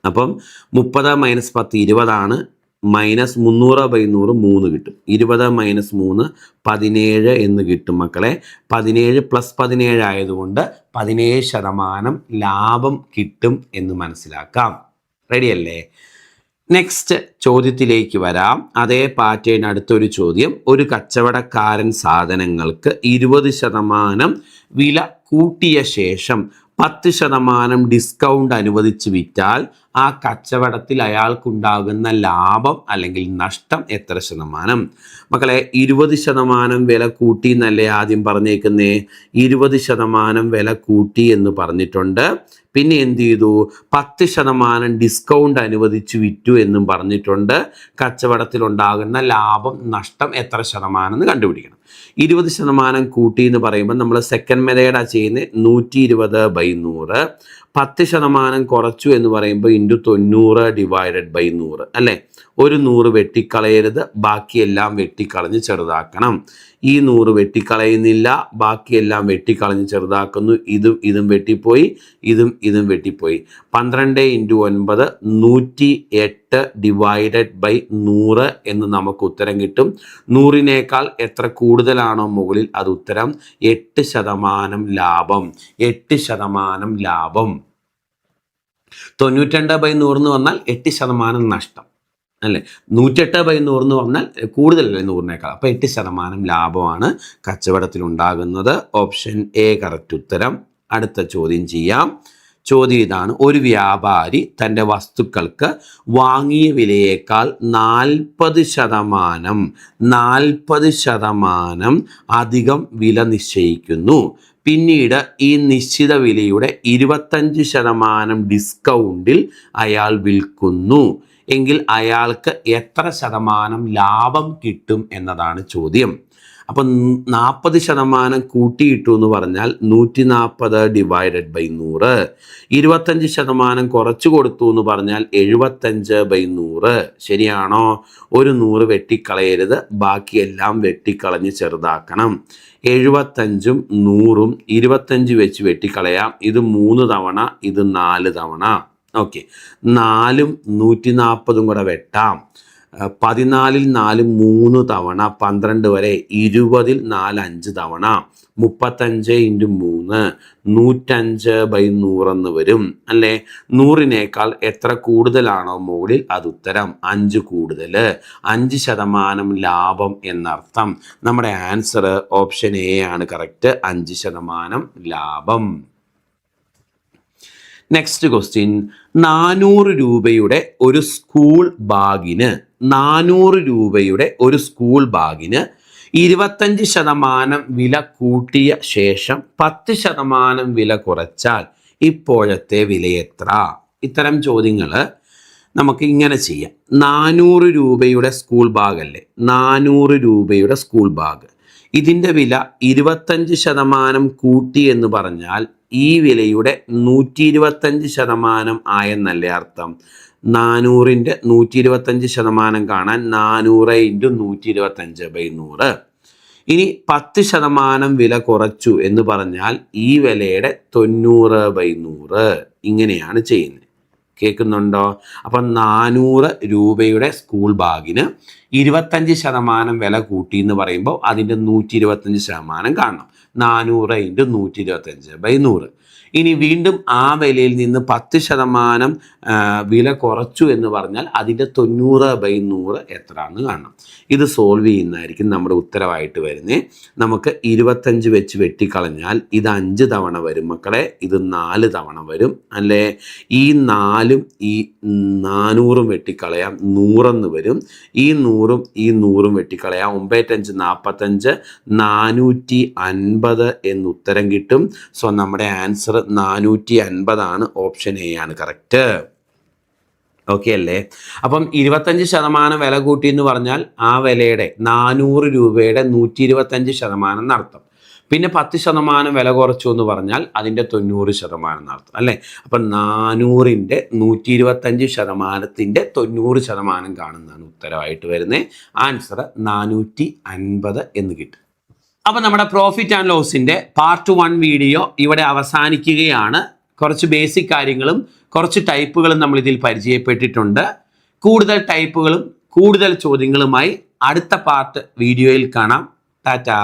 അപ്പം 30 - 10 20 -300/100 3 കിട്ടും. 20 - 3 17 എന്ന് കിട്ടും മക്കളെ. 17 + 17 ആയതുകൊണ്ട് 17% ലാഭം കിട്ടും എന്ന് മനസ്സിലാക്കാം. റെഡിയല്ലേ? നെക്സ്റ്റ് ചോദ്യത്തിലേക്ക് വരാം. അതേ പാറ്റേൺ അടുത്തൊരു ചോദ്യം. ഒരു കച്ചവടക്കാരൻ സാധനങ്ങൾക്ക് 20% വില കൂട്ടിയ ശേഷം 10% ഡിസ്കൗണ്ട് അനുവദിച്ച് വിറ്റാൽ ആ കച്ചവടത്തിൽ അയാൾക്കുണ്ടാകുന്ന ലാഭം അല്ലെങ്കിൽ നഷ്ടം എത്ര ശതമാനം? മക്കളെ 20% വില കൂട്ടി എന്നല്ലേ ആദ്യം പറഞ്ഞേക്കുന്നേ? 20% വില കൂട്ടി എന്ന് പറഞ്ഞിട്ടുണ്ട്. പിന്നെ എന്ത് ചെയ്തു? 10% ഡിസ്കൗണ്ട് അനുവദിച്ച് വിറ്റു എന്നും പറഞ്ഞിട്ടുണ്ട്. കച്ചവടത്തിൽ ഉണ്ടാകുന്ന ലാഭം നഷ്ടം എത്ര ശതമാനം എന്ന് കണ്ടുപിടിക്കണം. 20% കൂട്ടി എന്ന് പറയുമ്പോൾ നമ്മൾ സെക്കൻഡ് മെത്തേഡാണ് ചെയ്യുന്നത്. 120/100. 10% കുറച്ചു എന്ന് പറയുമ്പോൾ ×90/100 അല്ലേ? ഒരു 100 വെട്ടിക്കളയരുത്, ബാക്കിയെല്ലാം വെട്ടിക്കളഞ്ഞ് ചെറുതാക്കണം. ഈ 100 വെട്ടിക്കളയുന്നില്ല, ബാക്കിയെല്ലാം വെട്ടിക്കളഞ്ഞ് ചെറുതാക്കുന്നു. ഇതും വെട്ടിപ്പോയി, ഇതും വെട്ടിപ്പോയി. 12 × 9 108/100 എന്ന് നമുക്ക് ഉത്തരം കിട്ടും. 100-നേക്കാൾ എത്ര കൂടുതലാണോ മുകളിൽ അത് ഉത്തരം. 8% ലാഭം. 8% ലാഭം. 92/100 എന്ന് പറഞ്ഞാൽ 8% നഷ്ടം അല്ലേ? 108/100 എന്ന് പറഞ്ഞാൽ കൂടുതലല്ലേ 100-നേക്കാൾ. അപ്പോൾ 8% ലാഭമാണ് കച്ചവടത്തിൽ ഉണ്ടാകുന്നത്. ഓപ്ഷൻ എ കറക്റ്റ് ഉത്തരം. അടുത്ത ചോദ്യം ചെയ്യാം. ചോദ്യം ഇതാണ്. ഒരു വ്യാപാരി തൻ്റെ വസ്തുക്കൾക്ക് വാങ്ങിയ വിലയേക്കാൾ 40% അധികം വില നിശ്ചയിക്കുന്നു. പിന്നീട് ഈ നിശ്ചിത വിലയുടെ 25% ഡിസ്കൗണ്ടിൽ അയാൾ വിൽക്കുന്നു എങ്കിൽ അയാൾക്ക് എത്ര ശതമാനം ലാഭം കിട്ടും എന്നതാണ് ചോദ്യം. അപ്പം 40% കൂട്ടിയിട്ടു എന്ന് പറഞ്ഞാൽ 140/100. 25% കുറച്ചു കൊടുത്തു എന്ന് പറഞ്ഞാൽ 75/100. ശരിയാണോ? ഒരു 100 വെട്ടിക്കളയരുത്, ബാക്കിയെല്ലാം വെട്ടിക്കളഞ്ഞ് ചെറുതാക്കണം. 75ഉം 100ഉം 25 വെച്ച് വെട്ടിക്കളയാം. ഇത് 3 തവണ, ഇത് 4 തവണ. ഓക്കെ, 4ഉം 140ഉം കൂടെ വെട്ടാം. 14ൽ 4 3 തവണ, 12 വരെ. 20ൽ 4 5 തവണ. 35 × 3 105/100 എന്ന് വരും അല്ലേ? 100-നേക്കാൾ എത്ര കൂടുതലാണോ മുകളിൽ അത് ഉത്തരം. 5 കൂടുതൽ. 5% ലാഭം എന്നർത്ഥം. നമ്മുടെ ആൻസർ ഓപ്ഷൻ എ ആണ് കറക്റ്റ്. 5% ലാഭം. Next question. 400 രൂപയുടെ ഒരു സ്കൂൾ ബാഗിന് 25% വില കൂട്ടിയ ശേഷം 10% വില കുറച്ചാൽ ഇപ്പോഴത്തെ വില എത്ര? ഇത്തരം ചോദ്യങ്ങൾ നമുക്ക് ഇങ്ങനെ ചെയ്യാം. 400 രൂപയുടെ സ്കൂൾ ബാഗ് അല്ലേ? 400 രൂപയുടെ സ്കൂൾ ബാഗ്. ഇതിൻ്റെ വില 25% കൂട്ടി എന്ന് പറഞ്ഞാൽ ഈ വിലയുടെ 125% ആയെന്നല്ലേ അർത്ഥം? 400ൻ്റെ 125% കാണാൻ 400 × 125/100. ഇനി 10% വില കുറച്ചു എന്ന് പറഞ്ഞാൽ ഈ വിലയുടെ 90/100. ഇങ്ങനെയാണ് ചെയ്യുന്നത്. കേൾക്കുന്നുണ്ടോ? അപ്പം 400 രൂപയുടെ സ്കൂൾ ബാഗിന് 25% വില കൂട്ടി എന്ന് പറയുമ്പോൾ അതിൻ്റെ 125% കാണണം. 400 × 125/100. ഇനി വീണ്ടും ആ വിലയിൽ നിന്ന് 10% വില കുറച്ചു എന്ന് പറഞ്ഞാൽ അതിൻ്റെ 90/100 എത്രയാണെന്ന് കാണണം. ഇത് സോൾവ് ചെയ്യുന്നതായിരിക്കും നമ്മുടെ ഉത്തരവായിട്ട് വരുന്നത്. നമുക്ക് 25 വെച്ച് വെട്ടിക്കളഞ്ഞാൽ ഇത് 5 തവണ വരും മക്കളെ, ഇത് 4 തവണ വരും അല്ലേ. ഈ 4ഉം ഈ 400 വെട്ടിക്കളയാം, 100 വരും. ഈ 100ഉം വെട്ടിക്കളയാം, 9×5 45, 450 എന്ന് ഉത്തരം കിട്ടും. സോ നമ്മുടെ ആൻസർ 450 ആണ്. ഓപ്ഷൻ എ ആണ് കറക്റ്റ്. ഓക്കെ അല്ലേ? അപ്പം 25% വില കൂട്ടി എന്ന് പറഞ്ഞാൽ ആ വിലയുടെ 400 രൂപയുടെ 125% എന്നർത്ഥം. പിന്നെ 10% വില കുറച്ചു എന്ന് പറഞ്ഞാൽ അതിൻ്റെ 90% എന്നർത്ഥം അല്ലേ. അപ്പം 400ൻ്റെ 125%ത്തിൻ്റെ 90% കാണുന്നതാണ് ഉത്തരവായിട്ട് വരുന്നത്. ആൻസർ 450 എന്ന് കിട്ടും. അപ്പം നമ്മുടെ പ്രോഫിറ്റ് ആൻഡ് ലോസിൻ്റെ പാർട്ട് 1 വീഡിയോ ഇവിടെ അവസാനിക്കുകയാണ്. കുറച്ച് ബേസിക് കാര്യങ്ങളും കുറച്ച് ടൈപ്പുകളും നമ്മൾ ഇതിൽ പരിചയപ്പെട്ടിട്ടുണ്ട്. കൂടുതൽ ടൈപ്പുകളും കൂടുതൽ ചോദ്യങ്ങളുമായി അടുത്ത പാർട്ട് വീഡിയോയിൽ കാണാം. ടാറ്റാ.